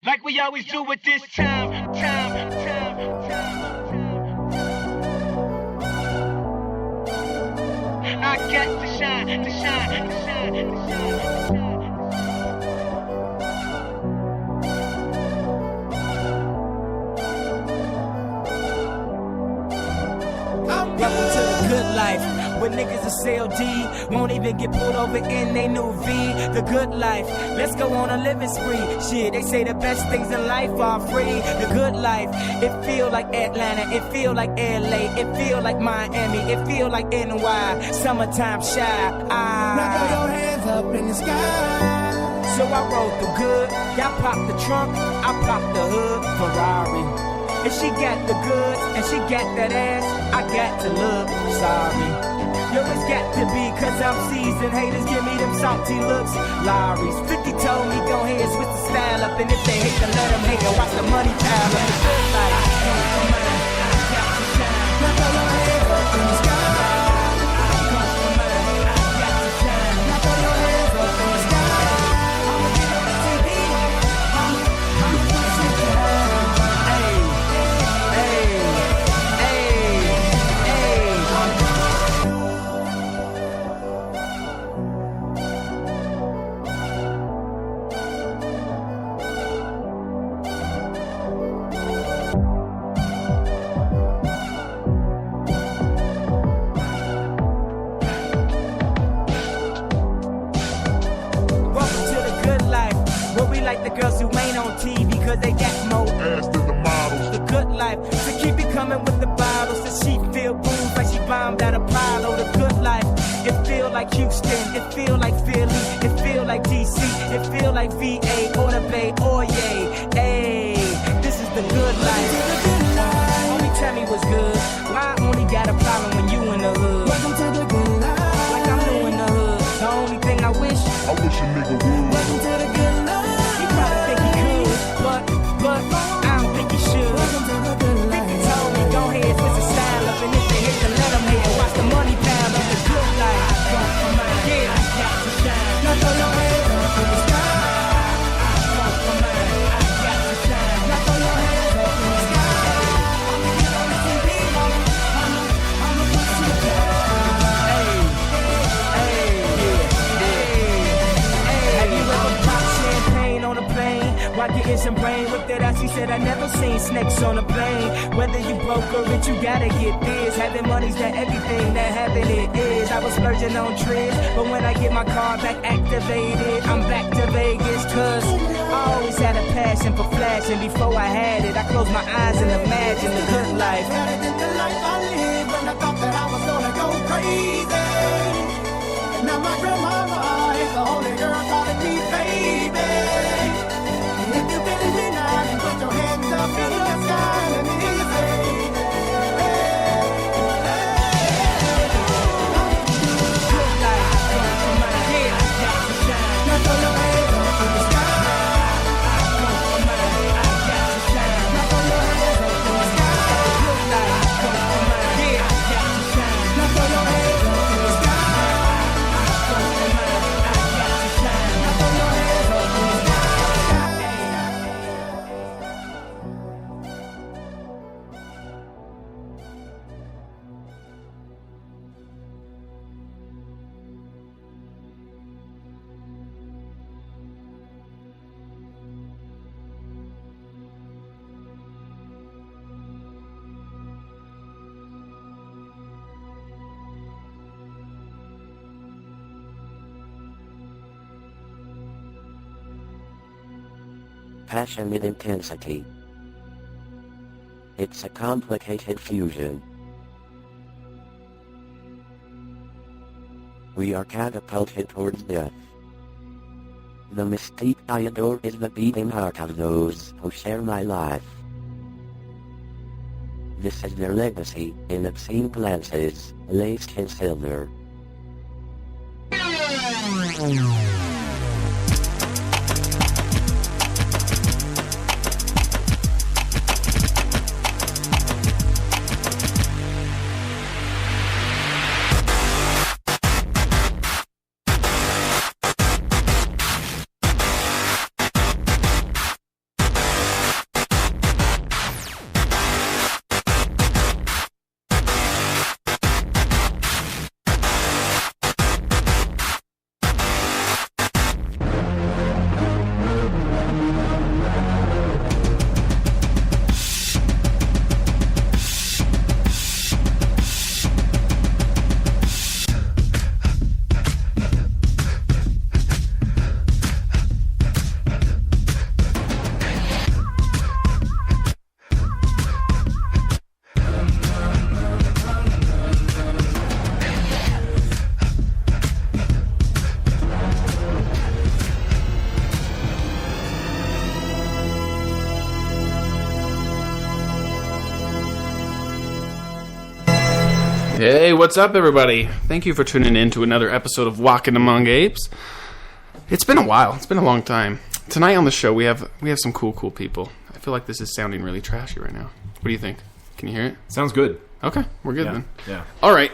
Like we always do with this time. I got to shine, to shine, to shine, to shine. Welcome to the good life, where niggas are CLD, won't even get pulled over in they new V. The good life, let's go on a living spree. Shit, they say the best things in life are free. The good life, it feel like Atlanta, it feel like LA, it feel like Miami, it feel like NY, summertime shy. Now throw your hands up in the sky. So I rolled through good, y'all pop the trunk, I pop the hood, Ferrari. If she got the goods and she got that ass, I got to look sorry. Yo, it's got to be cause I'm seasoned. Haters give me them salty looks. Lorries, 50 told me go ahead, switch the style up. And if they hate to let them hate, watch the money pile up. The good life, I got to shine. Now throw your hands up in the sky. Now throw your hands up in the sky. I'ma get on the TV. I'ma push it down. The girls who ain't on TV cause they got more ass than the models. The good life, to keep it coming with the bottles. So she feel booze like she bombed out a Apollo. The good life, it feel like Houston, it feel like Philly, it feel like DC, it feel like VA or the Bay or yay. Hey, this is the good life. Only tell me what's good. Why I only got a problem when you in the hood? Welcome to the good life. Like I'm new in the hood. The only thing I wish a nigga would. Welcome to the good life. But I don't think you should. 50 told me go ahead, switch the style up. And if they hate to let them hate, watch the money pile up. The good life, yeah, I got to shine. Now throw your hands up in the sky. I got to shine. Now throw your hands up in the sky. I'ma get on the TV. I'ma push it down. Hey. Have you ever popped champagne on a plane? While getting some brain with that ass, she said I never seen snakes on a plane. Whether you broke or rich, you gotta get this. Having money's that everything that having it is. I was splurging on trips, but when I get my car back activated, I'm back to Vegas. Cause I always had a passion for flashing. Before I had it, I closed my eyes and imagined the good life. Better than the life I lived when I thought that I was gonna go crazy. Now my grandmama is the only girl calling me baby. If you feeling me now, then put your hands up in the sky. Let me hear you say, good life, yeah, I got to shine. now throw your hands up in the sky. I got to shine. Now throw your hands up in the sky. Good life, yeah, I got to shine. Now throw your hands up in the sky. I got to shine. Now throw your hands up in the sky. Passion with intensity. It's a complicated fusion. We are catapulted towards death. The mystique I adore is the beating heart of those who share my life. This is their legacy, in obscene glances, laced in silver. Hey, what's up, everybody? Thank you for tuning in to another episode of Walking Among Apes. It's been a while. It's been a long time. Tonight on the show, we have some cool people. I feel like this is sounding really trashy right now. What do you think? Can you hear it? Sounds good. Okay, we're good then. Yeah. All right.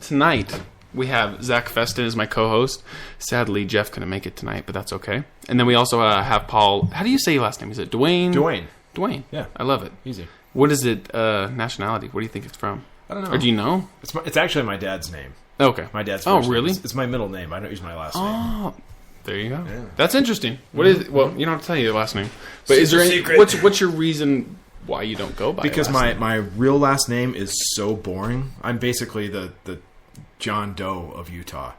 Tonight we have Zach Feston as my co-host. Sadly, Jeff couldn't make it tonight, but that's okay. And then we also have Paul. How do you say your last name? Is it Duane? Duane. Yeah. I love it. Easy. What is it? Nationality? What do you think it's from? I don't know. Or do you know? It's actually my dad's name. Okay. My dad's Oh, first really? name. It's my middle name. I don't use my last name. Oh, there you go. Yeah. That's interesting. What is? Well, you don't have to tell you your last name. But is there any, secret. what's your reason why you don't go by? Because your last name? my real last name is so boring. I'm basically the John Doe of Utah.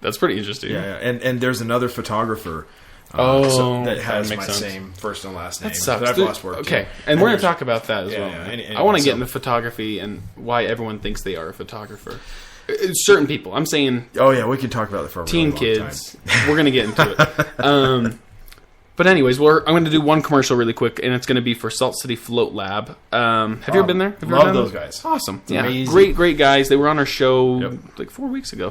That's pretty interesting. Yeah. And there's another photographer that has makes my sense. same first and last name. That sucks. But I've lost work. Okay, too. and we're going to talk about that as Yeah, well. yeah. Anyway, I want to get so- into photography and why everyone thinks they are a photographer. Certain people. I'm saying Oh yeah, we could talk about it for a teen really long kids. We're going to get into it. But anyways, I'm going to do one commercial really quick, and it's going to be for Salt City Float Lab. Have you ever been there? Have you Love ever done those it? guys. Awesome. It's Yeah, amazing. great guys. They were on our show Yep. like 5 weeks ago.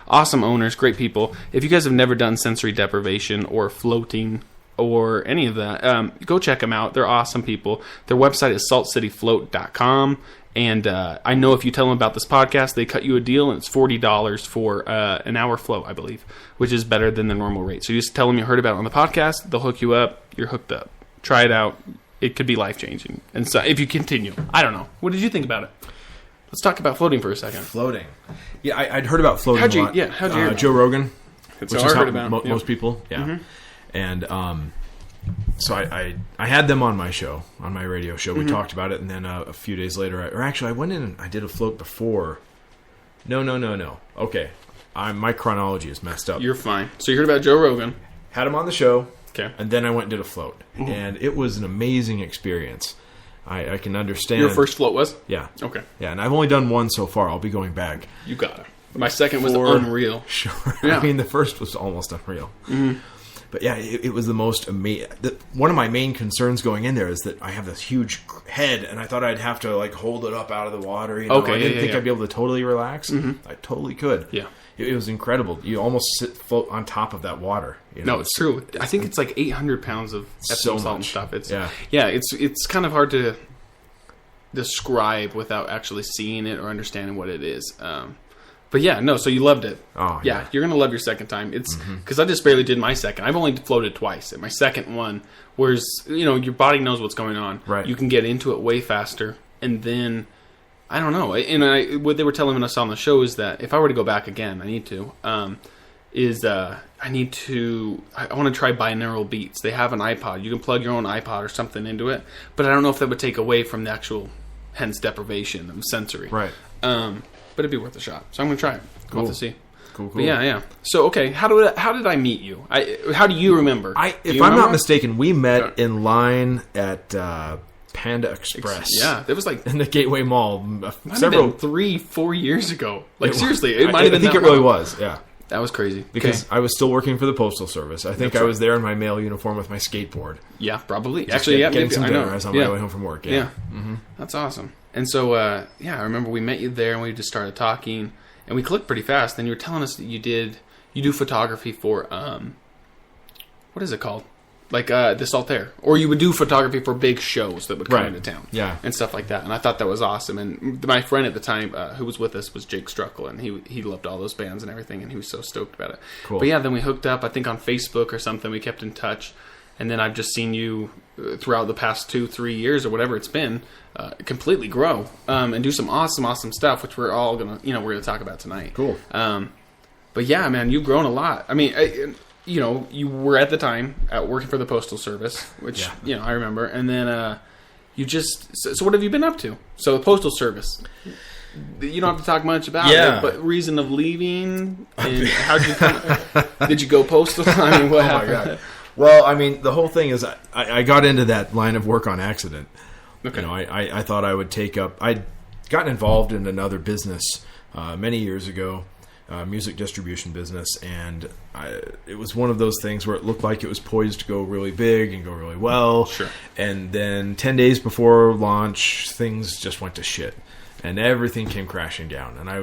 Awesome owners, great people. If you guys have never done sensory deprivation or floating or any of that, go check them out. They're awesome people. Their website is saltcityfloat.com. And I know if you tell them about this podcast, they cut you a deal, and it's $40 for an hour float, I believe, which is better than the normal rate. So you just tell them you heard about it on the podcast. They'll hook you up. You're hooked up. Try it out. It could be life-changing. And so if you continue. I don't know. What did you think about it? Let's talk about floating for a second. Floating. Yeah, I'd heard about floating How'd you- a lot. yeah, how'd you hear about Joe Rogan, That's which how is I how heard about him. most people. Yeah. And so I had them on my show, on my radio show. We talked about it, and then a few days later, I went in and I did a float before. No. Okay. My chronology is messed up. You're fine. So you heard about Joe Rogan. Had him on the show, Okay. and then I went and did a float. And it was an amazing experience. I can understand. Your first float was? Yeah. Okay. Yeah, and I've only done one so far. I'll be going back. You got it. My second was For- unreal. Sure. Yeah. I mean, the first was almost unreal. But yeah, it was the most amazing. One of my main concerns going in there is that I have this huge head, and I thought I'd have to like hold it up out of the water. You know? Okay, I didn't yeah, think yeah. I'd be able to totally relax. I totally could. Yeah. It was incredible. You almost float on top of that water. You know? No, it's true. I think it's like 800 pounds of So Epsom salt and much. stuff. It's Yeah. It's kind of hard to describe without actually seeing it or understanding what it is. But yeah, no. So you loved it. Oh, yeah. yeah. You're gonna love your second time. It's because I just barely did my second. I've only floated twice. At my second one, whereas your body knows what's going on. Right. You can get into it way faster, and then I don't know. And what they were telling us on the show is that if I were to go back again, I need to. I want to try binaural beats. They have an iPod. You can plug your own iPod or something into it, but I don't know if that would take away from the actual, hence deprivation of sensory. Right. But it'd be worth a shot. So I'm gonna try it. We'll have to see. Cool. But yeah. So okay, how did I meet you? How do you remember? Do If you I'm not remember? mistaken, we met in line at Panda Express. Yeah, it was like in the Gateway Mall. might have Several. been 3-4 years ago. Like It was- seriously, it might I have been. think that it really long. was. Yeah. That was crazy. Because Okay. I was still working for the Postal Service. I think That's I was there in my male uniform with my skateboard. Yeah, probably. Just Actually, yeah, getting maybe, some I dinner know. as on yeah. my way home from work. Yeah, Yeah. that's awesome. And so, I remember we met you there, and we just started talking, and we clicked pretty fast. Then you were telling us that you do photography for what is it called? Like the Saltaire, or you would do photography for big shows that would come Right. into town, Yeah. and stuff like that. And I thought that was awesome. And my friend at the time who was with us was Jake Struckle, and he loved all those bands and everything, and he was so stoked about it. Cool. But yeah, then we hooked up. I think on Facebook or something. We kept in touch, and then I've just seen you throughout the past 2-3 years or whatever it's been, completely grow and do some awesome stuff, which we're all gonna we're gonna talk about tonight. Cool. But yeah, man, you've grown a lot. I mean, you were at the time out working for the Postal Service, which I remember, and then you just. So what have you been up to? So the Postal Service. You don't have to talk much about Yeah. it, but reason of leaving and how'd you? Did you go postal? I mean, what happened? God. Well, I mean, the whole thing is I got into that line of work on accident. Okay. I thought I would take up. I'd gotten involved in another business many years ago, music distribution business, and it was one of those things where it looked like it was poised to go really big and go really well. Sure. And then 10 days before launch, things just went to shit. and everything came crashing down. And I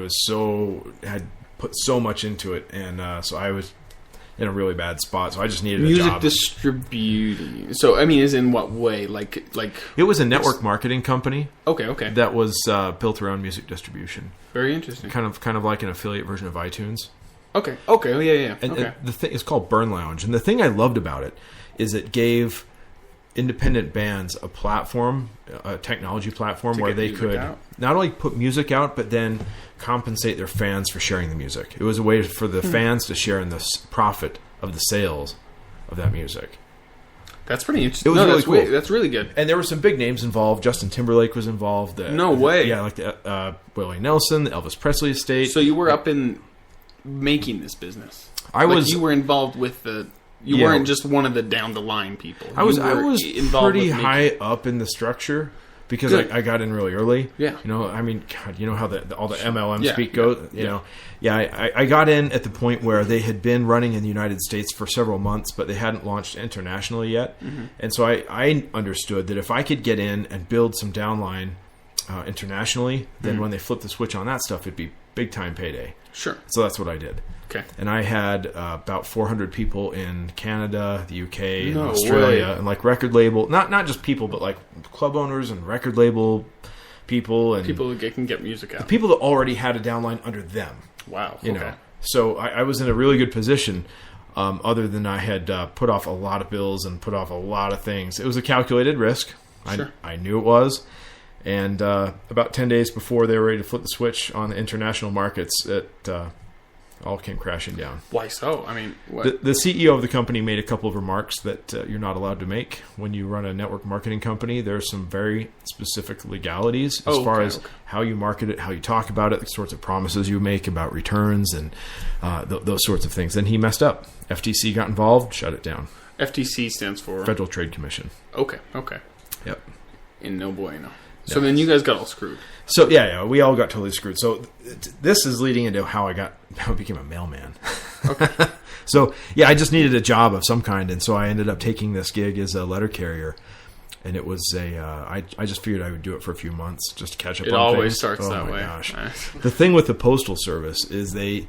had put so much into it, and so I was in a really bad spot. So I just needed a job. Music distributing. So I mean, is in what way? Like it was a network marketing company. Okay. That was built around music distribution. Very interesting. Kind of like an affiliate version of iTunes. Okay. Yeah. And the thing is called Burn Lounge, and the thing I loved about it is it gave independent bands a platform, a technology platform where they could not only put music out, but then compensate their fans for sharing the music. It was a way for the fans to share in the profit of the sales of that music. That's pretty interesting. It was really cool. That's really good. And there were some big names involved. Justin Timberlake was involved. No way. Yeah, like Willie Nelson, the Elvis Presley estate. So you were up in making this business. You were involved with the. You weren't just one of the down the line people. I was involved pretty high up in the structure because I got in really early. Yeah. You know, I mean, God, you know how all the MLM speak goes. You know, I got in at the point where they had been running in the United States for several months, but they hadn't launched internationally yet. Mm-hmm. And so I understood that if I could get in and build some downline internationally, then when they flipped the switch on that stuff, it'd be big time payday. Sure. So that's what I did. Okay. And I had about 400 people in Canada, the UK, and No Australia, way. and like record label, not just people, but like club owners and record label people and people that can get music out. people that already had a downline under them. Wow. You know, so I was in a really good position. Other than I had put off a lot of bills and put off a lot of things. It was a calculated risk. Sure. I knew it was. And about 10 days before they were ready to flip the switch on the international markets, it all came crashing down. Why so? I mean, what? The CEO of the company made a couple of remarks that you're not allowed to make when you run a network marketing company. There's some very specific legalities as far as how you market it, how you talk about it, the sorts of promises you make about returns and those sorts of things. And he messed up. FTC got involved, shut it down. FTC stands for? Federal Trade Commission. Okay. Yep. In no bueno. So then you guys got all screwed. So yeah, we all got totally screwed. So this is leading into how I became a mailman. Okay. So yeah, I just needed a job of some kind, and so I ended up taking this gig as a letter carrier. And it was I just figured I would do it for a few months just to catch up on things. It always starts that way. way. Gosh. Nice. The thing with the Postal Service is they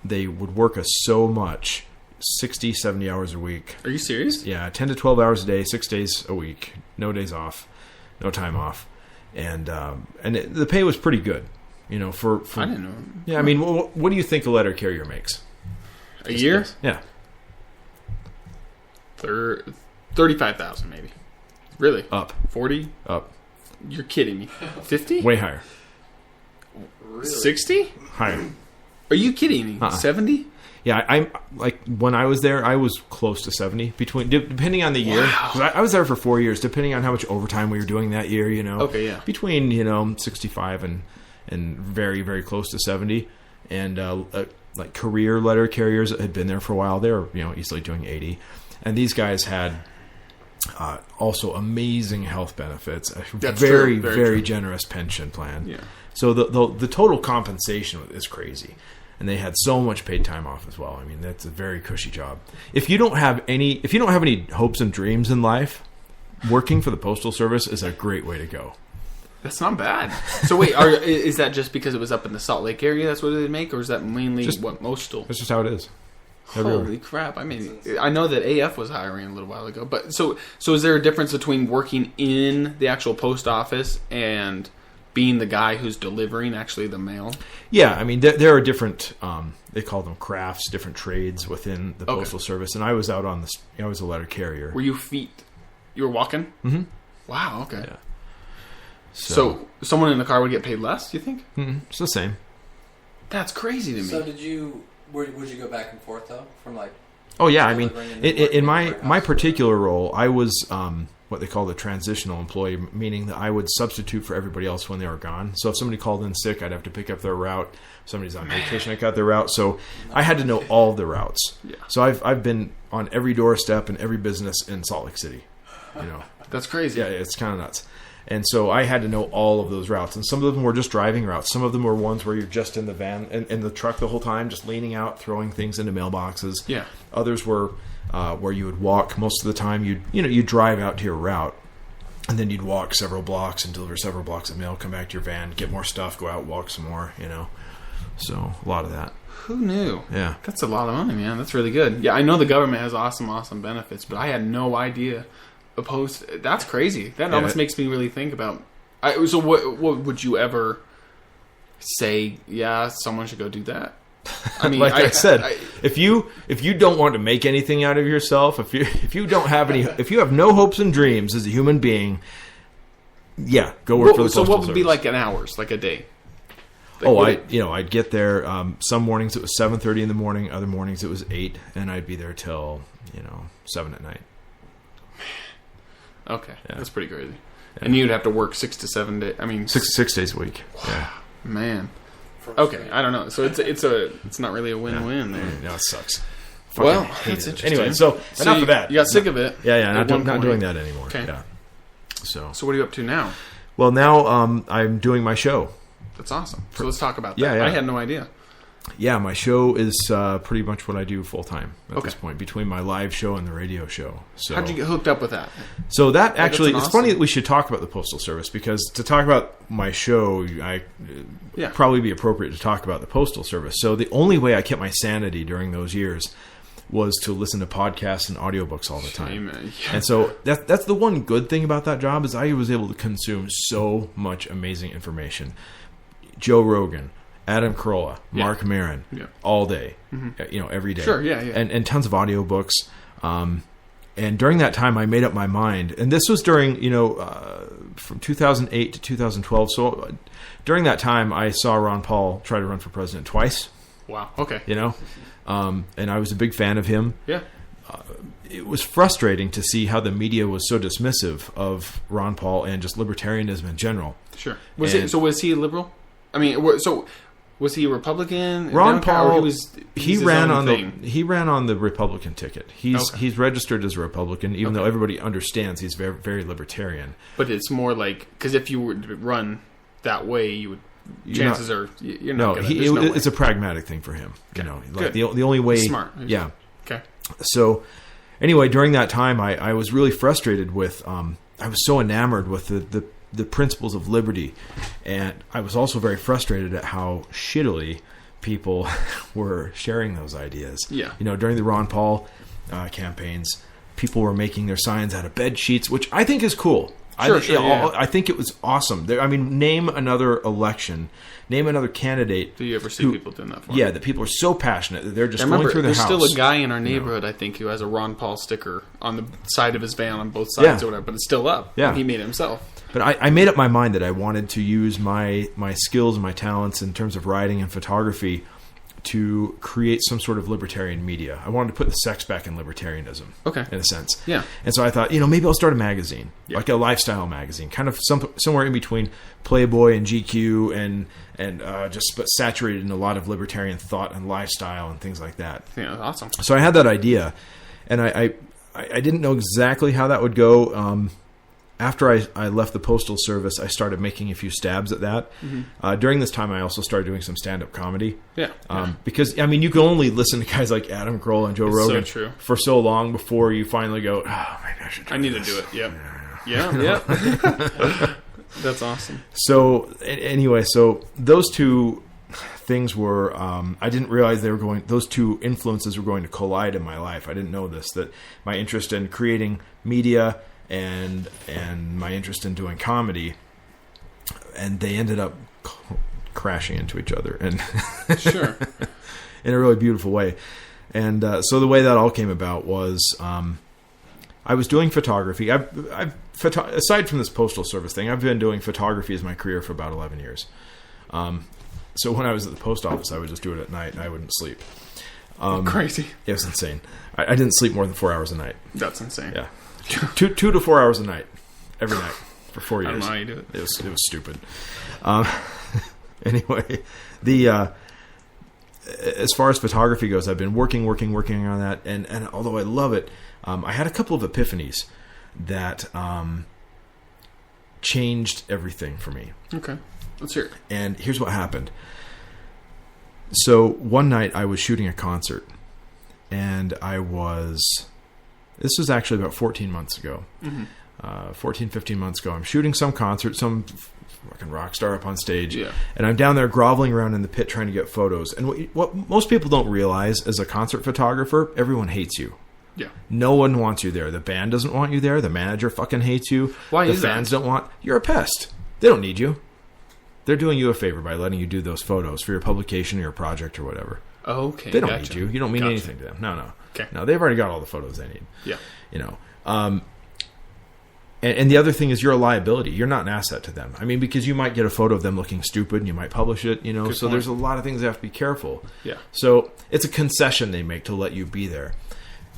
would work us so much, 60, 70 hours a week. Are you serious? Yeah, 10 to 12 hours a day, 6 days a week, no days off, no time off. And the pay was pretty good, you know. For I didn't know. Yeah, I mean, what do you think a letter carrier makes? A year? Yeah, 35,000 maybe. Really? up, 40? up, You're kidding me. 50? way higher, 60? higher. Are you kidding me? 70? Yeah, I'm like when I was there, I was close to 70 depending on the year. 'Cause I was there for 4 years, depending on how much overtime we were doing that year. You know, Okay, yeah. between 65 and very very close to 70, and like career letter carriers that had been there for a while, they were easily doing 80, and these guys had also amazing health benefits, a very true. generous pension plan. Yeah. So the total compensation is crazy. And they had so much paid time off as well. I mean, that's a very cushy job. If you don't have any hopes and dreams in life, working for the Postal Service is a great way to go. That's not bad. So wait, is that just because it was up in the Salt Lake area? That's what they make, or is that mainly what Postal? That's just how it is. Holy crap! I mean, I know that AF was hiring a little while ago, but so is there a difference between working in the actual post office and being the guy who's delivering actually the mail? Yeah, I mean, there are different, they call them crafts, different trades within the Postal Service. And I was out on I was a letter carrier. Were you you were walking? Mm-hmm. Wow, okay. Yeah. So someone in the car would get paid less, do you think? Mm-hmm. It's the same. That's crazy to me. So would you go back and forth though? From like... Oh yeah, I mean, in my particular role, I was what they call the transitional employee, meaning that I would substitute for everybody else when they were gone. So if somebody called in sick, I'd have to pick up their route. If somebody's on vacation, I got their route. So I had to know all the routes. Yeah. So I've been on every doorstep in every business in Salt Lake City. That's crazy. Yeah, it's kind of nuts. And so I had to know all of those routes. And some of them were just driving routes. Some of them were ones where you're just in the van, in the truck the whole time, just leaning out, throwing things into mailboxes. Yeah. Others were where you would walk most of the time. You'd drive out to your route. And then you'd walk several blocks and deliver several blocks of mail, come back to your van, get more stuff, go out, walk some more, you know. So a lot of that. Who knew? Yeah. That's a lot of money, man. That's really good. Yeah, I know the government has awesome benefits, but I had no idea. That's crazy. That almost makes me really think about. So what would you ever say? Yeah, someone should go do that. I mean, like I said, if you don't want to make anything out of yourself, if you don't have any, if you have no hopes and dreams as a human being, yeah, go work for the Postal So what would be Service. like an hours, like a day? Like, I'd get there. Some mornings it was 7:30 in the morning. Other mornings it was 8, and I'd be there till 7 at night. Okay, Yeah. that's pretty crazy. Yeah. And you'd have to work 6 to 7 days. I mean, six days a week. Yeah, man. Okay, I don't know. So it's not really a win-win there. No, it sucks. Well, Fucking that's hate it. interesting. Anyway, so enough of that. You got sick of it. Yeah, at not one doing point. that anymore. Okay. Yeah. So what are you up to now? well, now I'm doing my show. That's awesome. So let's talk about that. Yeah. I had no idea. Yeah, my show is pretty much what I do full time at Okay. this point, between my live show and the radio show. So How'd you get hooked up with that? So that actually, that's it's awesome. funny that we should talk about the Postal Service, because to talk about my show, Yeah. probably be appropriate to talk about the Postal Service. So the only way I kept my sanity during those years was to listen to podcasts and audiobooks all the time. Amen. Yeah. And so that's the one good thing about that job, is I was able to consume so much amazing information. Joe Rogan, Adam Carolla, Mark Maron, all day, every day. Sure, yeah. And tons of audiobooks. And during that time, I made up my mind. And this was during, from 2008 to 2012. So during that time, I saw Ron Paul try to run for president twice. Wow. Okay. And I was a big fan of him. Yeah. It was frustrating to see how the media was so dismissive of Ron Paul and just libertarianism in general. Sure. Was he a liberal? I mean, so was he a Republican? Ron Democrat, or Paul, he ran on the Republican ticket. He's registered as a Republican, even though everybody understands he's very, very libertarian. But it's more like, because if you were to run that way, you would. Chances are you're not. It's a pragmatic thing for him. Okay. Like the only way. Smart. Yeah. Okay. So, anyway, during that time, I was really frustrated with. I was so enamored with the principles of liberty, and I was also very frustrated at how shittily people were sharing those ideas. Yeah. During the Ron Paul campaigns, people were making their signs out of bed sheets, which I think is cool. I think it was awesome. Name another election, name another candidate. Do you ever see people doing that for Yeah, that people are so passionate that they're just I going remember through their there's house. still a guy in our neighborhood, I think, who has a Ron Paul sticker on the side of his van on both sides or whatever, but it's still up. Yeah. He made it himself. But I made up my mind that I wanted to use my skills and my talents in terms of writing and photography to create some sort of libertarian media. I wanted to put the sex back in libertarianism, in a sense. Yeah. And so I thought, maybe I'll start a magazine, like a lifestyle magazine, kind of somewhere in between Playboy and GQ, and but saturated in a lot of libertarian thought and lifestyle and things like that. Yeah, awesome. So I had that idea, and I didn't know exactly how that would go. After I left the Postal Service, I started making a few stabs at that. Mm-hmm. During this time, I also started doing some stand-up comedy. Yeah. Because, you can only listen to guys like Adam Carolla and Joe Rogan for so long before you finally go, maybe I should try to do it. Yep. Yeah. That's awesome. So, anyway, those two things were, I didn't realize those two influences were going to collide in my life. I didn't know this, that my interest in creating media and my interest in doing comedy, and they ended up crashing into each other, and sure, in a really beautiful way. And so the way that all came about was I was doing photography. Aside from this Postal Service thing, I've been doing photography as my career for about 11 years. So when I was at the post office, I would just do it at night, and I wouldn't sleep. Crazy. It was insane. I didn't sleep more than 4 hours a night. That's insane. Yeah. 2 to 4 hours a night, every night for 4 years. I don't know how you do it. It was stupid. Anyway, as far as photography goes, I've been working on that, and although I love it, I had a couple of epiphanies that changed everything for me. Okay, let's hear it. And here's what happened. So one night I was shooting a concert, and this was actually about 14 months ago. Mm-hmm. 14, 15 months ago. I'm shooting some concert, some fucking rock star up on stage, Yeah. and I'm down there groveling around in the pit trying to get photos. And what most people don't realize as a concert photographer, everyone hates you. Yeah. No one wants you there. The band doesn't want you there. The manager fucking hates you. Why the is that? fans don't want... You're a pest. They don't need you. They're doing you a favor by letting you do those photos for your publication or your project or whatever. Okay. They don't gotcha. need you. You don't mean Gotcha. anything to them. No. Okay. No, they've already got all the photos they need. Yeah. You know. And the other thing is you're a liability. You're not an asset to them. I mean, because you might get a photo of them looking stupid and you might publish it, you know. Good so point. there's a lot of things that have to be careful. Yeah. So it's a concession they make to let you be there.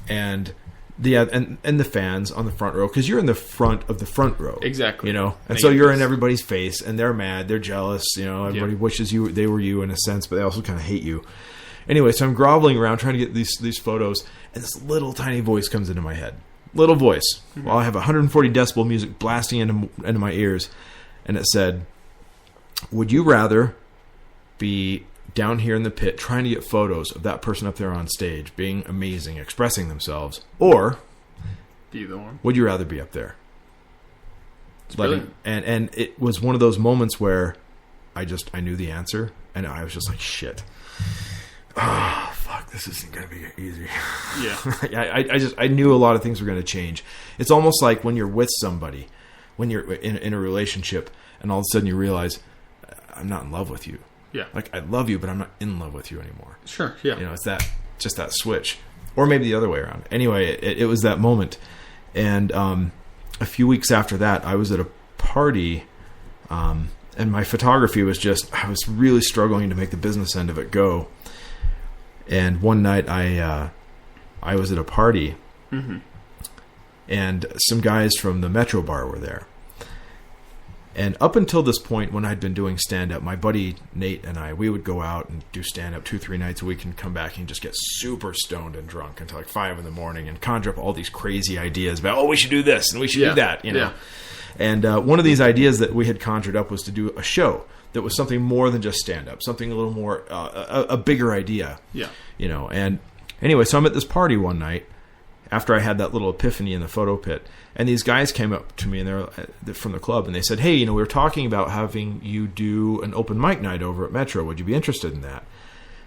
And the fans on the front row, because you're in the front of the front row. Exactly. You know. And They so get you're this. in everybody's face and they're mad, they're jealous, you know, everybody wishes they were you in a sense, but they also kind of hate you. Anyway, so I'm groveling around trying to get these photos, and this little tiny voice comes into my head. Little voice. While I have 140 decibel music blasting into my ears, and it said, "Would you rather be down here in the pit trying to get photos of that person up there on stage being amazing, expressing themselves, or Be the one. would you rather be up there?" Brilliant. And it was one of those moments where I knew the answer, and I was just like, shit. Oh, fuck, this isn't going to be easy. Yeah. I knew a lot of things were going to change. It's almost like when you're with somebody, when you're in a relationship, and all of a sudden you realize, I'm not in love with you. Yeah. Like, I love you, but I'm not in love with you anymore. Sure. Yeah. You know, it's just that switch. Or maybe the other way around. Anyway, it was that moment. And a few weeks after that, I was at a party, and my photography was I was really struggling to make the business end of it go. And one night I was at a party, and some guys from the Metro Bar were there. And up until this point, when I'd been doing stand-up, my buddy Nate and we would go out and do stand-up 2-3 nights a week and come back and just get super stoned and drunk until like 5 in the morning and conjure up all these crazy ideas about, we should do this and we should do that, you know. Yeah. And one of these ideas that we had conjured up was to do a show that was something more than just stand-up, something a little more, a bigger idea. Yeah. You know, and anyway, so I'm at this party one night after I had that little epiphany in the photo pit, and these guys came up to me and they're from the club, and they said, "Hey, you know, we were talking about having you do an open mic night over at Metro. Would you be interested in that?"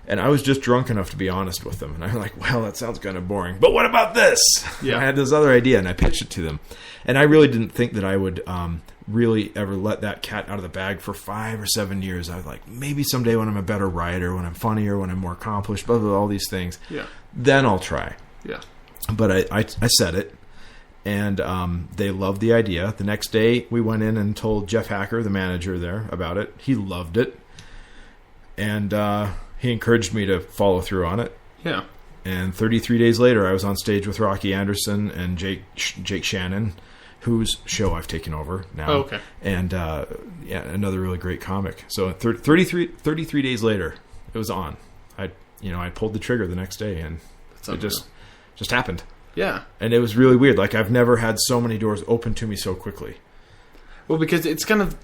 And I was just drunk enough to be honest with them, and I'm like, "Well, that sounds kind of boring, but what about this?" Yeah. I had this other idea, and I pitched it to them, and I really didn't think that I would really ever let that cat out of the bag for 5 or 7 years. I was like, maybe someday when I'm a better writer, when I'm funnier, when I'm more accomplished, blah, blah, blah, all these things, then I'll try. Yeah. But I said it, and they loved the idea. The next day, we went in and told Jeff Hacker, the manager there, about it. He loved it, and he encouraged me to follow through on it. Yeah. And 33 days later, I was on stage with Rocky Anderson and Jake Shannon, whose show I've taken over now. Oh, okay. And another really great comic. So 33 days later, it was on. I pulled the trigger the next day, and it just happened. Yeah. And it was really weird. Like, I've never had so many doors open to me so quickly. Well, because it's kind of,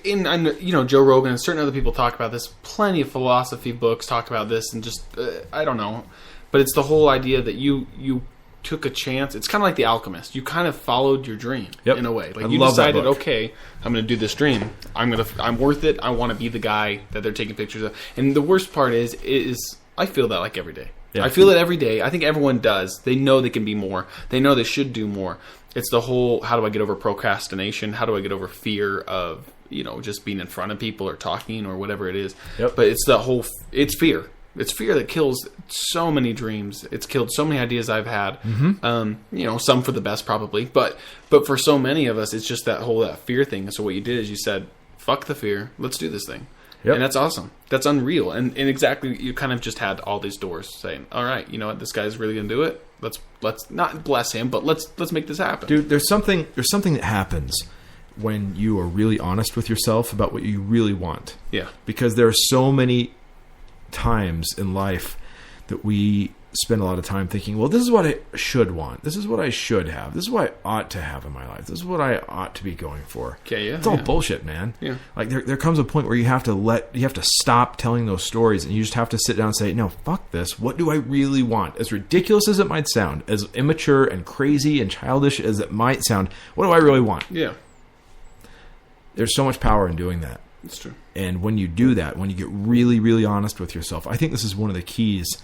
Joe Rogan and certain other people talk about this. Plenty of philosophy books talk about this, and just, I don't know. But it's the whole idea that you took a chance. It's kind of like The Alchemist. You kind of followed your dream in a way. Like, you decided, okay, I'm going to do this dream. I'm worth it. I want to be the guy that they're taking pictures of. And the worst part is I feel that like every day. Yeah. I feel it every day. I think everyone does. They know they can be more. They know they should do more. It's the whole, how do I get over procrastination? How do I get over fear of, just being in front of people or talking or whatever it is? Yep. But it's the whole, it's fear. It's fear that kills so many dreams. It's killed so many ideas I've had. Mm-hmm. Some for the best probably. But for so many of us, it's just that fear thing. So what you did is you said, fuck the fear. Let's do this thing. Yep. And that's awesome. That's unreal. And exactly, you kind of just had all these doors saying, all right, you know what, this guy's really going to do it. Let's not bless him, but let's make this happen. Dude, there's something that happens when you are really honest with yourself about what you really want. Yeah. Because there are so many times in life that we spend a lot of time thinking, well, this is what I should want. This is what I should have. This is what I ought to have in my life. This is what I ought to be going for. Okay, yeah. It's all bullshit, man. Yeah. Like there comes a point where you have to stop telling those stories, and you just have to sit down and say, no, fuck this. What do I really want? As ridiculous as it might sound, as immature and crazy and childish as it might sound, what do I really want? Yeah. There's so much power in doing that. It's true. And when you do that, when you get really, really honest with yourself, I think this is one of the keys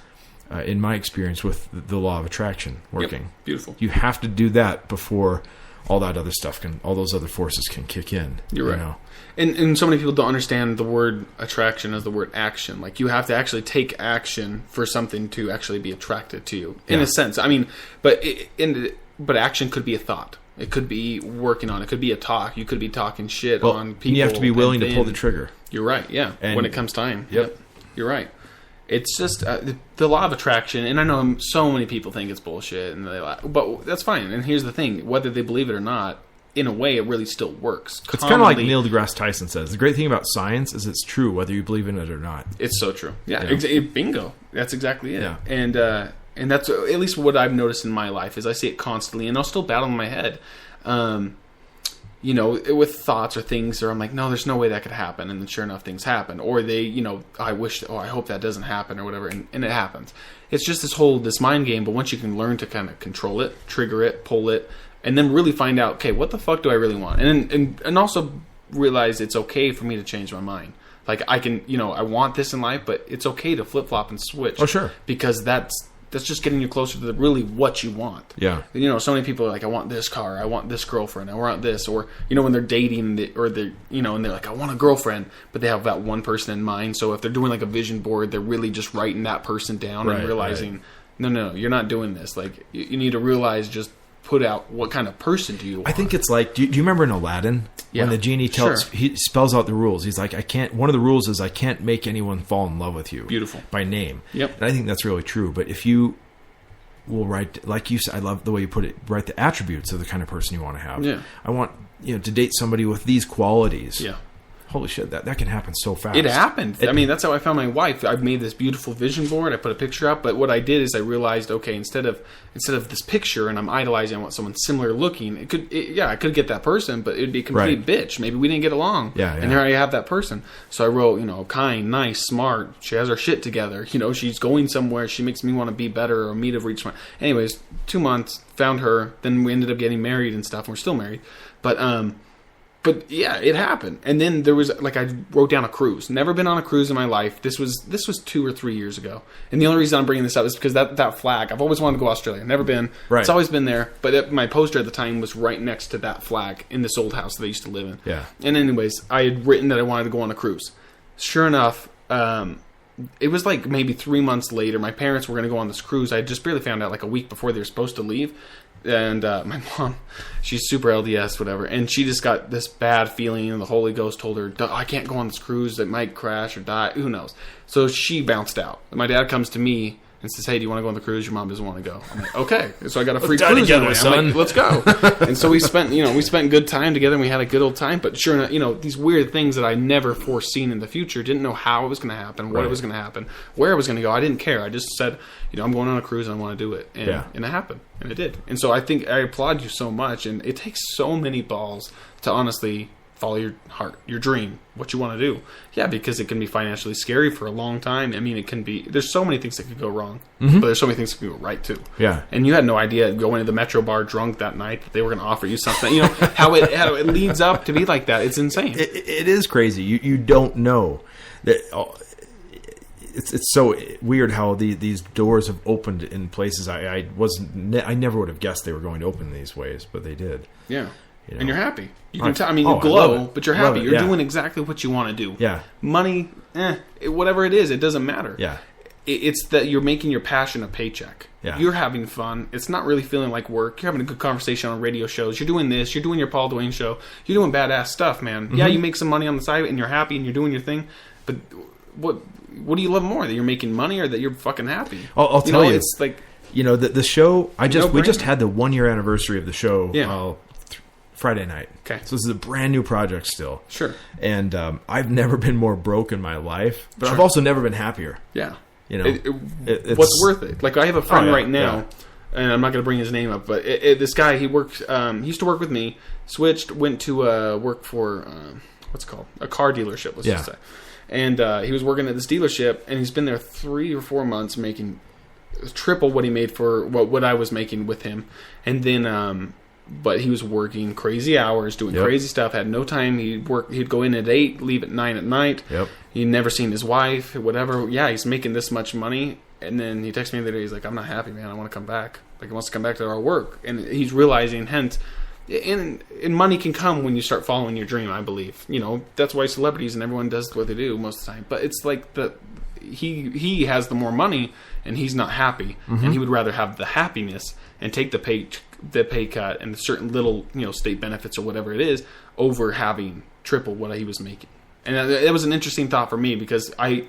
in my experience with the law of attraction working. Yep. Beautiful. You have to do that before all that other stuff all those other forces can kick in. You're right. Know? And so many people don't understand the word attraction as the word action. Like, you have to actually take action for something to actually be attracted to you, in a sense. I mean, but action could be a thought. It could be working on it. It could be a talk. You could be talking shit on people. You have to be willing to pull the trigger. You're right, yeah. And when it comes time. Yep. You're right. It's just the law of attraction, and I know so many people think it's bullshit, and but that's fine. And here's the thing: whether they believe it or not, in a way, it really still works. It's kind of like Neil deGrasse Tyson says. The great thing about science is it's true, whether you believe in it or not. It's so true. Yeah, bingo. That's exactly it. Yeah. And that's at least what I've noticed in my life is I see it constantly, and I'll still battle in my head. You know, with thoughts or things, or I'm like, no, there's no way that could happen, and then sure enough, things happen. Or I hope that doesn't happen, or whatever, and it happens. It's just this mind game, but once you can learn to kind of control it, trigger it, pull it, and then really find out, okay, what the fuck do I really want? And also realize it's okay for me to change my mind. Like, I can, I want this in life, but it's okay to flip-flop and switch. Oh, sure. Because that's just getting you closer to really what you want. Yeah. So many people are like, I want this car, I want this girlfriend, I want this, or when they're dating, or they're and they're like, I want a girlfriend, but they have that one person in mind. So if they're doing like a vision board, they're really just writing that person down and realizing, no, you're not doing this. Like, you need to realize, just put out what kind of person do you want. I think it's like, do you remember in Aladdin when the genie he spells out the rules? He's like, one of the rules is I can't make anyone fall in love with you. Beautiful. By name. Yep. And I think that's really true. But if you will write, like you said, I love the way you put it, write the attributes of the kind of person you want to have. Yeah. I want to date somebody with these qualities. Yeah. Holy shit, that can happen so fast. It happened. I mean, that's how I found my wife. I've made this beautiful vision board. I put a picture up, but what I did is I realized, okay, instead of this picture, and I'm idolizing, I want someone similar looking. I could get that person, but it'd be a complete bitch. Maybe we didn't get along. Yeah. And here I have that person. So I wrote, kind, nice, smart. She has her shit together. She's going somewhere. She makes me want to be better, or me to reach my. Anyways, 2 months, found her. Then we ended up getting married and stuff. And we're still married, But yeah, it happened. And then there was, I wrote down a cruise. Never been on a cruise in my life. This was 2 or 3 years ago. And the only reason I'm bringing this up is because that flag, I've always wanted to go to Australia. Never been. Right. It's always been there. But my poster at the time was right next to that flag in this old house that I used to live in. Yeah. And anyways, I had written that I wanted to go on a cruise. Sure enough, it was like maybe 3 months later. My parents were going to go on this cruise. I had just barely found out a week before they were supposed to leave. And my mom, she's super LDS, whatever, and she just got this bad feeling, and the Holy Ghost told her, I can't go on this cruise, it might crash or die, who knows. So she bounced out. My dad comes to me and says, hey, do you want to go on the cruise? Your mom doesn't want to go. I'm like, okay. So I got a free cruise anyway. I'm like, let's go. And so we spent good time together, and we had a good old time. But sure enough, these weird things that I never foreseen in the future, didn't know how it was going to happen, what it was going to happen, where I was going to go. I didn't care. I just said, I'm going on a cruise and I want to do it. And it happened. And it did. And so I think I applaud you so much. And it takes so many balls to honestly follow your heart, your dream, what you want to do. Yeah, because it can be financially scary for a long time. I mean, it can be, there's so many things that could go wrong, but there's so many things that can go right too. Yeah. And you had no idea going to the Metro bar drunk that night that they were going to offer you something. How it leads up to be like that. It's insane. It is crazy. You don't know that. It's so weird how these doors have opened in places I never would have guessed they were going to open in these ways, but they did. Yeah. And you're happy. You can tell. I mean, you glow, but you're happy. You're doing exactly what you want to do. Yeah. Money, whatever it is, it doesn't matter. Yeah. It's that you're making your passion a paycheck. Yeah. You're having fun. It's not really feeling like work. You're having a good conversation on radio shows. You're doing this. You're doing your Paul Duane Show. You're doing badass stuff, man. Yeah, you make some money on the side, and you're happy, and you're doing your thing. But what do you love more? That you're making money, or that you're fucking happy? I'll tell you. It's like the show. We just had the 1 year anniversary of the show. Yeah. Friday night. Okay. So this is a brand new project still. Sure. And I've never been more broke in my life, but Sure. I've also never been happier. Yeah. You know, it's, what's worth it? Like, I have a friend right now, yeah. and I'm not going to bring his name up, but this guy, he used to work with me, switched, went to work for, what's it called? A car dealership, let's just say. And he was working at this dealership, and he's been there 3 or 4 months making triple what he made for what I was making with him. And then, but he was working crazy hours, doing crazy stuff, had no time. He'd go in at 8, leave at 9 at night. Yep. He'd never seen his wife, whatever. Yeah, he's making this much money. And then he texted me the other day, he's like, I'm not happy, man. I want to come back. Like, he wants to come back to our work. And he's realizing, hence, and money can come when you start following your dream, I believe. You know, that's why celebrities and everyone does what they do most of the time. But it's like he has the more money, and he's not happy. Mm-hmm. And he would rather have the happiness and take the pay cut and certain little, state benefits or whatever it is, over having triple what he was making. And that was an interesting thought for me, because I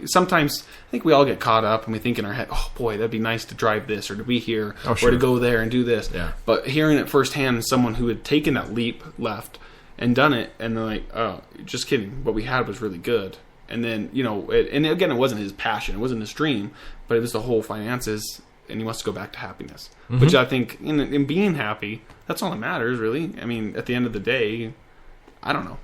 think we all get caught up and we think in our head, oh boy, that'd be nice to drive this or to be here or to go there and do this. Yeah. But hearing it firsthand, someone who had taken that leap, left, and done it, and they're like, oh, just kidding. What we had was really good. And then, and again, it wasn't his passion. It wasn't his dream, but it was the whole finances, and he wants to go back to happiness. Mm-hmm. Which I think, in being happy, that's all that matters, really. I mean, at the end of the day, I don't know.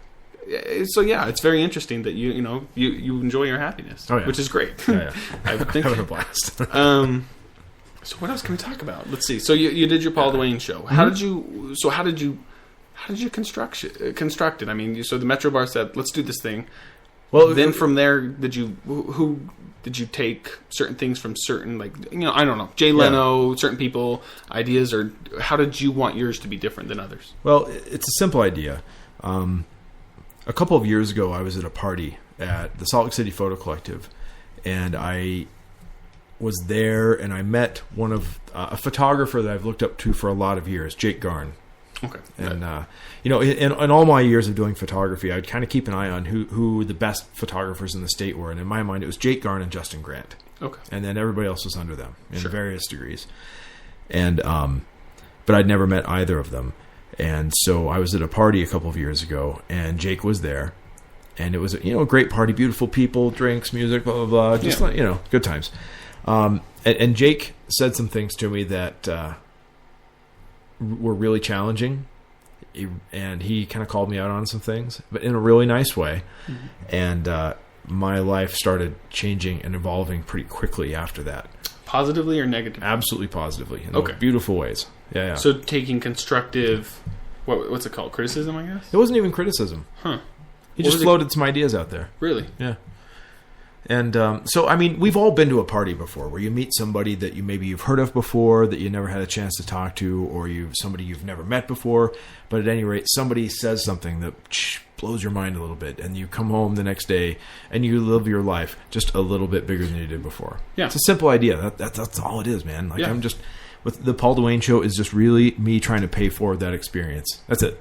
So yeah, it's very interesting that you enjoy your happiness, which is great. Yeah. I would think having a blast. So what else can we talk about? Let's see. So you did your Paul Duane show. Mm-hmm. How did you construct it? I mean, so the Metro Bar said, "Let's do this thing." Well, then from there, did you take certain things from certain, I don't know, Jay Leno, certain people, ideas, or how did you want yours to be different than others? Well, it's a simple idea. A couple of years ago, I was at a party at the Salt Lake City Photo Collective, and I was there, and I met one of a photographer that I've looked up to for a lot of years, Jake Garn. Okay. And in all my years of doing photography, I'd kind of keep an eye on who the best photographers in the state were, and in my mind, it was Jake Garn and Justin Grant. Okay. And then everybody else was under them in various degrees, and but I'd never met either of them. And so I was at a party a couple of years ago, and Jake was there, and it was a great party, beautiful people, drinks, music, blah blah blah, just good times. And Jake said some things to me that were really challenging, and he kind of called me out on some things, but in a really nice way. Mm-hmm. And my life started changing and evolving pretty quickly after that. Positively or negatively? Absolutely positively. In beautiful ways. Yeah. So taking constructive, what's it called? Criticism, I guess? It wasn't even criticism. Huh. He just floated some ideas out there. Really? Yeah. And so, I mean, we've all been to a party before where you meet somebody that you've heard of before, that you never had a chance to talk to, or somebody you've never met before. But at any rate, somebody says something that blows your mind a little bit, and you come home the next day and you live your life just a little bit bigger than you did before. Yeah. It's a simple idea. That's all it is, man. I'm just, with the Paul Duane Show is just really me trying to pay forward that experience. That's it.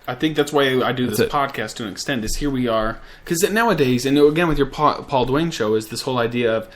I think that's why I do this podcast to an extent, is here we are. Because nowadays, and again with your Paul Duane Show, is this whole idea of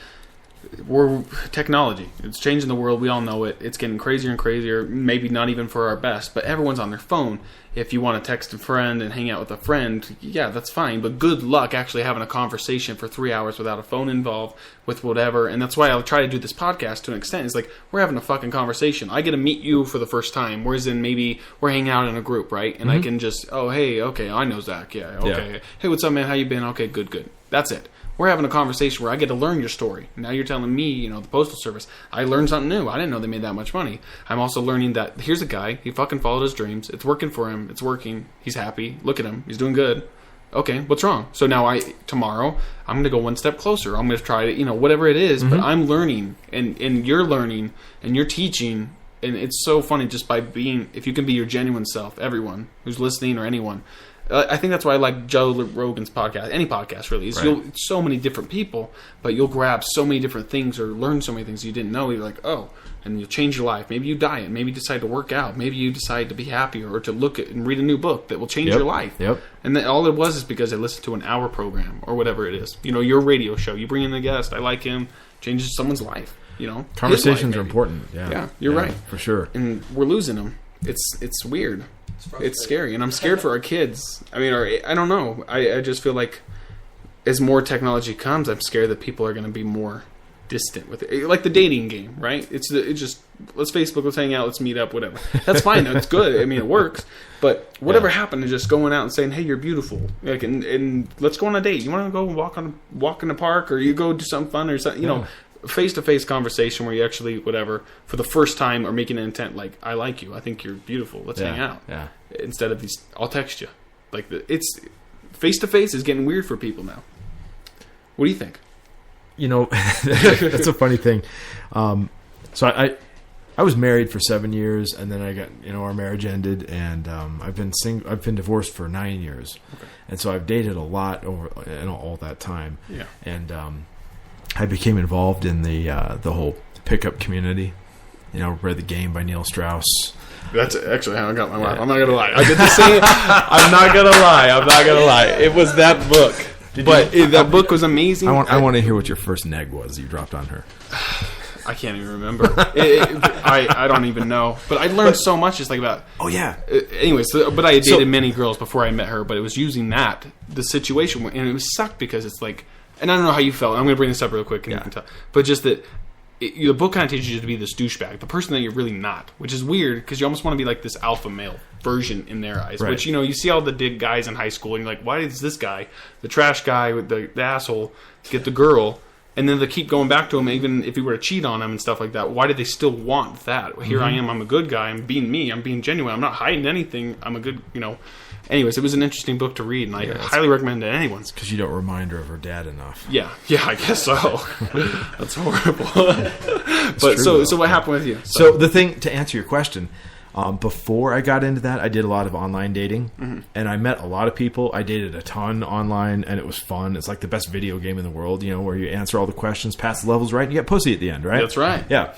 technology. It's changing the world. We all know it. It's getting crazier and crazier, maybe not even for our best, but everyone's on their phone. If you want to text a friend and hang out with a friend, yeah, that's fine. But good luck actually having a conversation for 3 hours without a phone involved, with whatever. And that's why I'll try to do this podcast to an extent. It's like, we're having a fucking conversation. I get to meet you for the first time, whereas in maybe we're hanging out in a group, right? And I can just, oh, hey, okay, I know Zach. Yeah, okay. Yeah. Hey, what's up, man? How you been? Okay, good. That's it. We're having a conversation where I get to learn your story. Now you're telling me, the Postal Service. I learned something new. I didn't know they made that much money. I'm also learning that here's a guy. He fucking followed his dreams. It's working for him. It's working. He's happy. Look at him. He's doing good. Okay, what's wrong? So now tomorrow, I'm going to go one step closer. I'm going to try to, whatever it is. But I'm learning, and you're learning, and you're teaching. And it's so funny just by being, if you can be your genuine self, everyone who's listening or anyone. I think that's why I like Joe Rogan's podcast, any podcast really. Is so many different people, but you'll grab so many different things or learn so many things you didn't know. You're like, oh, and you'll change your life. Maybe you diet. Maybe you decide to work out. Maybe you decide to be happier or to look at and read a new book that will change your life. Yep. And then all it was is because I listened to an hour program or whatever it is. Your radio show. You bring in a guest. I like him. Changes someone's life. Conversations are important. Yeah, you're right for sure. And we're losing them. It's weird. It's scary, and I'm scared for our kids. I mean, I don't know. I just feel like as more technology comes, I'm scared that people are going to be more distant with it. Like the dating game, right? It's just, let's Facebook, let's hang out, let's meet up, whatever. That's fine, though. It's good. I mean, it works. But whatever happened to just going out and saying, hey, you're beautiful. Like, and let's go on a date. You want to go walk in the park, or you go do something fun, or something, you know, face-to-face conversation where you actually, whatever, for the first time, are making an intent, like, I like you. I think you're beautiful. Let's hang out. Yeah. Instead of these, I'll text you. Like, it's face-to-face is getting weird for people now. What do you think? You know, that's a funny thing. So I was married for 7 years, and then I got, our marriage ended, and I've been divorced for 9 years, and so I've dated a lot over all that time. Yeah, and I became involved in the whole pickup community. Read The Game by Neil Strauss. That's actually how I got my wife. I'm not gonna lie. I did the same. I'm not gonna lie. It was that book. That book was amazing. I want to hear what your first neg was you dropped on her. I can't even remember. I don't even know. But I learned so much just like about... Oh, yeah. Anyways, but I had dated many girls before I met her, but it was using the situation, and it was sucked because it's like... And I don't know how you felt. I'm going to bring this up real quick, and you can tell. But just that... the book kind of teaches you to be this douchebag, the person that you're really not, which is weird because you almost want to be like this alpha male version in their eyes. Right. Which, you see all the dig guys in high school, and you're like, why does this guy, the trash guy with the asshole, get the girl? And then they keep going back to him, even if he were to cheat on him and stuff like that. Why do they still want that? Here I am, I'm a good guy, I'm being me, I'm being genuine, I'm not hiding anything, I'm a good, Anyways, it was an interesting book to read, and I highly recommend it to anyone. It's because you don't remind her of her dad enough. Yeah, I guess so. That's horrible. But true, so what happened with you? So the thing, to answer your question, before I got into that, I did a lot of online dating, and I met a lot of people. I dated a ton online, and it was fun. It's like the best video game in the world, where you answer all the questions, pass the levels right, and you get pussy at the end, right? That's right. Yeah.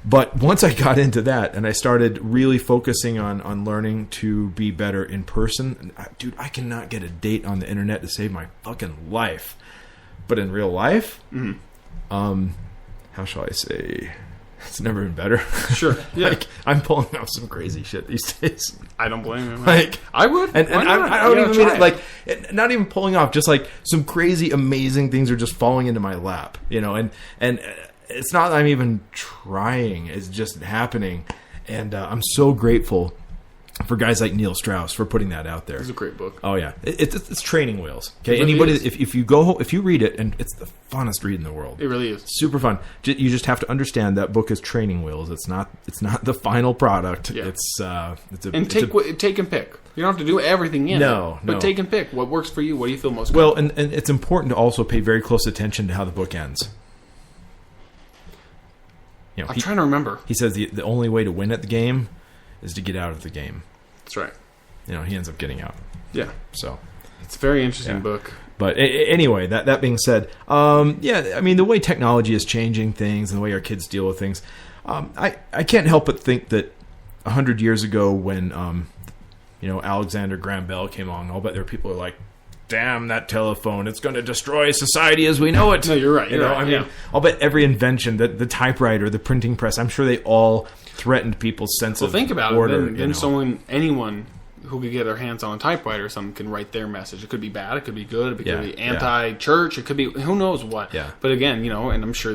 But once I got into that, and I started really focusing on learning to be better in person, dude, I cannot get a date on the internet to save my fucking life. But in real life, how shall I say... It's never been better. Sure. Yeah. I'm pulling off some crazy shit these days. I don't blame you. I would. And I don't even mean it not even pulling off, just like some crazy, amazing things are just falling into my lap, and it's not that I'm even trying. It's just happening. And I'm so grateful for guys like Neil Strauss for putting that out there. It's a great book. Oh yeah, it's training wheels. Okay, anybody if you read it, and it's the funnest read in the world. It really is super fun. You just have to understand that book is training wheels. It's not the final product. Yeah. Take and pick. You don't have to do everything in it. But take and pick what works for you. What do you feel most well, and it's important to also pay very close attention to how the book ends. I'm trying to remember. He says the only way to win at the game is to get out of the game. That's right. He ends up getting out. Yeah. So it's a very interesting book. But anyway, that being said, I mean, the way technology is changing things and the way our kids deal with things, I can't help but think that 100 years ago when, Alexander Graham Bell came along, I'll bet there were people who are like, damn that telephone, it's going to destroy society as we know it. No, you're right. I mean, I'll bet every invention, the typewriter, the printing press, I'm sure they all threatened people's sense of order. Well, think about it. Then anyone who could get their hands on a typewriter or something can write their message. It could be bad, it could be good, it could be anti-church, it could be who knows what. Yeah. But again, and I'm sure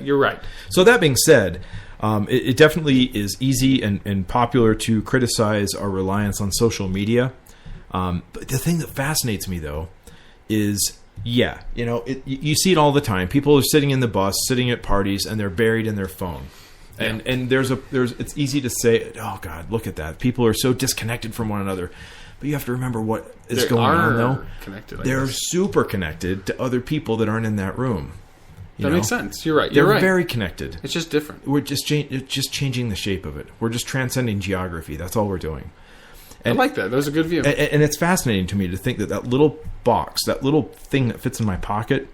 you're right. So that being said, it definitely is easy and popular to criticize our reliance on social media. But the thing that fascinates me, though, is, you see it all the time. People are sitting in the bus, sitting at parties, and they're buried in their phone. And it's easy to say, oh God, look at that. People are so disconnected from one another. But you have to remember what is going on, though. They're super connected to other people that aren't in that room. That makes sense. You're right. They're very connected. It's just different. We're just changing the shape of it. We're just transcending geography. That's all we're doing. I like that. That was a good view. And it's fascinating to me to think that little box, that little thing that fits in my pocket,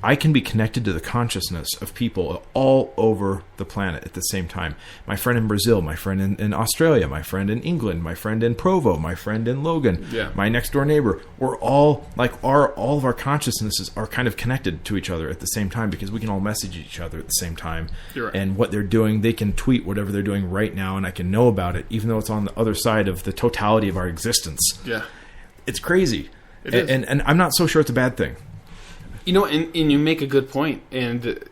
I can be connected to the consciousness of people all over the planet at the same time. My friend in Brazil, my friend in Australia, my friend in England, my friend in Provo, my friend in Logan, my next door neighbor. We're all all of our consciousnesses are kind of connected to each other at the same time because we can all message each other at the same time. You're right. And what they're doing, they can tweet whatever they're doing right now, and I can know about it, even though it's on the other side of the totality of our existence. Yeah, it's crazy. It is. And I'm not so sure it's a bad thing. And you make a good point. And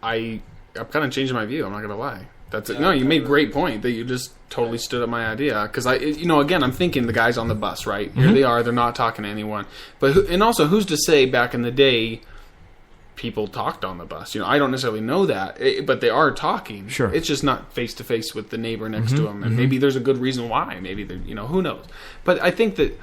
I'm kind of changing my view. I'm not gonna lie. That's it. No, you made a great point that you just totally stood up my idea. Because again, I'm thinking the guys on the bus, right? Here they are. They're not talking to anyone. And also, who's to say back in the day, people talked on the bus? I don't necessarily know that, but they are talking. Sure. It's just not face to face with the neighbor next to them, and maybe there's a good reason why. Maybe who knows? But I think that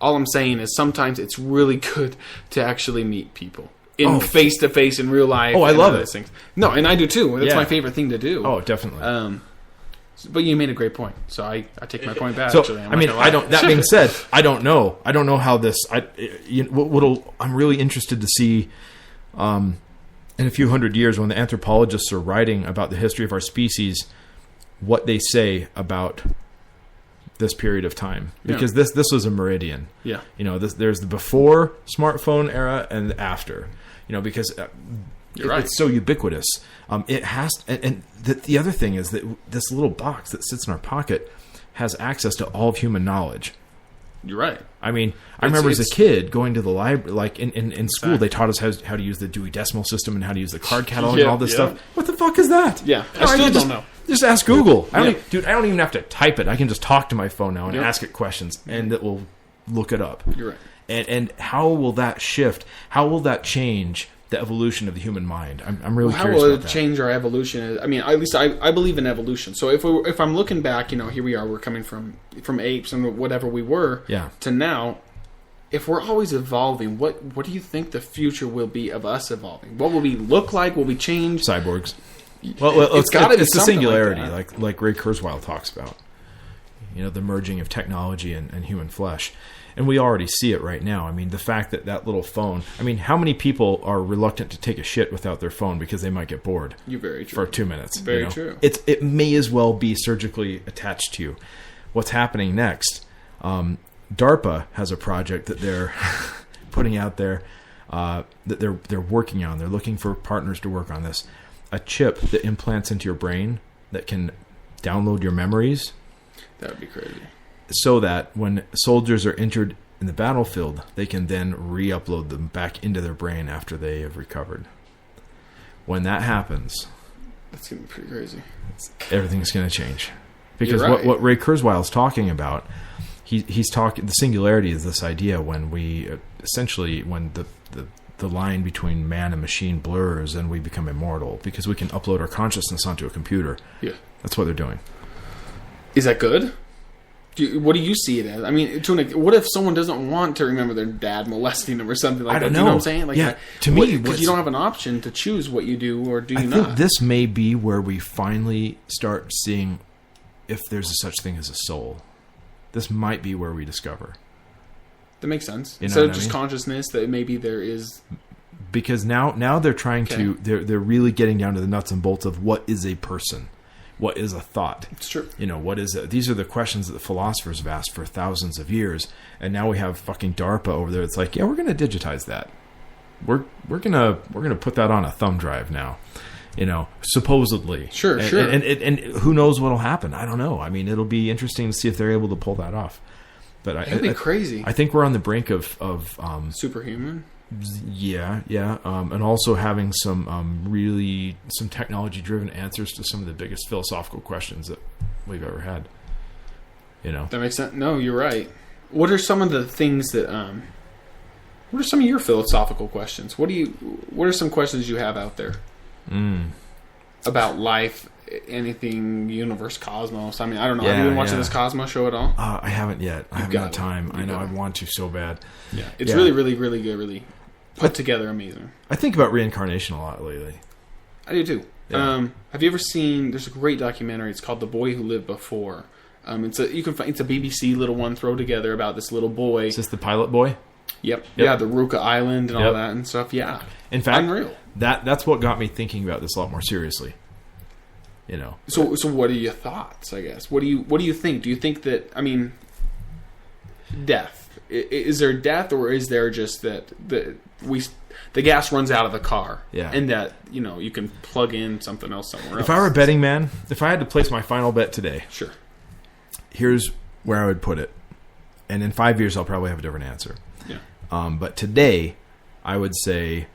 all I'm saying is sometimes it's really good to actually meet people. In face to face in real life. Oh, I love it. Things. No, and I do too. That's my favorite thing to do. Oh, definitely. But you made a great point, so I take my point back. So actually, That being said, I don't know how this. I'm really interested to see, in a few hundred years, when the anthropologists are writing about the history of our species, what they say about this period of time, because this was a meridian. Yeah, there's the before smartphone era and the after. Because it's so ubiquitous. It has, and the other thing is that this little box that sits in our pocket has access to all of human knowledge. You're right. I mean, I remember as a kid going to the library, like in school, they taught us how to use the Dewey Decimal System and how to use the card catalog and all this stuff. What the fuck is that? Yeah, I still don't know. Just ask Google. I don't even have to type it. I can just talk to my phone now and ask it questions, and it will look it up. You're right. And how will that shift? How will that change the evolution of the human mind? I'm really curious how will about it that. change our evolution? I mean, at least I believe in evolution. So if I'm looking back, here we are. We're coming from apes and whatever we were to now. If we're always evolving, what do you think the future will be of us evolving? What will we look like? Will we change? Cyborgs. Well, it's the singularity, like Ray Kurzweil talks about. The merging of technology and human flesh. And we already see it right now. I mean, the fact that little phone... I mean, how many people are reluctant to take a shit without their phone because they might get bored? You're very true. For 2 minutes. Very true. It may as well be surgically attached to you. What's happening next? DARPA has a project that they're putting out there that they're working on. They're looking for partners to work on this. A chip that implants into your brain that can download your memories. That would be crazy. So that when soldiers are injured in the battlefield, they can then re-upload them back into their brain after they have recovered. When that happens... That's going to be pretty crazy. Everything's going to change. Because right. what Ray Kurzweil is talking about, he's talking... The singularity is this idea when we... Essentially, when the line between man and machine blurs and we become immortal because we can upload our consciousness onto a computer. Yeah. That's what they're doing. Is that good? What do you see it as? I mean, what if someone doesn't want to remember their dad molesting them or something like that? I don't know. You know what I'm saying? Like, to me, because you don't have an option to choose what you do or do you not. I think this may be where we finally start seeing if there's a such thing as a soul. This might be where we discover. That makes sense. Instead of just consciousness, that maybe there is... Because now they're trying to... They're really getting down to the nuts and bolts of what is a person. What is a thought? It's true. What is it? These are the questions that the philosophers have asked for thousands of years, and now we have fucking DARPA over there. It's like, we're going to digitize that. We're gonna put that on a thumb drive now. Supposedly. Sure. And who knows what'll happen? I don't know. I mean, it'll be interesting to see if they're able to pull that off. But it'd be crazy. I think we're on the brink of superhuman. Yeah, and also having some some technology-driven answers to some of the biggest philosophical questions that we've ever had. That makes sense. No, you're right. What are some of the things that? What are some of your philosophical questions? What are some questions you have out there about life? Anything, universe, cosmos. I mean, I don't know. Have you been watching this Cosmos show at all? I haven't yet. I haven't got time. I know I want to so bad. Yeah, it's really, really, really good. Really put together, amazing. I think about reincarnation a lot lately. I do too. Yeah. Have you ever seen? There's a great documentary. It's called "The Boy Who Lived Before." It's a BBC little one throw together about this little boy. Is this the pilot boy? Yep. Yeah, the Ruka Island and all that and stuff. Yeah. In fact, unreal. That's what got me thinking about this a lot more seriously. So what are your thoughts? I guess. What do you think? Do you think that? I mean, death. Is there death, or is there just that the gas runs out of the car? Yeah. And that you can plug in something else somewhere else. If I were a betting man, if I had to place my final bet today, sure. Here's where I would put it, and in 5 years I'll probably have a different answer. Yeah. But today, I would say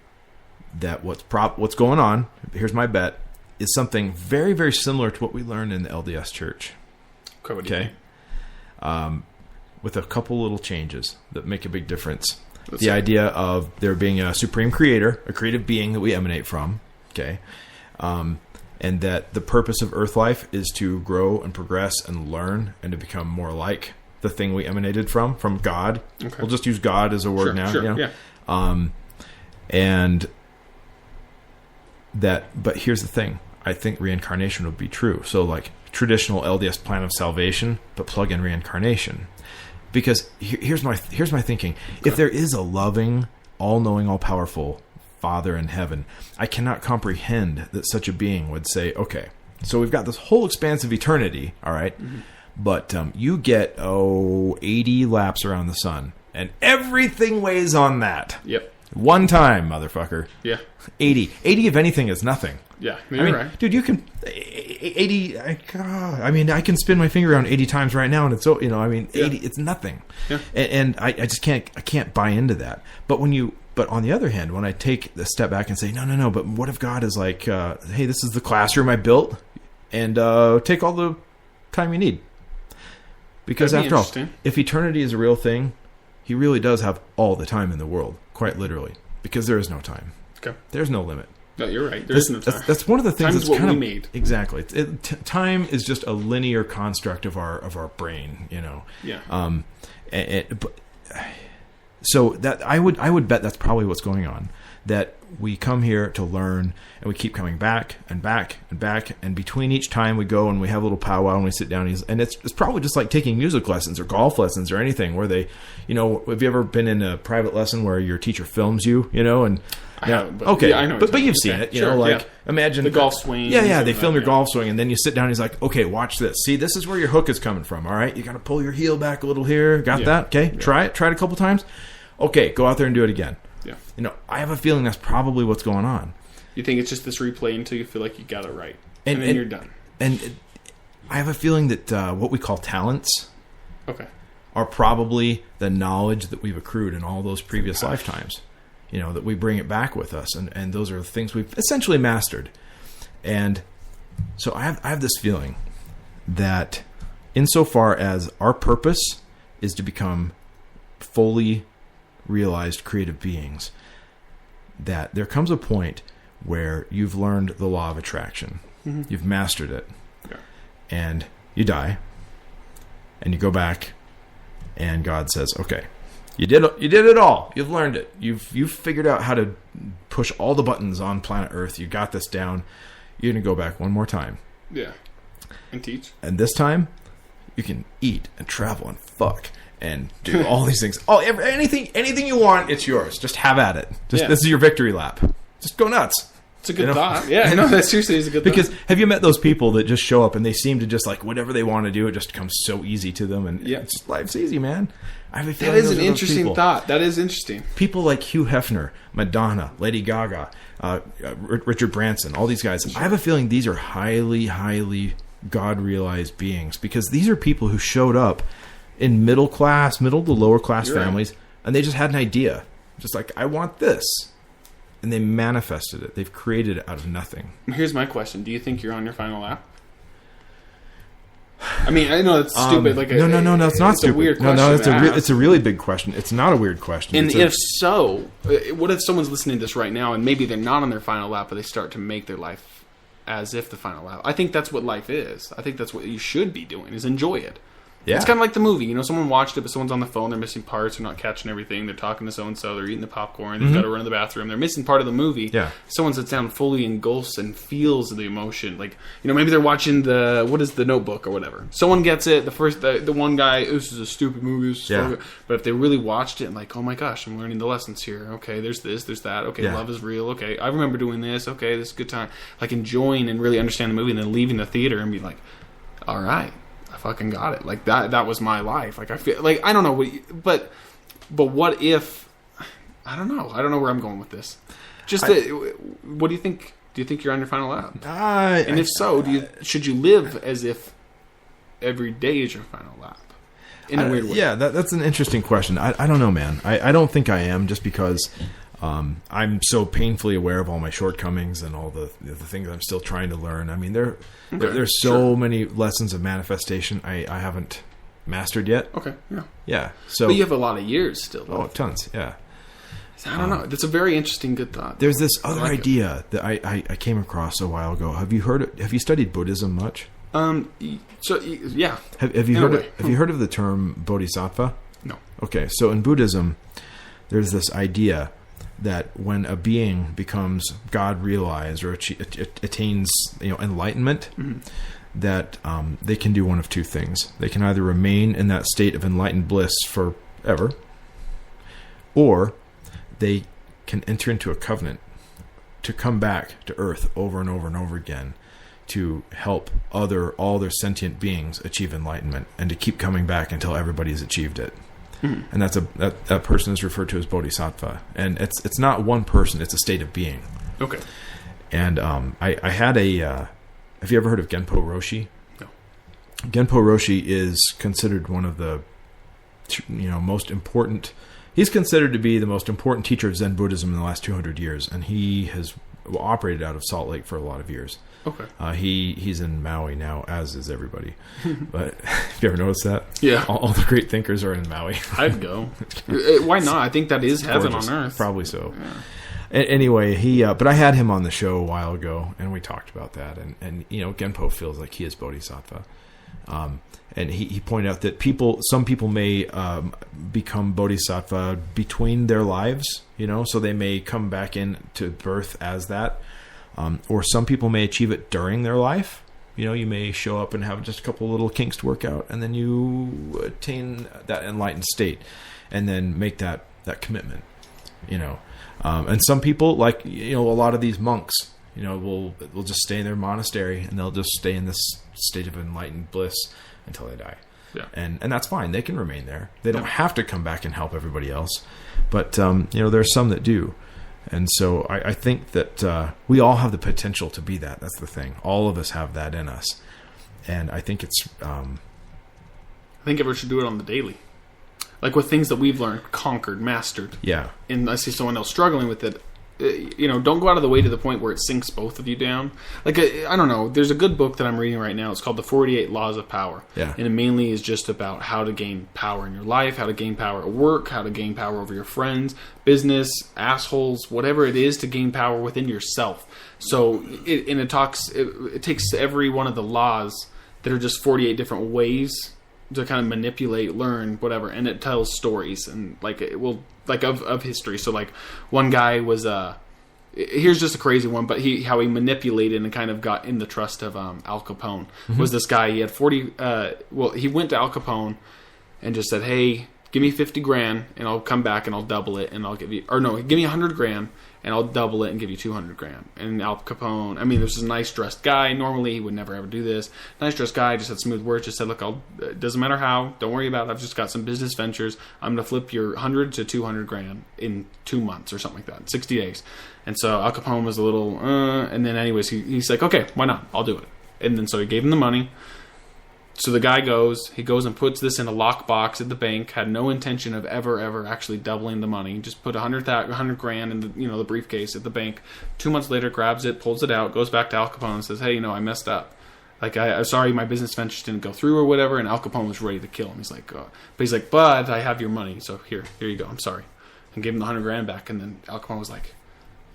that what's going on, here's my bet, is something very, very similar to what we learned in the LDS Church. Okay? With a couple little changes that make a big difference. The idea of there being a supreme creator, a creative being that we emanate from, okay? And that the purpose of Earth life is to grow and progress and learn and to become more like the thing we emanated from God. Okay. We'll just use God as a word now. Sure, you know? Yeah. And that, but here's the thing. I think reincarnation would be true. So like traditional LDS plan of salvation, but plug in reincarnation. Because here's my thinking. Okay. If there is a loving, all-knowing, all-powerful Father in heaven, I cannot comprehend that such a being would say, okay, so we've got this whole expanse of eternity, all right, but you get, 80 laps around the sun, and everything weighs on that. Yep. One time, motherfucker. Yeah. 80. 80, if anything, is nothing. Yeah, you're right. Dude, you can 80. I mean, I can spin my finger around 80 times right now, and it's 80. It's nothing. Yeah. And I just can't buy into that. But on the other hand, when I take a step back and say, no, but what if God is like, hey, this is the classroom I built, and take all the time you need? Because after all, if eternity is a real thing, He really does have all the time in the world, quite literally, because there is no time. Okay. There's no limit. No, you're right. There's no time. That's one of the things that's what we made. Exactly. Time is just a linear construct of our brain, you know. Yeah. So that I would bet that's probably what's going on. That we come here to learn, and we keep coming back and back and back, and between each time we go and we have a little powwow and we sit down, and it's probably just like taking music lessons or golf lessons or anything where they, you know, have you ever been in a private lesson where your teacher films you, you know, and I haven't, but okay, yeah, I know but you've seen it, you know, like imagine the golf swing. Yeah, they film your golf swing, and then you sit down. And he's like, okay, watch this. See, this is where your hook is coming from. All right, you got to pull your heel back a little here. Got that? Okay, try it a couple times. Okay, go out there and do it again. Yeah, you know, I have a feeling that's probably what's going on. You think it's just this replay until you feel like you got it right, and then you're done. And I have a feeling that what we call talents, are probably the knowledge that we've accrued in all those previous lifetimes. You know, that we bring it back with us, and those are the things we've essentially mastered. And so I have this feeling that insofar as our purpose is to become fully realized creative beings, that there comes a point where you've learned the law of attraction. Mm-hmm. You've mastered it. Yeah. And you die, and you go back, and God says, okay, you did it all. You've learned it. You've figured out how to push all the buttons on planet Earth. You got this down. You're going to go back one more time. Yeah. And teach. And this time, you can eat and travel and fuck and do all these things. Anything you want, it's yours. Just have at it. This is your victory lap. Just go nuts. It's a good thought. Yeah, no, that seriously is a good thought. Because have you met those people that just show up and they seem to just like whatever they want to do, it just comes so easy to them, and it's just, life's easy, man. I have a feeling that is an interesting thought. That is interesting. People like Hugh Hefner, Madonna, Lady Gaga, Richard Branson, all these guys. I have a feeling these are highly, highly God-realized beings, because these are people who showed up in middle to lower class families, and they just had an idea. Just like, I want this. And they manifested it. They've created it out of nothing. Here's my question. Do you think you're on your final lap? I mean, I know it's stupid. No, it's not stupid. A weird question. It's a really big question. It's not a weird question. And if so, what if someone's listening to this right now and maybe they're not on their final lap, but they start to make their life as if the final lap? I think that's what life is. I think that's what you should be doing, is enjoy it. Yeah. It's kind of like the movie. You know, someone watched it, but someone's on the phone. They're missing parts. They're not catching everything. They're talking to so-and-so. They're eating the popcorn. They've got to run to the bathroom. They're missing part of the movie. Yeah. Someone sits down, fully engulfs and feels the emotion. Like, you know, maybe they're watching the Notebook or whatever. Someone gets it. The one guy, this is a stupid movie. But if they really watched it and like, oh my gosh, I'm learning the lessons here. Okay, there's this, there's that. Okay, love is real. Okay, I remember doing this. Okay, this is a good time. Like enjoying and really understanding the movie, and then leaving the theater and be like, all right. I fucking got it. Like that was my life. Like I feel like I don't know, but what if I don't know where I'm going with this. What do you think? Do you think you're on your final lap? And if so, should you live as if every day is your final lap? In a weird way. Yeah, that's an interesting question. I don't know, man. I don't think I am, just because I'm so painfully aware of all my shortcomings and all the things I'm still trying to learn. I mean, there's so many lessons of manifestation I haven't mastered yet. Okay, yeah. Yeah. So But you have a lot of years still. oh, tons. Yeah. I don't know. That's a very interesting, good thought. There's this other like idea that I came across a while ago. Have you studied Buddhism much? Yeah. Have you heard of the term bodhisattva? No. Okay, so in Buddhism, there's this idea that when a being becomes God realized or attains enlightenment, that they can do one of two things. They can either remain in that state of enlightened bliss forever, or they can enter into a covenant to come back to Earth over and over and over again to help all their sentient beings achieve enlightenment, and to keep coming back until everybody's achieved it. And that's that person is referred to as bodhisattva, and it's not one person; it's a state of being. Okay. And I had a. Have you ever heard of Genpo Roshi? No. Genpo Roshi is considered one of the most important. He's considered to be the most important teacher of Zen Buddhism in the last 200 years, and he has operated out of Salt Lake for a lot of years. Okay. He's in Maui now, as is everybody. But have you ever noticed that? Yeah. All the great thinkers are in Maui. I'd go. Why not? I think that is heaven gorgeous. on earth. Probably so. Yeah. Anyway, but I had him on the show a while ago, and we talked about that. And Genpo feels like he is bodhisattva. And he pointed out that some people may become bodhisattva between their lives, so they may come back into birth as that. Or some people may achieve it during their life. You may show up and have just a couple little kinks to work out, and then you attain that enlightened state, and then make that commitment. And some people, like a lot of these monks, will just stay in their monastery, and they'll just stay in this state of enlightened bliss until they die. Yeah. And that's fine. They can remain there. They don't have to come back and help everybody else. But there's some that do. And so I think that we all have the potential to be that. That's the thing. All of us have that in us. And I think it's... I think everyone should do it on the daily. Like with things that we've learned, conquered, mastered. Yeah. And I see someone else struggling with it. Don't go out of the way to the point where it sinks both of you down. Like, I don't know. There's a good book that I'm reading right now. It's called The 48 Laws of Power. Yeah. And it mainly is just about how to gain power in your life, how to gain power at work, how to gain power over your friends, business, assholes, whatever it is to gain power within yourself. So, it takes every one of the laws that are just 48 different ways to kind of manipulate, learn, whatever, and it tells stories and of history. So like one guy was here's just a crazy one, but how he manipulated and kind of got in the trust of Al Capone. Was this guy, he had 40 he went to Al Capone and just said, "Hey, give me 50 grand and I'll come back and I'll double it and I'll give you, or no, give me 100 grand and I'll double it and give you 200 grand. And Al Capone, I mean, this is a nice dressed guy. Normally he would never ever do this. Nice dressed guy, just had smooth words, just said, look, it doesn't matter how, don't worry about it. I've just got some business ventures. I'm going to flip your 100 to 200 grand in 2 months or something like that, 60 days. And so Al Capone was a little, and then anyways, he's like, okay, why not? I'll do it. And then so he gave him the money. So the guy goes and puts this in a lockbox at the bank, had no intention of ever actually doubling the money. Just put 100 grand in the briefcase at the bank. 2 months later, grabs it, pulls it out, goes back to Al Capone and says, hey, I messed up. Like, I'm sorry, my business ventures didn't go through or whatever. And Al Capone was ready to kill him. He's like, but I have your money. So here you go. I'm sorry. And gave him the 100 grand back. And then Al Capone was like,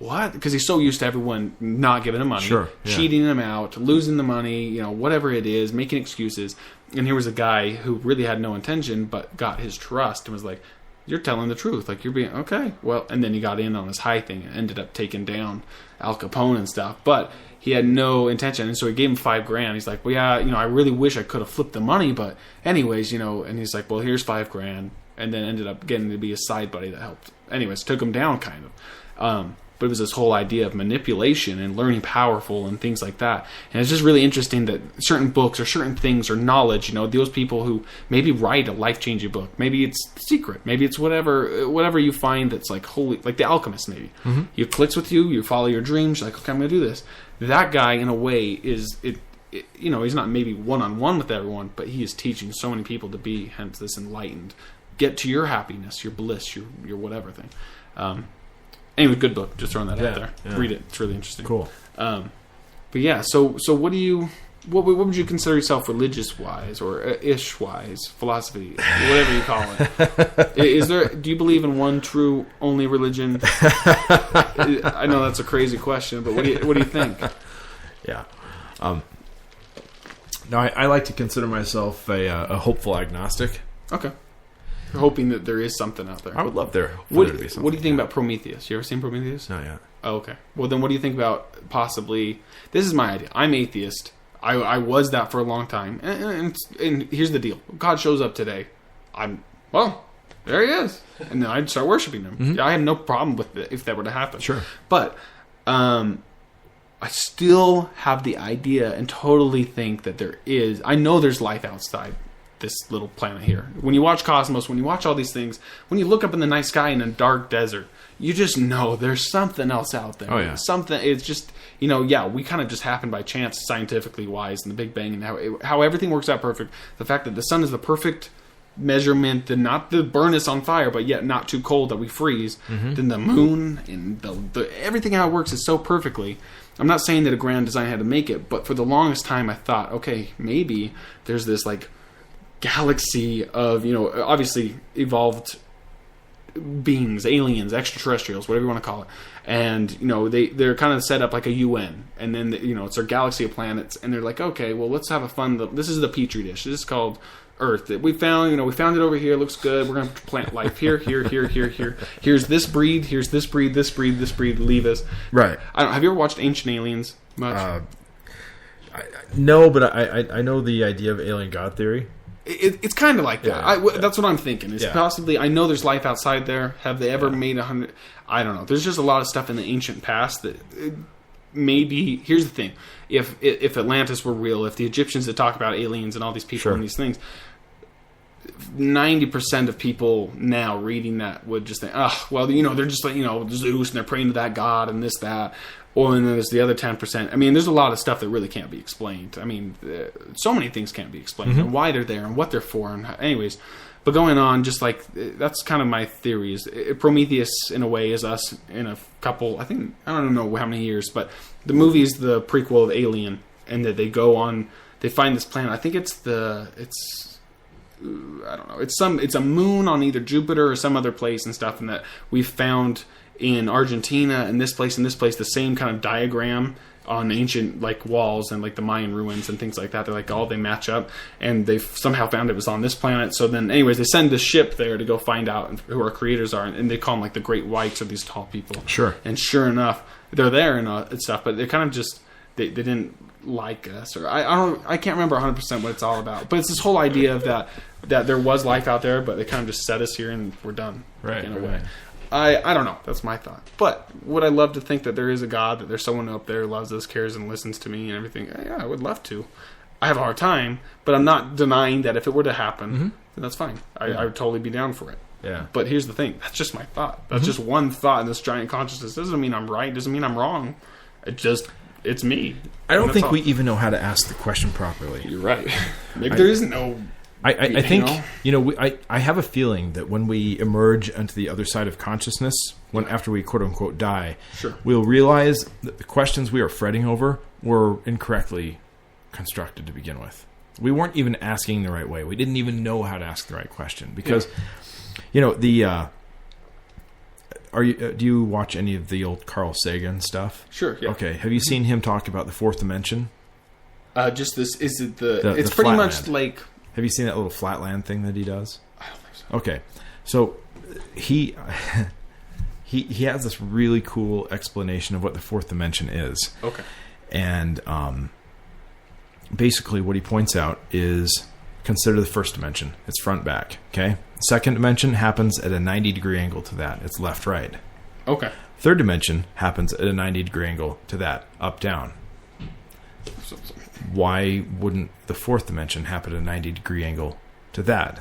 what? Because he's so used to everyone not giving him money, cheating him out, losing the money, whatever it is, making excuses. And here was a guy who really had no intention, but got his trust and was like, you're telling the truth. Like, you're being, okay. Well, and then he got in on his high thing and ended up taking down Al Capone and stuff. But he had no intention. And so he gave him $5 grand. He's like, well, yeah, I really wish I could have flipped the money. But anyways, and he's like, well, here's $5 grand. And then ended up getting to be a side buddy that helped. Anyways, took him down kind of. But it was this whole idea of manipulation and learning powerful and things like that. And it's just really interesting that certain books or certain things or knowledge, those people who maybe write a life-changing book, maybe it's secret, maybe it's whatever you find that's like holy, like The Alchemist maybe. Mm-hmm. It clicks with you follow your dreams, you're like, okay, I'm going to do this. That guy, in a way, is, he's not maybe one-on-one with everyone, but he is teaching so many people to be, hence this enlightened, get to your happiness, your bliss, your whatever thing. Anyway, good book. Just throwing that out there. Yeah. Read it. It's really interesting. Cool. But yeah, so what do you... What would you consider yourself religious-wise or ish-wise, philosophy, whatever you call it? Do you believe in one true only religion? I know that's a crazy question, but what do you think? Yeah. No, I like to consider myself a hopeful agnostic. Okay. You're hoping that there is something out there. I would love there. What to be something. do you think about Prometheus? You ever seen Prometheus? Not yet. Oh, okay. Well, then what do you think about possibly... This is my idea. I'm atheist. I was that for a long time. And here's the deal. God shows up today. There he is. And then I'd start worshiping him. Mm-hmm. I have no problem with it if that were to happen. Sure. But I still have the idea and totally think that there is... I know there's life outside this little planet here. When you watch Cosmos, when you watch all these things, when you look up in the night sky in a dark desert, you just know there's something else out there. Oh, yeah. Something, it's just, we kind of just happened by chance, scientifically wise, in the Big Bang, and how everything works out perfect. The fact that the sun is the perfect measurement, and not to burn us on fire, but yet not too cold that we freeze. Mm-hmm. Then the moon, and the everything how it works is so perfectly. I'm not saying that a grand design had to make it, but for the longest time I thought, okay, maybe there's this, galaxy of, obviously evolved beings, aliens, extraterrestrials, whatever you want to call it, and they're kind of set up like a UN, and then it's their galaxy of planets, and they're like, okay, well, let's have a fun. This is the petri dish. This is called Earth. We found it over here. It looks good. We're gonna plant life here. Here's this breed. Here's this breed. This breed. Leave us. Right. Have you ever watched Ancient Aliens much? No, but I know the idea of alien god theory. It's kind of like that. Yeah. That's what I'm thinking. It's possibly, I know there's life outside there. Have they ever made 100? I don't know. There's just a lot of stuff in the ancient past that maybe. Here's the thing: if Atlantis were real, if the Egyptians that talk about aliens and all these people and these things, 90% of people now reading that would just think, they're just like Zeus and they're praying to that god and this that. Or then there's the other 10%. I mean, there's a lot of stuff that really can't be explained. I mean, so many things can't be explained, and why they're there, and what they're for, and anyways. But going on, just like that's kind of my theories. Prometheus, in a way, is us in a couple. I don't know how many years, but the movie is the prequel of Alien, and that they go on. They find this planet. I think it's I don't know. It's a moon on either Jupiter or some other place and stuff, and that we found in Argentina and this place the same kind of diagram on ancient walls and the Mayan ruins and things like that. They're they match up, and they've somehow found it was on this planet. So then anyways, they send a ship there to go find out who our creators are, and they call them the Great Whites, or these tall people. Sure. And sure enough, they're there and stuff, but they're kind of just they didn't like us, or I can't remember 100% what it's all about. But it's this whole idea of that there was life out there, but they kind of just set us here and we're done. Right. In a way. I don't know. That's my thought. But would I love to think that there is a God, that there's someone up there who loves us, cares, and listens to me and everything? Yeah, I would love to. I have a hard time, but I'm not denying that if it were to happen, then that's fine. I would totally be down for it. Yeah. But here's the thing. That's just my thought. That's just one thought in this giant consciousness. Doesn't mean I'm right. Doesn't mean I'm wrong. It's me. I don't think we even know how to ask the question properly. You're right. Maybe there is no... I think I have a feeling that when we emerge onto the other side of consciousness, after we quote unquote die, we'll realize that the questions we are fretting over were incorrectly constructed to begin with. We weren't even asking the right way. We didn't even know how to ask the right question because, do you watch any of the old Carl Sagan stuff? Sure. Yeah. Okay. Have you seen him talk about the fourth dimension? Just this. Is it the? It's the pretty flatland. much like. Have you seen that little flatland thing that he does? I don't think so. Okay, so he has this really cool explanation of what the fourth dimension is. Okay, and basically what he points out is consider the first dimension. It's front back. Okay, second dimension happens at a 90-degree angle to that. It's left right. Okay. Third dimension happens at a 90-degree angle to that, up down. Why wouldn't the fourth dimension happen at a 90-degree angle to that?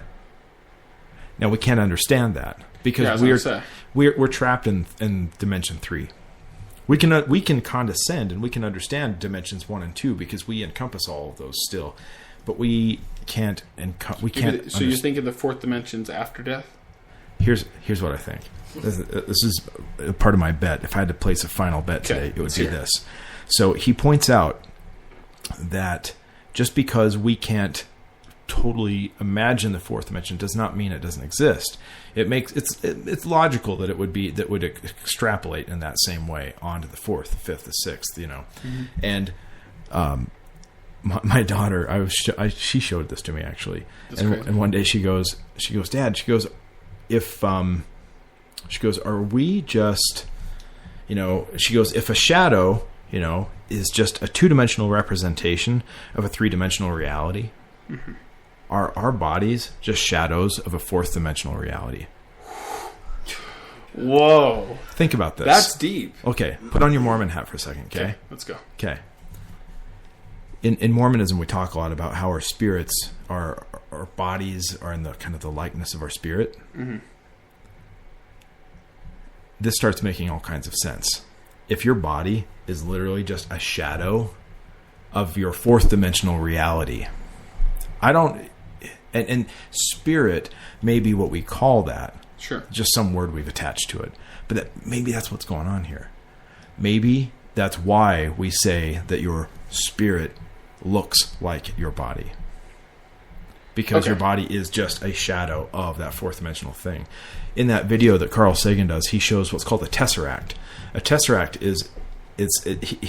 Now we can't understand that because we're trapped in dimension 3. We can condescend and we can understand dimensions 1 and 2 because we encompass all of those still, but we can't. So you're thinking the fourth dimension's after death? Here's what I think. This is a part of my bet. If I had to place a final bet today, it would be this. So he points out that just because we can't totally imagine the fourth dimension does not mean it doesn't exist. It's logical that it would extrapolate in that same way onto the fourth, the fifth, the sixth, And my daughter, she showed this to me actually, and one day she goes, Dad, are we just, she goes, if a shadow, is just a two-dimensional representation of a three-dimensional reality, are our bodies just shadows of a fourth-dimensional reality? Whoa. Think about this. That's deep. Okay, put on your Mormon hat for a second, okay? Let's go. Okay. In Mormonism, we talk a lot about how our spirits, our bodies are in the kind of the likeness of our spirit. Mm-hmm. This starts making all kinds of sense. If your body is literally just a shadow of your fourth dimensional reality, and spirit may be what we call that. Sure. Just some word we've attached to it. But maybe that's what's going on here. Maybe that's why we say that your spirit looks like your body. Because your body is just a shadow of that fourth dimensional thing. In that video that Carl Sagan does, he shows what's called a tesseract. A tesseract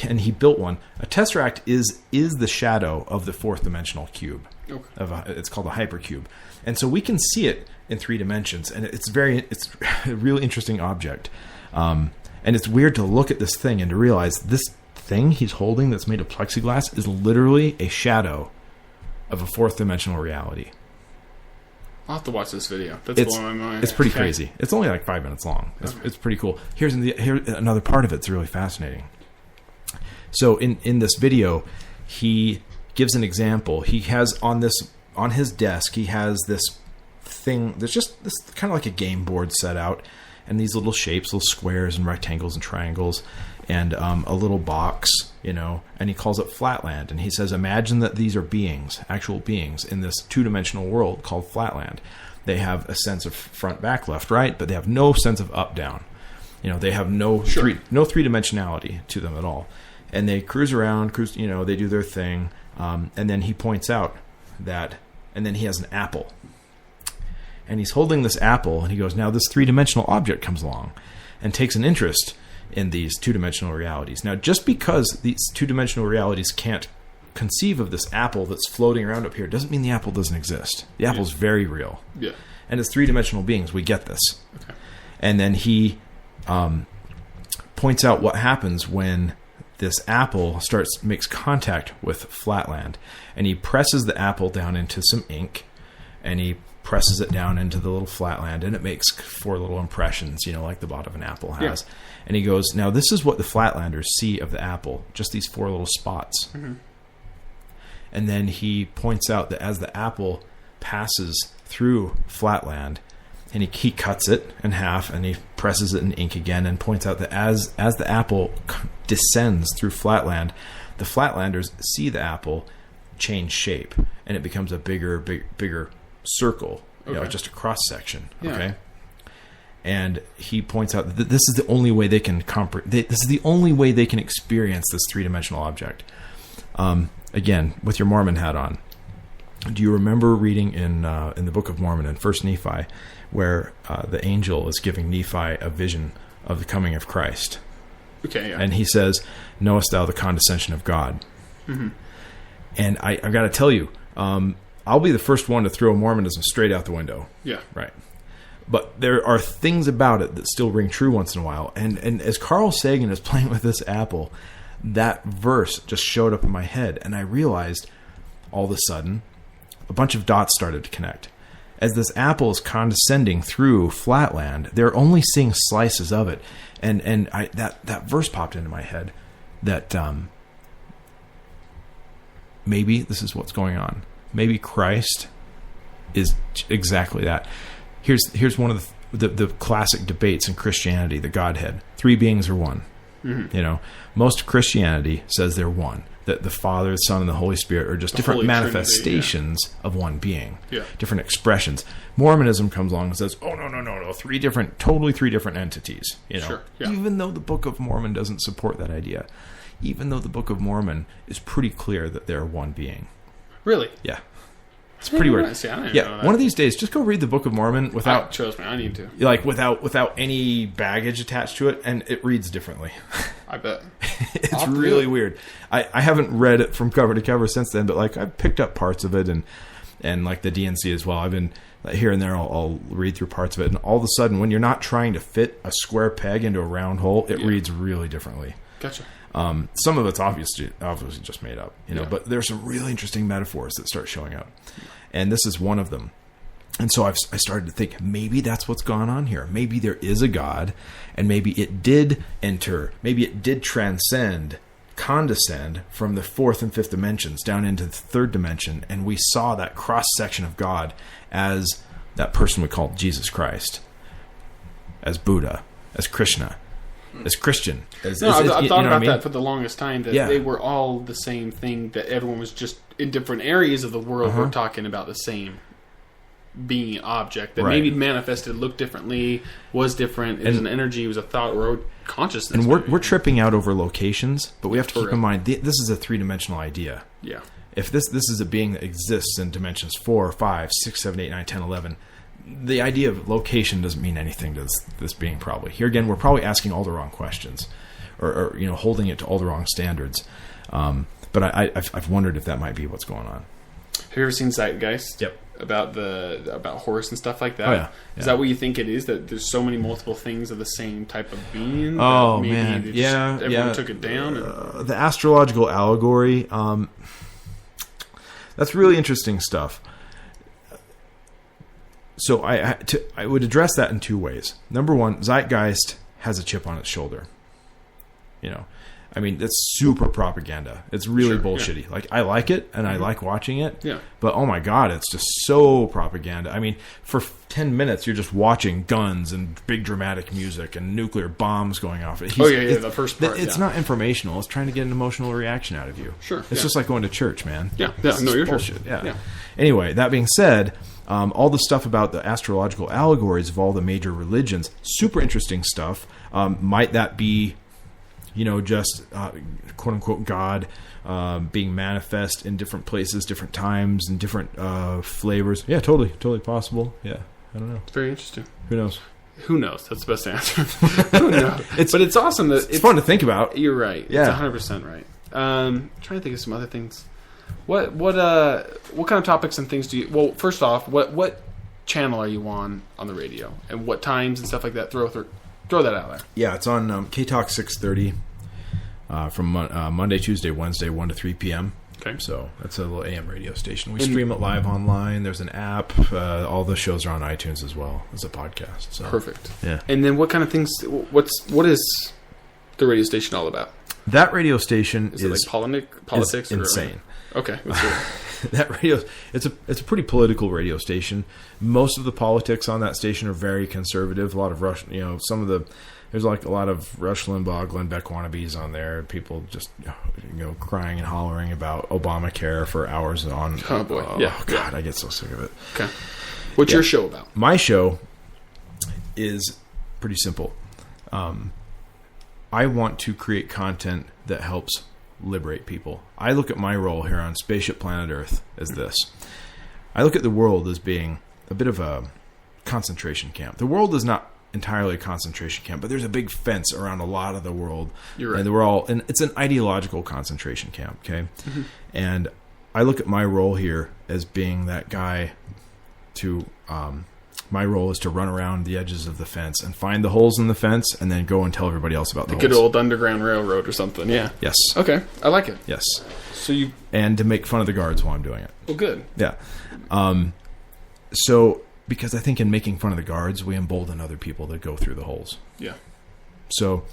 and he built one. A tesseract is the shadow of the fourth dimensional cube. Okay. It's called a hypercube. And so we can see it in 3 dimensions, and it's a really interesting object. And it's weird to look at this thing and to realize this thing he's holding that's made of plexiglass is literally a shadow of a fourth dimensional reality. I'll have to watch this video. That's blowing my mind. It's pretty crazy. It's only like 5 minutes long. It's pretty cool. Here's another part of it's really fascinating. So in this video, he gives an example. He has on his desk, he has this thing that's just this kind of like a game board set out, and these little shapes, little squares and rectangles and triangles, and a little box, and he calls it Flatland. And he says, imagine that these are beings, actual beings in this two-dimensional world called Flatland. They have a sense of front, back, left, right, but they have no sense of up, down. They have no three-dimensionality to them at all. And they cruise around, they do their thing. And then he points out that, and then he has an apple. And he's holding this apple, and he goes, now this three-dimensional object comes along and takes an interest in these two-dimensional realities. Now, just because these two-dimensional realities can't conceive of this apple that's floating around up here doesn't mean the apple doesn't exist. The apple's very real. Yeah. And as three-dimensional beings, we get this. Okay. And then he points out what happens when this apple makes contact with Flatland. And he presses the apple down into some ink, and he presses it down into the little Flatland, and it makes 4 little impressions, like the bottom of an apple has. Yeah. And he goes, now this is what the Flatlanders see of the apple, just these 4 little spots. Mm-hmm. And then he points out that as the apple passes through Flatland, and he cuts it in half, and he presses it in ink again, and points out that as the apple descends through Flatland, the Flatlanders see the apple change shape, and it becomes a bigger circle, just a cross section. Yeah. Okay. And he points out that this is the only way they can this is the only way they can experience this three-dimensional object. Again, with your Mormon hat on, do you remember reading in the Book of Mormon in 1 Nephi, where the angel is giving Nephi a vision of the coming of Christ? Okay. Yeah. And he says, "Knowest thou the condescension of God?" Mm-hmm. And I've got to tell you, I'll be the first one to throw Mormonism straight out the window. Yeah. Right. But there are things about it that still ring true once in a while. And as Carl Sagan is playing with this apple, that verse just showed up in my head. And I realized all of a sudden, a bunch of dots started to connect. As this apple is condescending through Flatland, they're only seeing slices of it. And that verse popped into my head that maybe this is what's going on. Maybe Christ is exactly that. Here's one of the classic debates in Christianity, the Godhead. 3 beings are one. Mm-hmm. Most Christianity says they're one. That the Father, the Son, and the Holy Spirit are just different manifestations of one being. Yeah. Different expressions. Mormonism comes along and says, oh, no, three different entities, Sure, yeah. even though the Book of Mormon doesn't support that idea, even though the Book of Mormon is pretty clear that they're one being. Really? Yeah. It's pretty weird. See, I didn't know that. One of these days, just go read the Book of Mormon without, trust me, I need to. like, without any baggage attached to it, and it reads differently. I bet. It's really weird. I haven't read it from cover to cover since then, but like I've picked up parts of it, and like the DNC as well. I've been here and there. I'll read through parts of it, and all of a sudden, when you're not trying to fit a square peg into a round hole, it reads really differently. Gotcha. Some of it's obviously just made up, but there's some really interesting metaphors that start showing up, and this is one of them. And so I started to think, maybe that's what's gone on here. Maybe there is a God, and maybe it did enter, maybe it did condescend from the fourth and fifth dimensions down into the third dimension, and we saw that cross section of God as that person we call Jesus Christ, as Buddha, as Krishna, as Christian. I've thought about that for the longest time, that they were all the same thing, that everyone was just in different areas of the world were talking about the same being object that maybe manifested, looked differently, was different. It was an energy, it was a thought, or consciousness. And we're tripping out over locations, but we have to keep in mind this is a three-dimensional idea. Yeah. If this is a being that exists in dimensions 4, 5, 6, 7, 8, 9, 10, 11, the idea of location doesn't mean anything to this being probably. Here again, we're probably asking all the wrong questions, or holding it to all the wrong standards. But I've wondered if that might be what's going on. Have you ever seen Zeitgeist? Yep. About Horus and stuff like that. Oh, yeah. Is that what you think it is? That there's so many multiple things of the same type of being? Oh, that maybe man. Everyone took it down. The astrological allegory. That's really interesting stuff. So I would address that in two ways. Number one, Zeitgeist has a chip on its shoulder. I mean, that's super propaganda. It's really bullshitty. Yeah. Like, I like it, and I like watching it. Yeah. But, oh my God, it's just so propaganda. I mean, for 10 minutes, you're just watching guns and big dramatic music and nuclear bombs going off. The first part. It's not informational. It's trying to get an emotional reaction out of you. Sure. It's just like going to church, man. Yeah. No, you're bullshit. Yeah. Anyway, that being said, all the stuff about the astrological allegories of all the major religions, super interesting stuff. Might that be... just quote unquote God being manifest in different places, different times, and different flavors? Yeah, totally possible. Yeah, I don't know. It's very interesting. Who knows? Who knows? That's the best answer. Who knows? But it's awesome that it's fun to think about. You're right. Yeah, it's 100% right. I'm trying to think of some other things. What kind of topics and things do you? Well, first off, what channel are you on the radio, and what times and stuff like that? Throw that out there. Yeah, it's on K-Talk 630 from Monday, Tuesday, Wednesday, 1 to 3 p.m. Okay. So that's a little AM radio station. We stream it live online. There's an app. All the shows are on iTunes as well as a podcast. So. Perfect. Yeah. And then what kind of things, what is the radio station all about? That radio station is it like politics? Insane. Okay. Let's hear it. That radio, it's a pretty political radio station. Most of the politics on that station are very conservative. A lot of there's like a lot of Rush Limbaugh, Glenn Beck wannabes on there. People just crying and hollering about Obamacare for hours on. Oh boy, God, I get so sick of it. Okay, what's your show about? My show is pretty simple. I want to create content that helps liberate people. I look at my role here on Spaceship Planet Earth as this. I look at the world as being a bit of a concentration camp. The world is not entirely a concentration camp, but there's a big fence around a lot of the world. You're right. And it's an ideological concentration camp, okay? Mm-hmm. And I look at my role here as being that guy to... my role is to run around the edges of the fence and find the holes in the fence and then go and tell everybody else about the holes. Good old Underground Railroad or something, yeah. Yes. Okay, I like it. Yes. So and to make fun of the guards while I'm doing it. Well, good. Yeah. So, because I think in making fun of the guards, we embolden other people to go through the holes. Yeah. So,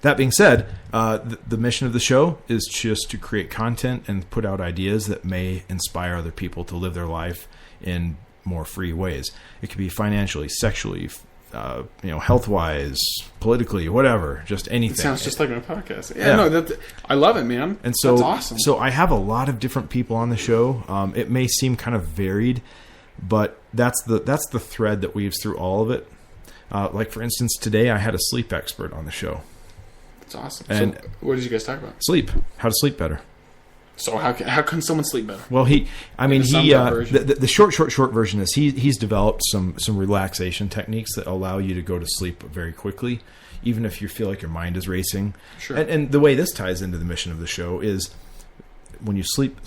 that being said, the mission of the show is just to create content and put out ideas that may inspire other people to live their life in more free ways. It could be financially, sexually, health-wise, politically, whatever, just anything. It sounds just like my podcast. Yeah. No, I love it, man. And so, that's awesome. So I have a lot of different people on the show. It may seem kind of varied, but that's the thread that weaves through all of it. Like, for instance, today I had a sleep expert on the show. That's awesome. And so what did you guys talk about? Sleep. How to sleep better. So how can someone sleep better? Well, the short version is he's developed some relaxation techniques that allow you to go to sleep very quickly, even if you feel like your mind is racing. Sure. And the way this ties into the mission of the show is when you sleep,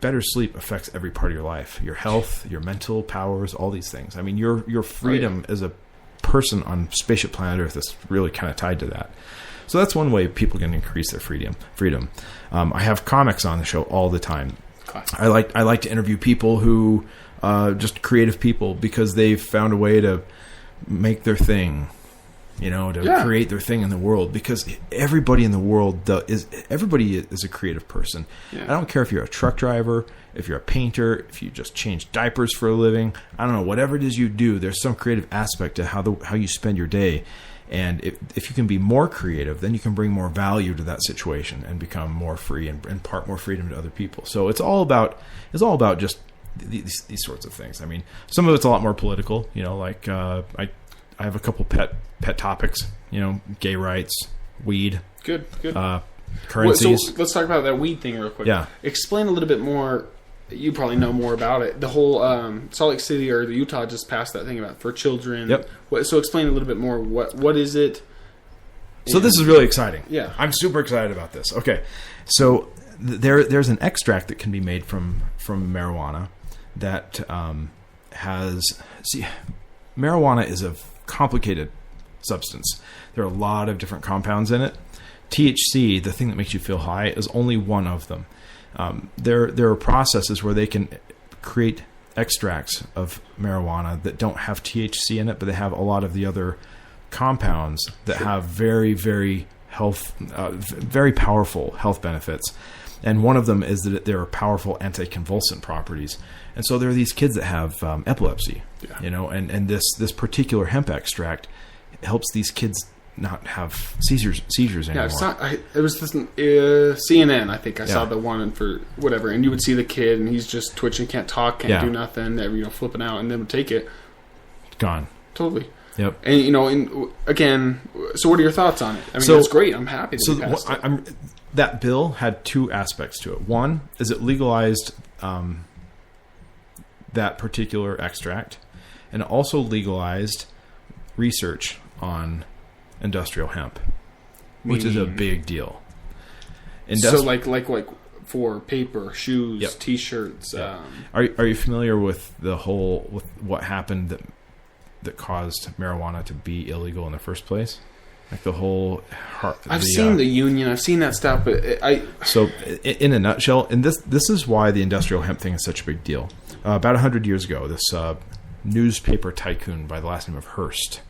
better sleep affects every part of your life, your health, your mental powers, all these things. I mean, your freedom as a person on spaceship planet Earth is really kind of tied to that. So that's one way people can increase their freedom. I have comics on the show all the time. Classic. I like to interview people who just creative people because they've found a way to make their thing, create their thing in the world. Because everybody in the world is a creative person. Yeah. I don't care if you're a truck driver, if you're a painter, if you just change diapers for a living. I don't know, whatever it is you do, there's some creative aspect to how you spend your day. And if you can be more creative, then you can bring more value to that situation and become more free and impart more freedom to other people. So it's all about just these sorts of things. I mean, some of it's a lot more political. Like I have a couple pet topics. Gay rights, weed, Good. currencies. So let's talk about that weed thing real quick. Yeah. Explain a little bit more. You probably know more about it. The whole Salt Lake City or the Utah just passed that thing about for children. Yep. So explain a little bit more. What is it? So this is really exciting. Yeah. I'm super excited about this. Okay. So there's an extract that can be made from marijuana that marijuana is a complicated substance. There are a lot of different compounds in it. THC, the thing that makes you feel high, is only one of them. There are processes where they can create extracts of marijuana that don't have THC in it, but they have a lot of the other compounds that have very, very very powerful health benefits. And one of them is that there are powerful anticonvulsant properties. And so there are these kids that have epilepsy, and this particular hemp extract helps these kids not have seizures anymore. Yeah, it was this CNN. I think I saw the one for whatever, and you would see the kid, and he's just twitching, can't talk, can't do nothing, flipping out, and then would take it. Gone. Totally. Yep. And again, so what are your thoughts on it? I mean, it's great. I'm happy. That bill had two aspects to it. One is it legalized that particular extract, and it also legalized research on industrial hemp, which is a big deal. So like for paper, shoes, T-shirts. Yeah. Are you familiar with with what happened that caused marijuana to be illegal in the first place? Like the whole. I've seen the union. I've seen that stuff, but So, in a nutshell, and this is why the industrial hemp thing is such a big deal. About 100 years ago, this newspaper tycoon by the last name of Hearst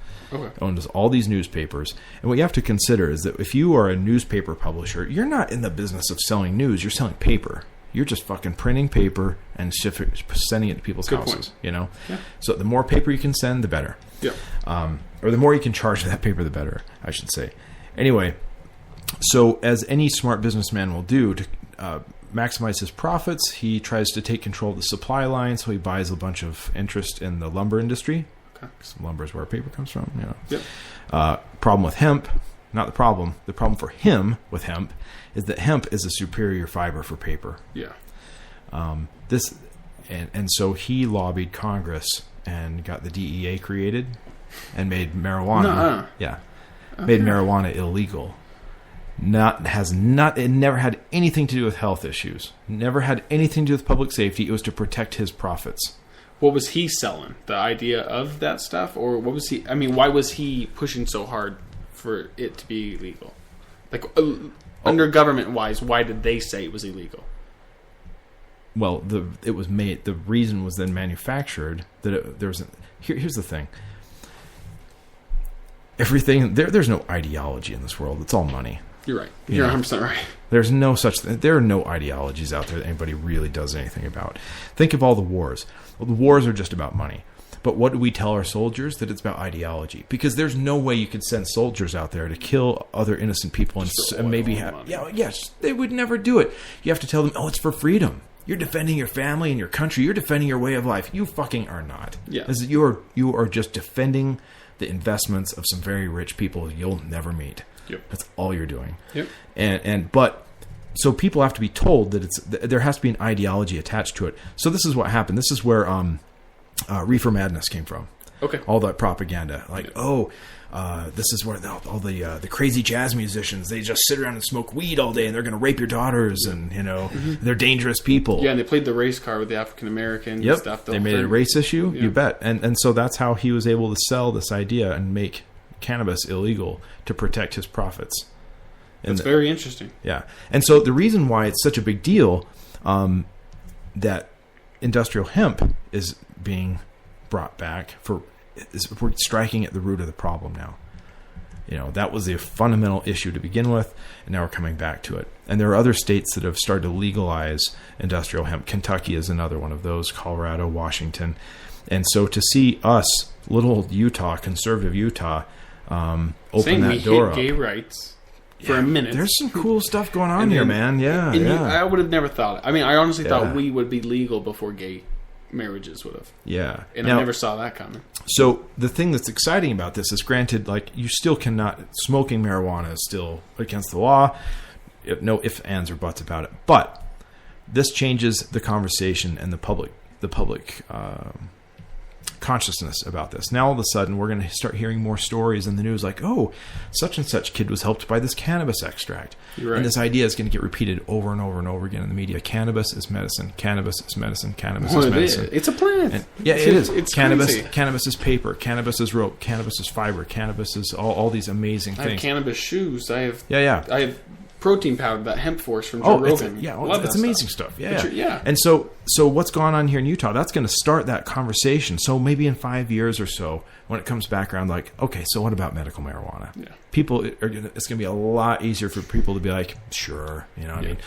owns all these newspapers. And what you have to consider is that if you are a newspaper publisher, you're not in the business of selling news. You're selling paper. You're just fucking printing paper and sending it to people's houses. Yeah. So the more paper you can send, the better. Yeah. Or the more you can charge for that paper, the better, I should say. Anyway, so as any smart businessman will do to maximize his profits, he tries to take control of the supply line, so he buys a bunch of interest in the lumber industry. Because lumber is where paper comes from. Problem with hemp, not the problem. The problem for him with hemp is that hemp is a superior fiber for paper. Yeah. And so he lobbied Congress and got the DEA created and made marijuana. Made marijuana illegal. It never had anything to do with health issues. Never had anything to do with public safety. It was to protect his profits. What was he selling? The idea of that stuff, or what was he? I mean, why was he pushing so hard for it to be illegal? Like under government-wise, why did they say it was illegal? Well, it was made. The reason was then manufactured. Here's the thing. Everything there's no ideology in this world. It's all money. You're right. You're 100% right. There's no such thing. There are no ideologies out there that anybody really does anything about. Think of all the wars. Well, the wars are just about money. But what do we tell our soldiers? That it's about ideology. Because there's no way you could send soldiers out there to kill other innocent people and maybe have... Yes, they would never do it. You have to tell them, it's for freedom. You're defending your family and your country. You're defending your way of life. You fucking are not. Yeah. You are just defending the investments of some very rich people you'll never meet. Yep. That's all you're doing. Yep. But so people have to be told that there has to be an ideology attached to it. So this is what happened. This is where Reefer Madness came from. Okay. All that propaganda, like, this is where all the crazy jazz musicians, they just sit around and smoke weed all day, and they're going to rape your daughters, and they're dangerous people. Yeah, and they played the race card with the African American stuff. They made it a race issue. You bet. And so that's how he was able to sell this idea and make cannabis illegal to protect his profits. That's very interesting. Yeah. And so the reason why it's such a big deal that industrial hemp is being brought back is we're striking at the root of the problem now. That was the fundamental issue to begin with, and now we're coming back to it. And there are other states that have started to legalize industrial hemp. Kentucky is another one of those, Colorado, Washington. And so to see us, little old Utah, conservative Utah, open that door up. Gay rights for a minute. There's some cool stuff going on here, man. Yeah. I would have never thought it. I mean, I honestly thought we would be legal before gay marriages would have. Yeah. And I never saw that coming. So the thing that's exciting about this is, granted, like, you still cannot, smoking marijuana is still against the law. No ifs, ands, or buts about it. But this changes the conversation and the public consciousness about this. Now all of a sudden we're going to start hearing more stories in the news like, such and such kid was helped by this cannabis extract. Right. And this idea is going to get repeated over and over and over again in the media. Cannabis is medicine. Cannabis is medicine. Cannabis is medicine. It's a plant. And, it is. It's cannabis. crazy. Cannabis is paper. Cannabis is rope. Cannabis is fiber. Cannabis is all these amazing things. I have cannabis shoes. I have protein powder, that hemp force from Joe Rogan. It's amazing stuff. Yeah. And so what's going on here in Utah? That's going to start that conversation. So maybe in 5 years or so, when it comes back around, like, okay, so what about medical marijuana? Yeah. It's going to be a lot easier for people to be like, sure, I mean,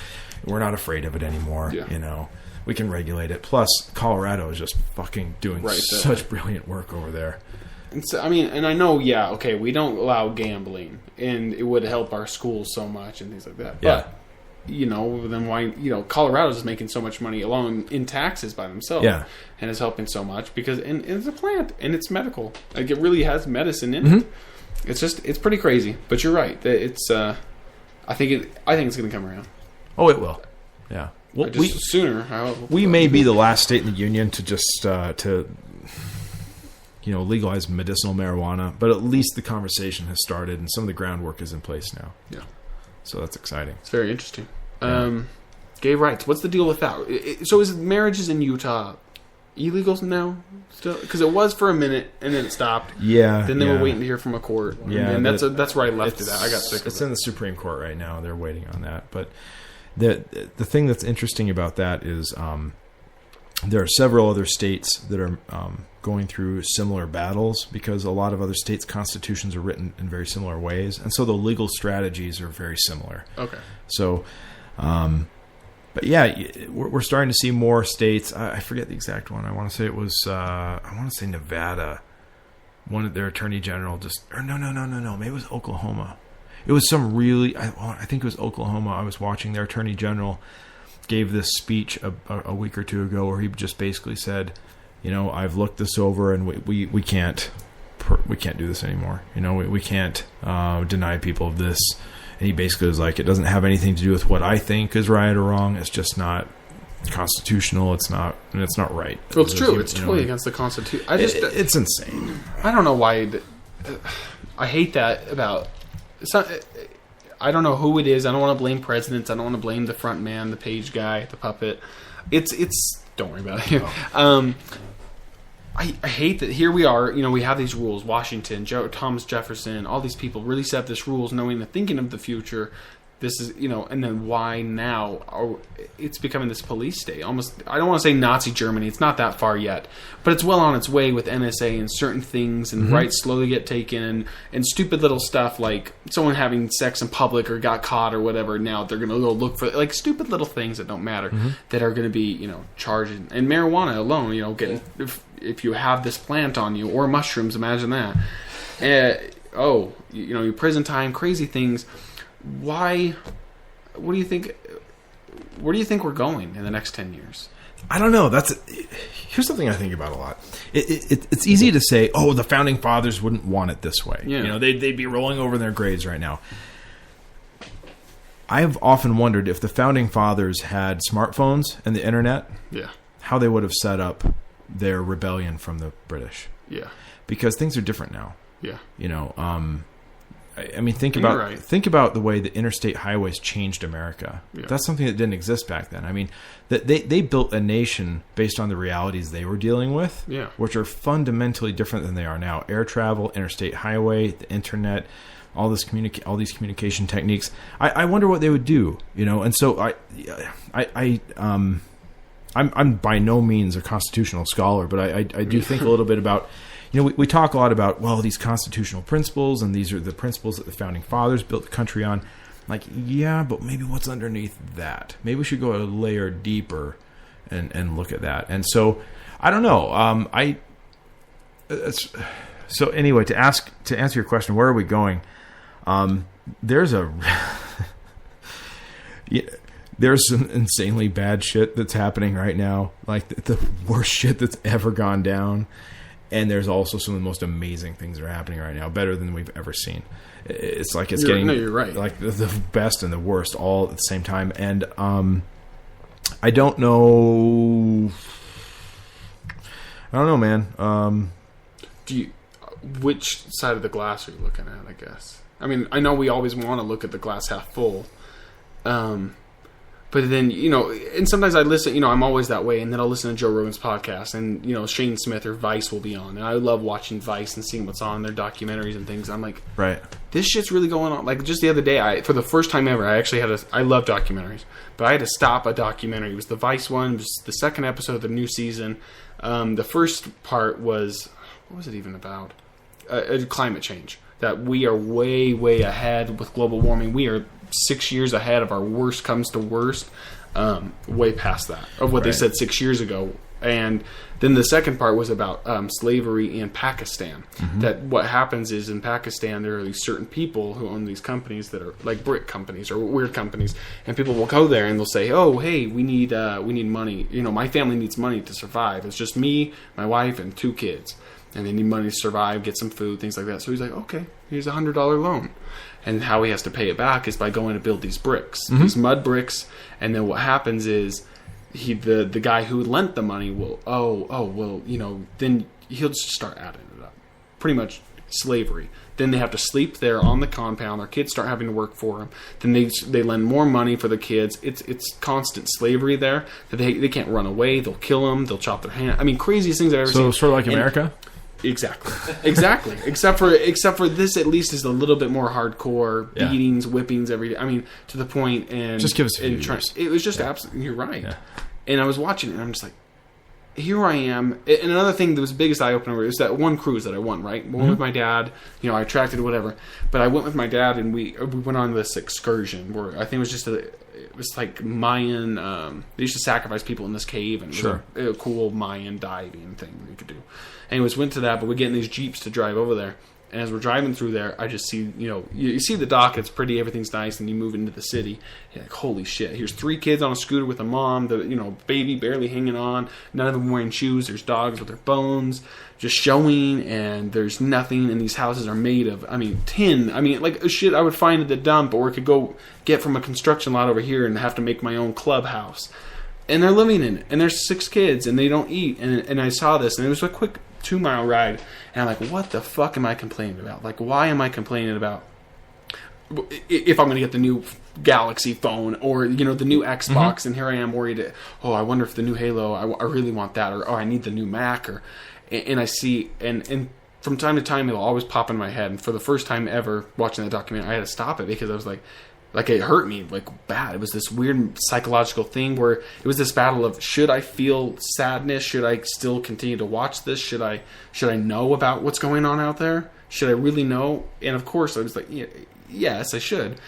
we're not afraid of it anymore. Yeah. We can regulate it. Plus, Colorado is just fucking doing such brilliant work over there. And so, I mean, and I know, we don't allow gambling, and it would help our schools so much and things like that. But, then why, Colorado's is making so much money alone in taxes by themselves. Yeah. And is helping so much because, and it's a plant, and it's medical. Like, it really has medicine in it. It's pretty crazy. But you're right. It's, I think it's going to come around. Oh, it will. Yeah. Well, sooner. We may be the last state in the union to just, legalize medicinal marijuana, but at least the conversation has started and some of the groundwork is in place now. Yeah. So that's exciting. It's very interesting. Gay rights. What's the deal with that? So is marriages in Utah illegal now? Still? Because it was for a minute and then it stopped. Yeah. Then they were waiting to hear from a court. Yeah. And that's where I left it at. I got sick of it. It's in the Supreme Court right now. They're waiting on that. But the thing that's interesting about that is there are several other states that are going through similar battles because a lot of other states' constitutions are written in very similar ways, and so the legal strategies are very similar. Okay. So, but yeah, we're starting to see more states. I forget the exact one. I want to say it was. I want to say Nevada. One of their attorney general no. Maybe it was Oklahoma. It was some really. I think it was Oklahoma. I was watching their attorney general gave this speech a week or two ago where he just basically said, I've looked this over and we can't do this anymore. We can't deny people of this. And he basically was like, it doesn't have anything to do with what I think is right or wrong. It's just not constitutional. It's not right. Well, it's true. It's totally against the Constitution. It's insane. I don't know why. I hate that about. I don't know who it is. I don't want to blame presidents. I don't want to blame the front man, the page guy, the puppet. It's. Don't worry about it. Oh. I hate that here we are. We have these rules. Washington, Thomas Jefferson, all these people really set this rules, knowing the thinking of the future. This is, and then why now? It's becoming this police state. Almost, I don't want to say Nazi Germany. It's not that far yet. But it's well on its way with NSA and certain things, and rights slowly get taken, and stupid little stuff like someone having sex in public or got caught or whatever. Now they're going to go look for, like, stupid little things that don't matter that are going to be, charged. And marijuana alone, getting, if you have this plant on you, or mushrooms, imagine that. Your prison time, crazy things. Why? What do you think? Where do you think we're going in the next 10 years? I don't know. here's something I think about a lot. It's easy to say, oh, the founding fathers wouldn't want it this way. Yeah. You know, they'd be rolling over in their graves right now. I've often wondered if the founding fathers had smartphones and the internet, Yeah. how they would have set up their rebellion from the British. Yeah. Because things are different now. Yeah. You know, I mean, think You're about right. think about the way the interstate highways changed America. Yeah. That's something that didn't exist back then. I mean, that they built a nation based on the realities they were dealing with, Yeah. which are fundamentally different than they are now. Air travel, interstate highway, the internet, all these communication techniques. I wonder what they would do, you know. And so I'm by no means a constitutional scholar, but I do think a little bit about. You know, we talk a lot about, well, these constitutional principles, and these are the principles that the founding fathers built the country on. Like, yeah, but maybe what's underneath that? Maybe we should go a layer deeper and look at that. And so, I don't know. So anyway, to answer your question, where are we going? There's some insanely bad shit that's happening right now, like the worst shit that's ever gone down. And there's also some of the most amazing things that are happening right now, better than we've ever seen. It's like you're right. Like the best and the worst all at the same time. And I don't know, man. Which side of the glass are you looking at? I guess. I mean, I know we always want to look at the glass half full. But then, you know, and sometimes I listen, you know, I'm always that way, and then I'll listen to Joe Rogan's podcast, and, you know, Shane Smith or Vice will be on, and I love watching Vice and seeing what's on their documentaries and things. I'm like, right, this shit's really going on. Like, just the other day, for the first time ever, I love documentaries, but I had to stop a documentary. It was the Vice one, it was the second episode of the new season. The first part was, what was it even about? Climate change. That we are way, way ahead with global warming. We are 6 years ahead of our worst comes to worst, way past that of what they said 6 years ago. And then the second part was about slavery in Pakistan. Mm-hmm. That what happens is in Pakistan there are these certain people who own these companies that are like brick companies or weird companies, and people will go there and they'll say, "Oh, hey, we need money. You know, my family needs money to survive. It's just me, my wife, and 2 kids." And they need money to survive, get some food, things like that. So he's like, okay, here's $100 loan. And how he has to pay it back is by going to build these bricks, these mud bricks. And then what happens is the guy who lent the money will, you know, then he'll just start adding it up. Pretty much slavery. Then they have to sleep there on the compound. Their kids start having to work for them. Then they lend more money for the kids. It's constant slavery there. That they can't run away. They'll kill them. They'll chop their hand. I mean, craziest things I've ever seen. So sort of like America? Exactly. except for this, at least is a little bit more hardcore beatings, whippings every day. I mean, to the point. And just give us a few years. It was just absolutely. You're right. Yeah. And I was watching it, and I'm just like, here I am. And another thing that was the biggest eye opener is that one cruise that I went. Right, went with my dad. You know, I attracted whatever, but I went with my dad, and we went on this excursion where I think it was just it was like Mayan. They used to sacrifice people in this cave, and it was a cool Mayan diving thing that you could do. Anyways, went to that, but we get in these Jeeps to drive over there. And as we're driving through there, I just see, you know, you see the dock, it's pretty, everything's nice, and you move into the city. You're like, holy shit, here's 3 kids on a scooter with a mom, the, you know, baby barely hanging on, none of them wearing shoes, there's dogs with their bones just showing, and there's nothing, and these houses are made of, I mean, tin, I mean, like shit I would find at the dump, or I could go get from a construction lot over here and have to make my own clubhouse. And they're living in it, and there's 6 kids, and they don't eat, and I saw this, and it was a quick 2-mile ride, and I'm like, what the fuck am I complaining about? Like, why am I complaining about if I'm going to get the new Galaxy phone or, you know, the new Xbox, and here I am worried, I wonder if the new Halo, I really want that, or I need the new Mac, or and I see, and from time to time it'll always pop in my head, and for the first time ever watching that documentary, I had to stop it because I was like it hurt me, like, bad. It was this weird psychological thing where it was this battle of, should I feel sadness? Should I still continue to watch this? Should I know about what's going on out there? Should I really know? And of course I was like, yes, I should.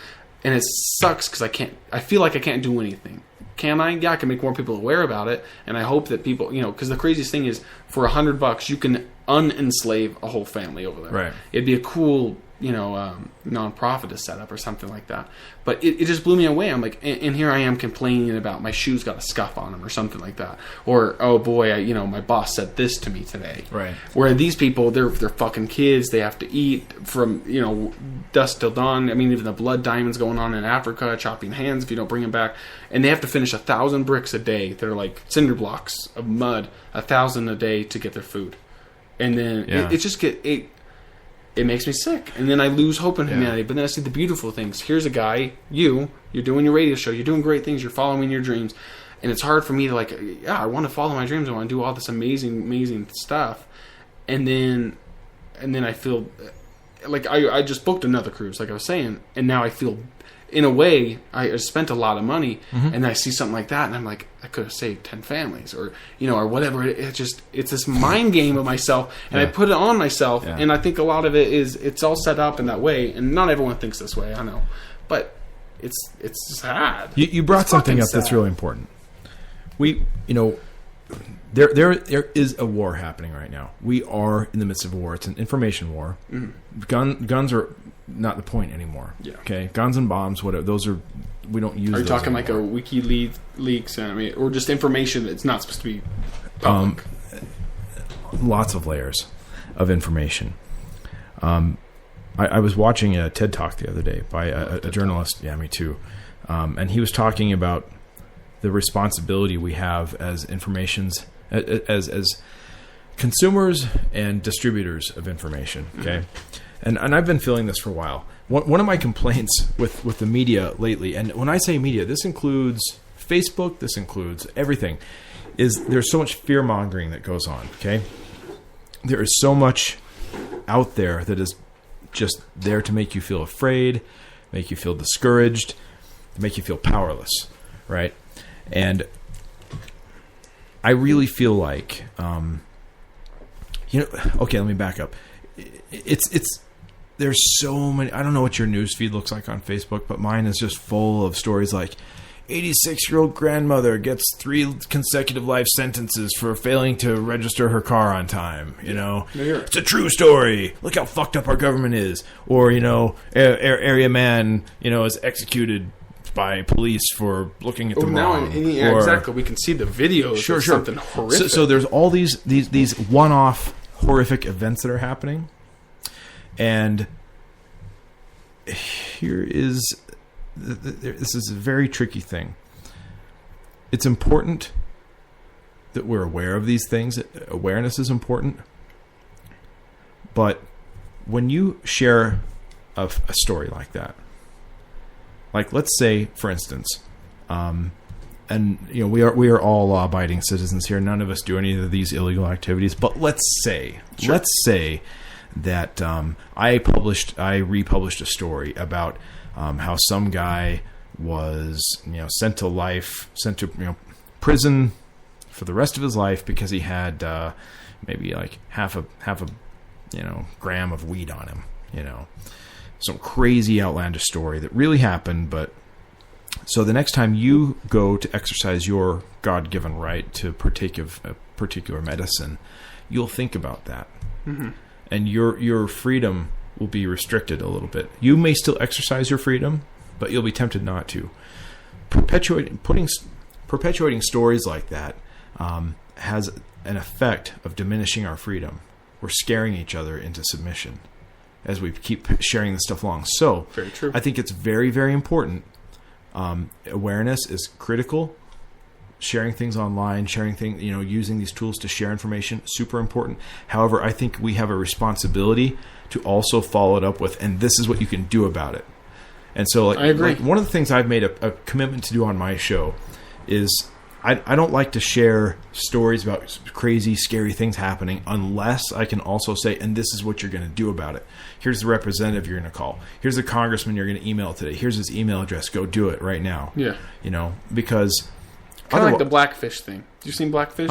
And it sucks because I feel like I can't do anything. Can I? Yeah, I can make more people aware about it. And I hope that people, you know, because the craziest thing is for $100 you can unenslave a whole family over there. Right. It'd be a cool nonprofit is set up or something like that. But it just blew me away. I'm like, and here I am complaining about my shoes got a scuff on them or something like that. Or, oh boy, my boss said this to me today. Right. Where these people, they're fucking kids. They have to eat from, dusk till dawn. I mean, even the blood diamonds going on in Africa, chopping hands if you don't bring them back. And they have to finish 1,000 bricks a day. They're like cinder blocks of mud, 1,000 a day to get their food. And then it makes me sick. And then I lose hope in humanity. But then I see the beautiful things. Here's a guy, you're doing your radio show. You're doing great things. You're following your dreams. And it's hard for me to I want to follow my dreams. I want to do all this amazing, amazing stuff. And then I feel like I just booked another cruise, like I was saying. And now I feel, in a way, I spent a lot of money. Mm-hmm. And I see something like that. And I'm like, I could have saved 10 families or whatever. It's this mind game of myself. And I put it on myself. Yeah. And I think a lot of it is, it's all set up in that way. And not everyone thinks this way, I know. But it's sad. You brought something up that's really important. There is a war happening right now. We are in the midst of a war. It's an information war. Mm-hmm. Guns are not the point anymore. Yeah. Okay. Guns and bombs, whatever. Those are, we don't use. Are you those talking anymore. Like a WikiLeaks, or just information that's not supposed to be public? Lots of layers of information. I was watching a TED Talk the other day by a journalist. Yeah, me too. And he was talking about the responsibility we have as as consumers and distributors of information. Okay. Mm-hmm. And I've been feeling this for a while. One of my complaints with the media lately, and when I say media, this includes Facebook, this includes everything, is there's so much fear-mongering that goes on, okay? There is so much out there that is just there to make you feel afraid, make you feel discouraged, make you feel powerless, right? And I really feel like, okay, let me back up. It's there's so many. I don't know what your news feed looks like on Facebook, but mine is just full of stories like 86-year-old grandmother gets 3 consecutive life sentences for failing to register her car on time. It's a true story. Look how fucked up our government is. Or area man is executed by police for looking at the wrong. Exactly. We can see the videos. Sure. Something horrific. So there's all these one-off horrific events that are happening. And here is, this is a very tricky thing. It's important that we're aware of these things. Awareness is important. But when you share a story like that, like let's say, for instance, and we are all law-abiding citizens here. None of us do any of these illegal activities. But let's say that I republished a story about how some guy was sent to prison for the rest of his life because he had maybe like half a gram of weed on him. Some crazy outlandish story that really happened. But so the next time you go to exercise your God-given right to partake of a particular medicine, you'll think about that. Mm-hmm. And your freedom will be restricted a little bit. You may still exercise your freedom, but you'll be tempted not to. Perpetuating stories like that has an effect of diminishing our freedom. We're scaring each other into submission as we keep sharing this stuff along. So very true. I think it's very, very important. Awareness is critical. Sharing things online, using these tools to share information, super important. However, I think we have a responsibility to also follow it up with, and this is what you can do about it. And so, I agree. One of the things I've made a commitment to do on my show is I don't like to share stories about crazy, scary things happening unless I can also say, and this is what you're going to do about it. Here's the representative you're going to call. Here's the congressman you're going to email today. Here's his email address. Go do it right now. Yeah. Because... Kind of like the Blackfish thing. You seen Blackfish?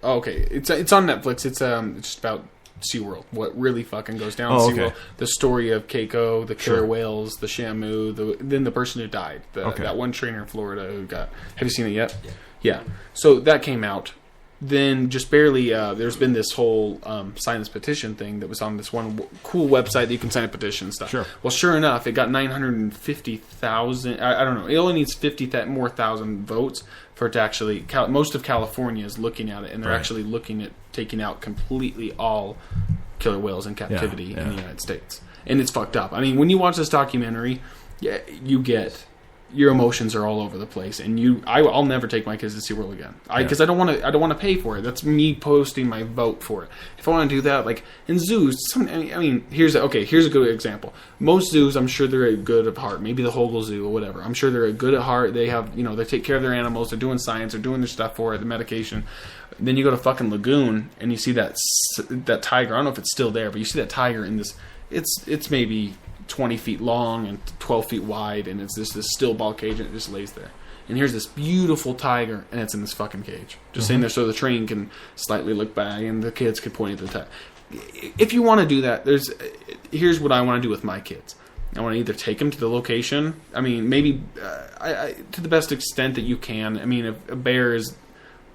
Oh, okay. It's on Netflix. It's just about SeaWorld. What really fucking goes down at SeaWorld. The story of Keiko, the killer whales, the Shamu, then the person who died. That one trainer in Florida who got... Have you seen it yet? Yeah. So that came out. then just barely, there's been this whole sign this petition thing that was on this one cool website that you can sign a petition and stuff. Sure. Well, sure enough, it got 950,000. I don't know. It only needs 50,000 more votes for it to actually. Most of California is looking at it, and they're actually looking at taking out completely all killer whales in captivity in the United States. And it's fucked up. I mean, when you watch this documentary, you get. Your emotions are all over the place, and I'll never take my kids to SeaWorld again. Because I don't want to pay for it. That's me posting my vote for it. If I want to do that, like in zoos, here's a good example. Most zoos, I'm sure they're good at heart. Maybe the Hogle Zoo or whatever. I'm sure they're good at heart. They have, they take care of their animals. They're doing science. They're doing their stuff for it, the medication. Then you go to fucking Lagoon and you see that tiger. I don't know if it's still there, but you see that tiger in this. It's maybe 20 feet long and 12 feet wide, and it's this still ball cage, and it just lays there. And here's this beautiful tiger, and it's in this fucking cage, just sitting there so the train can slightly look back and the kids can point at the tiger. If you want to do that, here's what I want to do with my kids. I want to either take them to the location. I mean, maybe to the best extent that you can. I mean, if a bear is,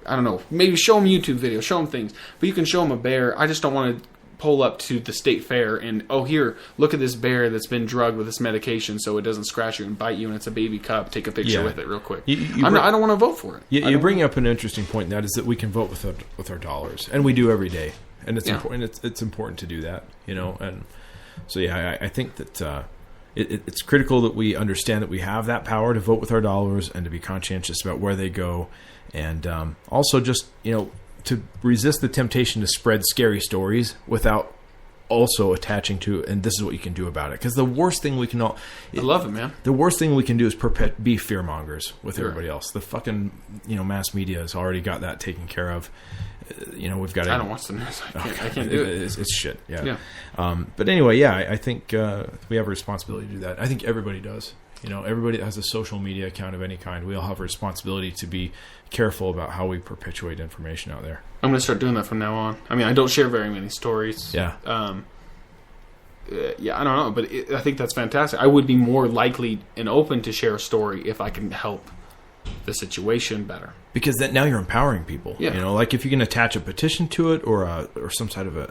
I don't know, maybe show them YouTube videos, show them things, but you can show them a bear. I just don't want to pull up to the state fair and here, look at this bear that's been drugged with this medication so it doesn't scratch you and bite you, and it's a baby cub. Take a picture with it real quick. I don't want to vote for it. You bring up an interesting point. That is that we can vote with our dollars, and we do every day, and it's important. It's important to do that, And so I think that it's critical that we understand that we have that power to vote with our dollars and to be conscientious about where they go, and also just to resist the temptation to spread scary stories without also attaching to, and this is what you can do about it. Because the worst thing we can I love it, man. The worst thing we can do is be fearmongers with everybody else. The fucking, mass media has already got that taken care of. We've got. I don't watch the news. I can't do it. It's shit. Yeah. But anyway, I think we have a responsibility to do that. I think everybody does. Everybody that has a social media account of any kind, we all have a responsibility to be careful about how we perpetuate information out there. I'm going to start doing that from now on. I mean, I don't share very many stories. Yeah. I don't know, but I think that's fantastic. I would be more likely and open to share a story if I can help the situation better. Because now you're empowering people. Yeah. Like if you can attach a petition to it or some sort of a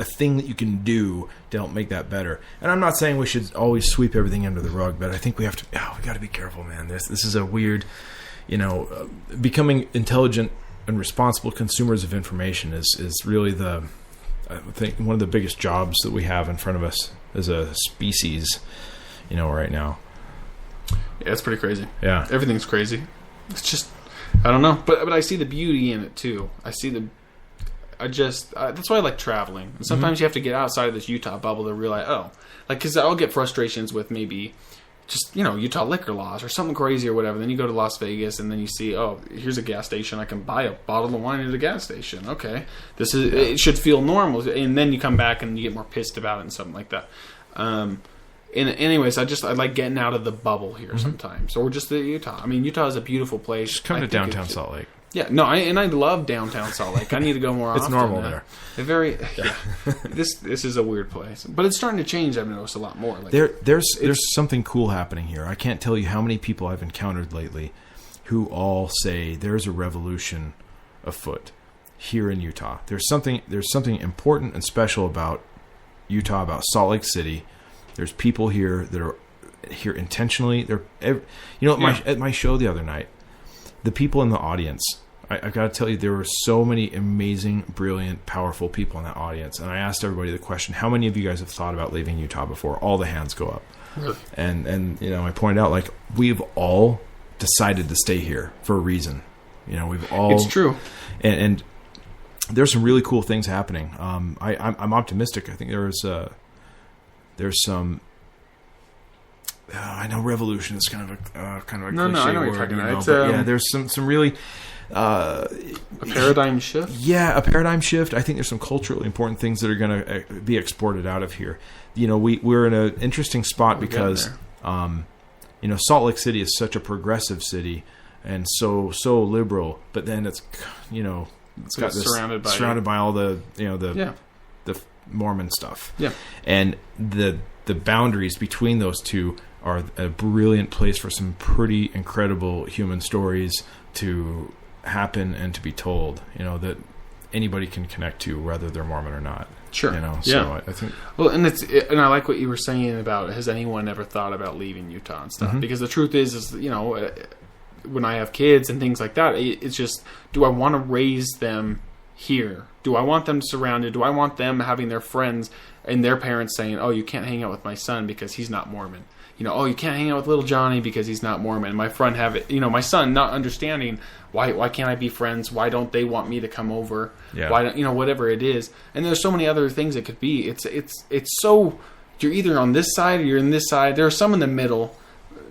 thing that you can do to help make that better. And I'm not saying we should always sweep everything under the rug, but I think we have to. We got to be careful, man. This is a weird, becoming intelligent and responsible consumers of information is really I think one of the biggest jobs that we have in front of us as a species, right now. Yeah, it's pretty crazy. Yeah, everything's crazy. It's just, I don't know, but I see the beauty in it too. that's why I like traveling. And sometimes you have to get outside of this Utah bubble to realize, because I'll get frustrations with maybe just, Utah liquor laws or something crazy or whatever. Then you go to Las Vegas and then you see, here's a gas station. I can buy a bottle of wine at a gas station. Okay. It should feel normal. And then you come back and you get more pissed about it and something like that. Anyways, I like getting out of the bubble here sometimes. Or just Utah. I mean, Utah is a beautiful place. Just come to downtown Salt Lake. Yeah, no, I love downtown Salt Lake. I need to go more often. It's normal there. This is a weird place, but it's starting to change. I've noticed a lot more. There's something cool happening here. I can't tell you how many people I've encountered lately who all say there's a revolution afoot here in Utah. There's something important and special about Utah, about Salt Lake City. There's people here that are here intentionally. At my show the other night, the people in the audience, I got to tell you, there were so many amazing, brilliant, powerful people in that audience. And I asked everybody the question, how many of you guys have thought about leaving Utah before? All the hands go up. Really? And I pointed out, we've all decided to stay here for a reason. We've all... It's true. And there's some really cool things happening. I'm optimistic. I think there's some... I know revolution is kind of a cliche no, I know what you're word, talking about. There's some really a paradigm shift. Yeah, a paradigm shift. I think there's some culturally important things that are going to be exported out of here. We're in an interesting spot because Salt Lake City is such a progressive city and so liberal, but then it's got this surrounded by all the the Mormon stuff. Yeah, and the boundaries between those two are a brilliant place for some pretty incredible human stories to happen and to be told, that anybody can connect to, whether they're Mormon or not. Sure. So I think. Well, and I like what you were saying about, has anyone ever thought about leaving Utah and stuff? Because the truth is when I have kids and things like that, it's just, do I want to raise them here? Do I want them surrounded? Do I want them having their friends and their parents saying, oh, you can't hang out with my son because he's not Mormon? Oh, you can't hang out with little Johnny because he's not Mormon. My friend have it, my son not understanding why can't I be friends? Why don't they want me to come over? Yeah. Why don't, whatever it is. And there's so many other things it could be. It's so, you're either on this side or you're in this side. There are some in the middle,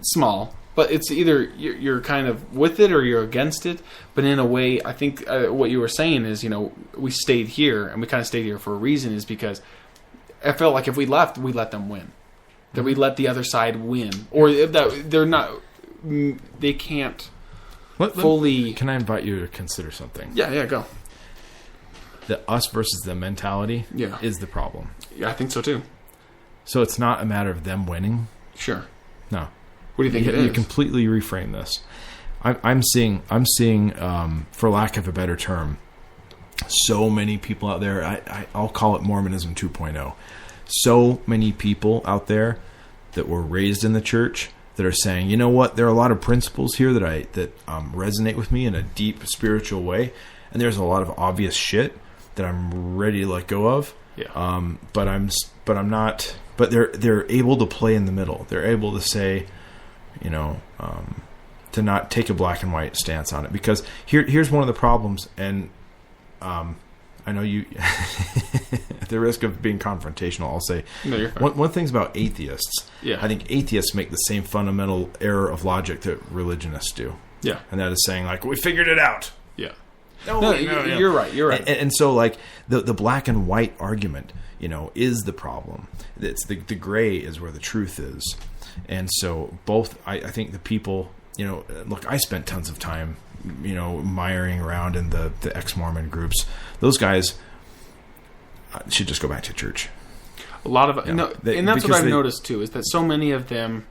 small, but it's either you're kind of with it or you're against it. But in a way, I think what you were saying is, we stayed here, and we kind of stayed here for a reason, is because I felt like if we left, we let them win. That we let the other side win. Or that they're not, they can't fully... Can I invite you to consider something? Yeah, go. The us versus them mentality is the problem. Yeah, I think so too. So it's not a matter of them winning? Sure. No. What do you think it is? You completely reframe this. I'm seeing, for lack of a better term, so many people out there. I'll call it Mormonism 2.0. So many people out there that were raised in the church that are saying, you know what? There are a lot of principles here that resonate with me in a deep spiritual way, and there's a lot of obvious shit that I'm ready to let go of. Yeah. But I'm not. But they're able to play in the middle. They're able to say, to not take a black and white stance on it, because here's one of the problems, and I know you, at the risk of being confrontational, I'll say, no, you're fine. One thing's about atheists. Yeah. I think atheists make the same fundamental error of logic that religionists do. Yeah. And that is saying, like, we figured it out. Yeah. No, you're right. You're right. And so, like, the black and white argument, is the problem. It's the gray is where the truth is. And so both, I think the people, look, I spent tons of time, miring around in the ex-Mormon groups. Those guys should just go back to church. A lot of, and that's what I've noticed too, is that so many of them,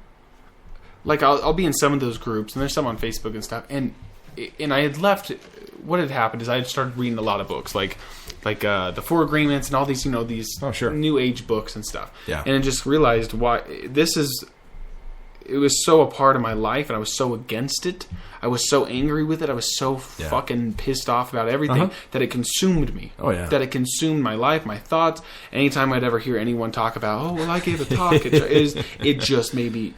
like I'll be in some of those groups, and there's some on Facebook and stuff, and I had left. What had happened is I had started reading a lot of books, like the Four Agreements and all these, these New Age books and stuff. Yeah. And I just realized why it was so a part of my life, and I was so against it. I was so angry with it. I was so fucking pissed off about everything that it consumed me. Oh, yeah. That it consumed my life, my thoughts. Anytime I'd ever hear anyone talk about, I gave a talk, it just made me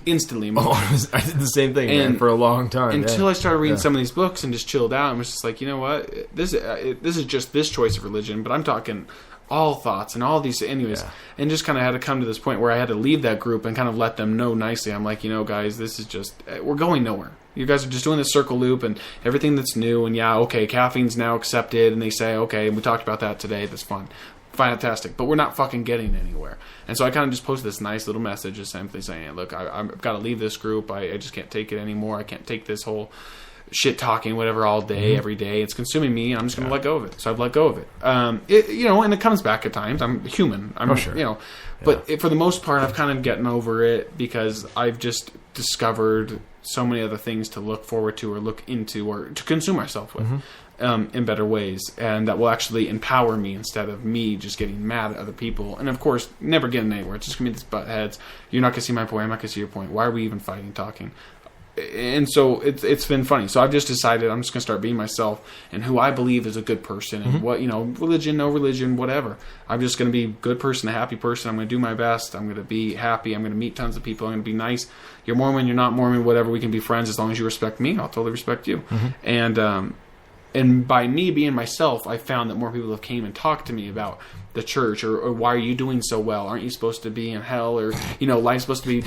instantly move. I did the same thing, man, for a long time. Until I started reading some of these books and just chilled out and was just like, you know what? This is just this choice of religion, but I'm talking all thoughts and all these, anyways, and just kind of had to come to this point where I had to leave that group and kind of let them know nicely. I'm like, guys, this is just, we're going nowhere. You guys are just doing this circle loop and everything that's new, and caffeine's now accepted, and they say, okay, and we talked about that today, that's fun. Fantastic, but we're not fucking getting anywhere. And so I kind of just posted this nice little message just simply saying, look, I've got to leave this group. I just can't take it anymore. I can't take this whole shit talking, whatever, all day, every day. It's consuming me, and I'm just going to let go of it. So I've let go of it. And it comes back at times. I'm human. But for the most part, I've kind of gotten over it because I've just discovered so many other things to look forward to or look into or to consume myself with in better ways, and that will actually empower me instead of me just getting mad at other people. And of course, never getting anywhere. It's just going to be this butt heads. You're not going to see my point. I'm not going to see your point. Why are we even fighting, talking? And so it's been funny. So I've just decided I'm just going to start being myself and who I believe is a good person and what, religion, no religion, whatever. I'm just going to be a good person, a happy person. I'm going to do my best. I'm going to be happy. I'm going to meet tons of people. I'm going to be nice. You're Mormon, you're not Mormon, whatever. We can be friends as long as you respect me. I'll totally respect you. And by me being myself, I found that more people have came and talked to me about the church or why are you doing so well? Aren't you supposed to be in hell? Or, life's supposed to be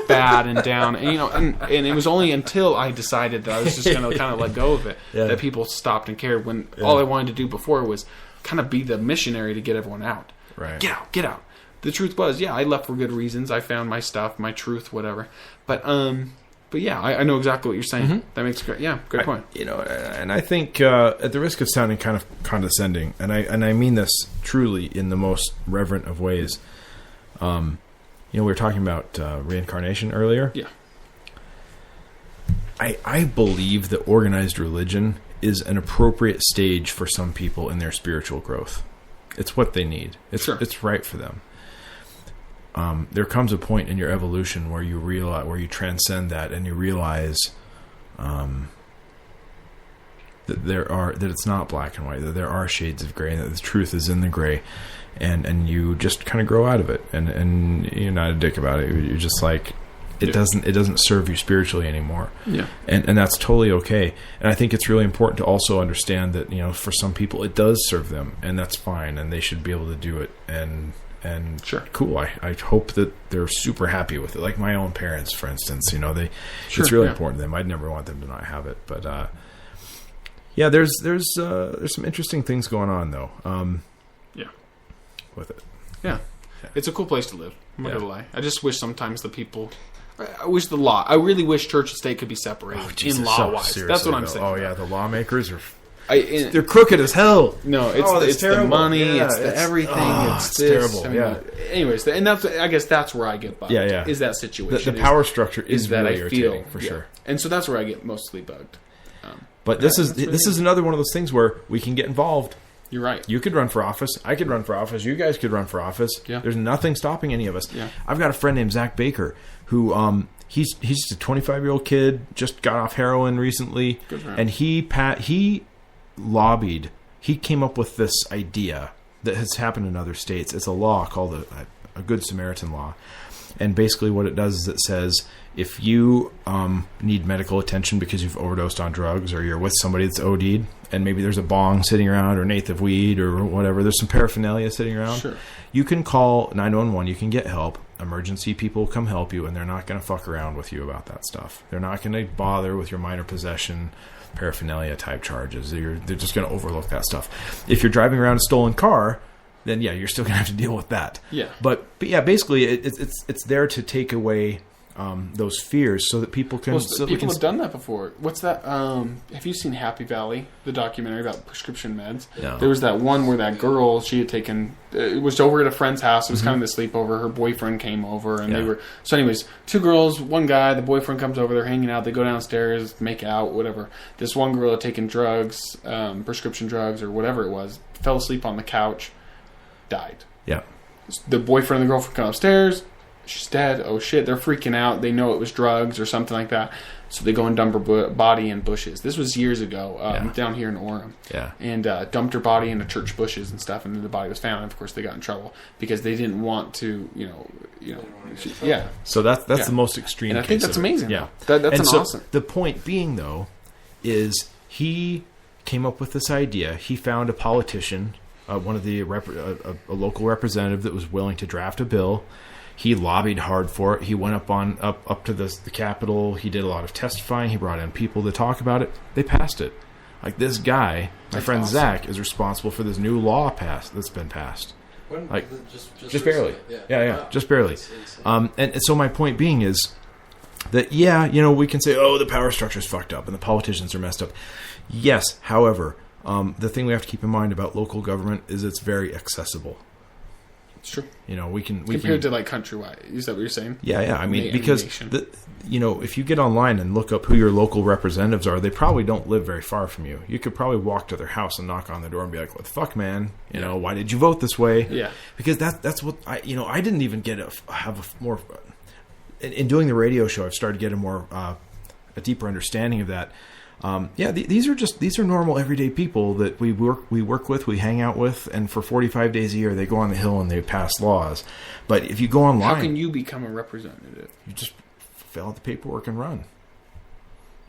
bad and down. And, and it was only until I decided that I was just going to kind of let go of it that people stopped and cared, when all I wanted to do before was kind of be the missionary to get everyone out. Right. Get out. The truth was, I left for good reasons. I found my stuff, my truth, whatever. But I know exactly what you're saying. That makes great point. And I think at the risk of sounding kind of condescending, and I mean this truly in the most reverent of ways. We were talking about reincarnation earlier. Yeah. I believe that organized religion is an appropriate stage for some people in their spiritual growth. It's what they need. It's right for them. There comes a point in your evolution where you transcend that, and you realize that it's not black and white, that there are shades of gray, and that the truth is in the gray, and you just kind of grow out of it, and you're not a dick about it. You're just like, it doesn't serve you spiritually anymore. Yeah. And that's totally okay. And I think it's really important to also understand that, for some people it does serve them, and that's fine, and they should be able to do it, and sure. Cool. I hope that they're super happy with it. Like my own parents, for instance, it's really important to them. I'd never want them to not have it, but there's some interesting things going on though. With it. Yeah. It's a cool place to live. I'm not gonna lie. I just wish sometimes I really wish church and state could be separated in law-wise. That's what I'm saying. Oh yeah, the lawmakers are... they're crooked as hell. No, it's the money, it's the everything. It's terrible. Anyways, and I guess that's where I get bugged. Yeah. Is that situation? The power structure is really irritating, for sure. And so that's where I get mostly bugged. But this is another one of those things where we can get involved. You're right. You could run for office. I could run for office. You guys could run for office. Yeah. There's nothing stopping any of us. Yeah. I've got a friend named Zach Baker who he's just a 25-year-old kid, just got off heroin recently, and he lobbied. He came up with this idea that has happened in other states. It's a law called a Good Samaritan law. And basically what it does is it says if you need medical attention because you've overdosed on drugs, or you're with somebody that's OD'd, and maybe there's a bong sitting around or an eighth of weed or whatever, there's some paraphernalia sitting around, sure. You can call 911, you can get help. Emergency people come help you, and they're not going to fuck around with you about that stuff. They're not going to bother with your minor possession, paraphernalia type charges. They're just going to overlook that stuff. If you're driving around a stolen car, then you're still going to have to deal with that. Yeah. But basically it's there to take away those fears so that people can... Well, people have done that before. What's that? Have you seen Happy Valley, the documentary about prescription meds? No. There was that one where that girl, she had taken... It was over at a friend's house. It was kind of the sleepover. Her boyfriend came over, and they were... So anyways, two girls, one guy, the boyfriend comes over, they're hanging out, they go downstairs, make out, whatever. This one girl had taken drugs, prescription drugs, or whatever it was, fell asleep on the couch, died. Yeah. The boyfriend and the girlfriend come upstairs. She's dead. Oh shit! They're freaking out. They know it was drugs or something like that. So they go and dump her body in bushes. This was years ago, down here in Orem. Yeah. And dumped her body into church bushes and stuff, and then the body was found. And of course, they got in trouble because they didn't want to, yeah. So that's the most extreme. And I think that's amazing. Yeah. That's awesome. The point being, though, is he came up with this idea. He found a politician, one of the a local representative that was willing to draft a bill. He lobbied hard for it. He went up to the Capitol. He did a lot of testifying. He brought in people to talk about it. They passed it. Like this guy, my friend awesome. Zach, is responsible for this new law that's been passed. Like just barely. Yeah, just barely. And so my point being is that we can say, oh, the power structure is fucked up and the politicians are messed up. Yes, however, the thing we have to keep in mind about local government is it's very accessible. It's true. We can compared to like countrywide. Is that what you're saying? Yeah. I mean, because if you get online and look up who your local representatives are, they probably don't live very far from you. You could probably walk to their house and knock on the door and be like, "What the fuck, man? Why did you vote this way?" Yeah. Because that's what I didn't even have a more in doing the radio show. I've started getting more a deeper understanding of that. These are normal everyday people that we work with, we hang out with, and for 45 days a year they go on the Hill and they pass laws. But if you go online, how can you become a representative? You just fill out the paperwork and run.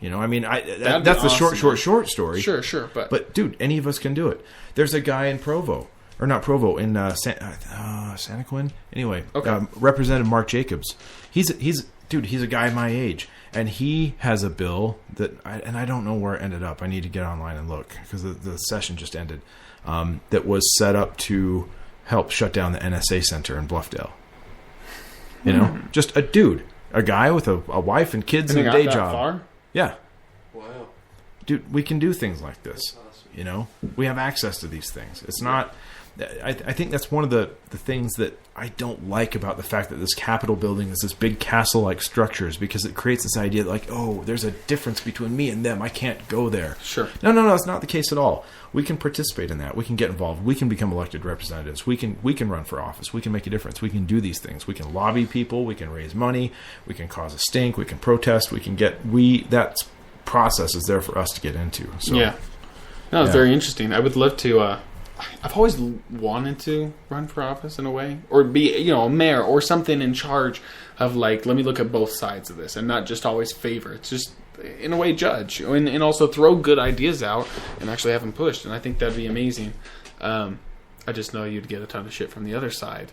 That's the awesome, short story. Sure, but dude, any of us can do it. There's a guy in Provo, or not Provo, in Santaquin. Anyway, okay. Representative Mark Jacobs. He's a guy my age. And he has a bill that, I don't know where it ended up. I need to get online and look because the session just ended. That was set up to help shut down the NSA center in Bluffdale. Just a guy with a wife and kids and a day job. Far? Yeah. Wow. Dude, we can do things like this. Awesome. We have access to these things. It's not. I think that's one of the things that I don't like about the fact that this Capitol building is this big castle-like structure, is because it creates this idea that, like, oh, there's a difference between me and them. I can't go there. Sure. No, it's not the case at all. We can participate in that. We can get involved. We can become elected representatives. We can run for office. We can make a difference. We can do these things. We can lobby people. We can raise money. We can cause a stink. We can protest. That process is there for us to get into. So, yeah. No, it's very interesting. I would love to. I've always wanted to run for office in a way, or be, a mayor or something in charge of, like, let me look at both sides of this and not just always favor. It's just, in a way, judge and also throw good ideas out and actually have them pushed. And I think that'd be amazing. I just know you'd get a ton of shit from the other side,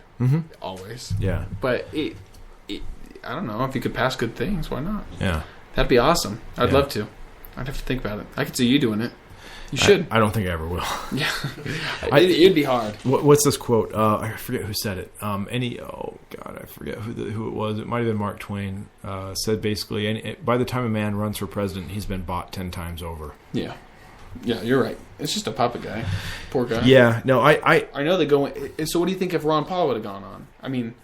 always. Yeah. But I don't know, if you could pass good things, why not? Yeah. That'd be awesome. I'd love to. I'd have to think about it. I could see you doing it. You should. I don't think I ever will. Yeah. It'd be hard. What's this quote? I forget who said it. I forget who it was. It might have been Mark Twain. Said basically, by the time a man runs for president, he's been bought 10 times over. Yeah. Yeah, you're right. It's just a puppet guy. Poor guy. Yeah. No, I know they go. So what do you think if Ron Paul would have gone on? I mean,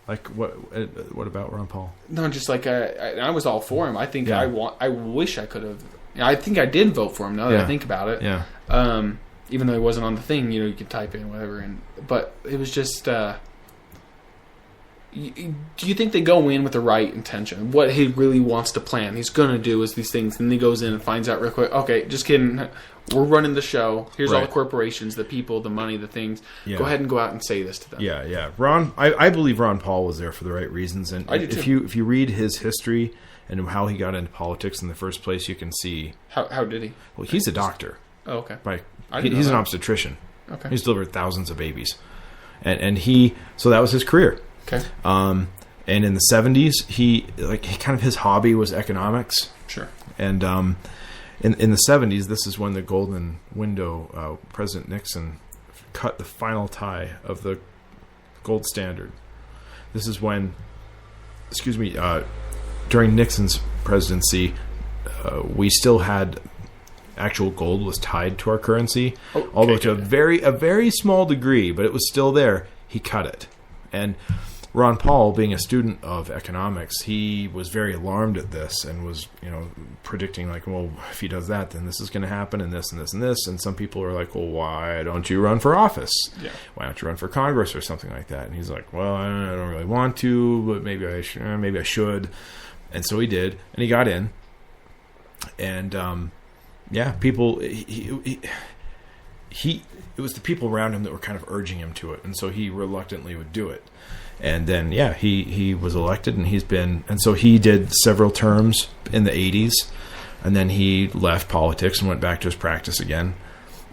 like what about Ron Paul? No, just like I was all for him. I think I wish I could have. I think I did vote for him. Now that I think about it. Yeah. Even though he wasn't on the thing, you could type in whatever, but it was just. Do you think they go in with the right intention? What he really wants to plan, he's going to do is these things, and then he goes in and finds out real quick. Okay, just kidding. We're running the show. Here's all the corporations, the people, the money, the things. Yeah. Go ahead and go out and say this to them. Yeah. I believe Ron Paul was there for the right reasons, and I do too. If you read his history and how he got into politics in the first place, you can see how did he? Well, he's a doctor. Oh, okay. He's an obstetrician. Okay. He's delivered thousands of babies, and so that was his career. Okay. And in the 70s, he kind of his hobby was economics. Sure. And in the 70s, this is when the golden window, President Nixon cut the final tie of the gold standard. This is when, during Nixon's presidency, we still had actual gold was tied to our currency, although to a very small degree, but it was still there. He cut it. And Ron Paul, being a student of economics, he was very alarmed at this and was, predicting, like, well, if he does that, then this is going to happen, and this and this and this. And some people are like, well, why don't you run for office? Yeah. Why don't you run for Congress or something like that? And he's like, well, I don't really want to, but maybe I should. And so he did, and he got in. And people, it was the people around him that were kind of urging him to it, and so he reluctantly would do it. And then, he was elected, and so he did several terms in the 80s, and then he left politics and went back to his practice again.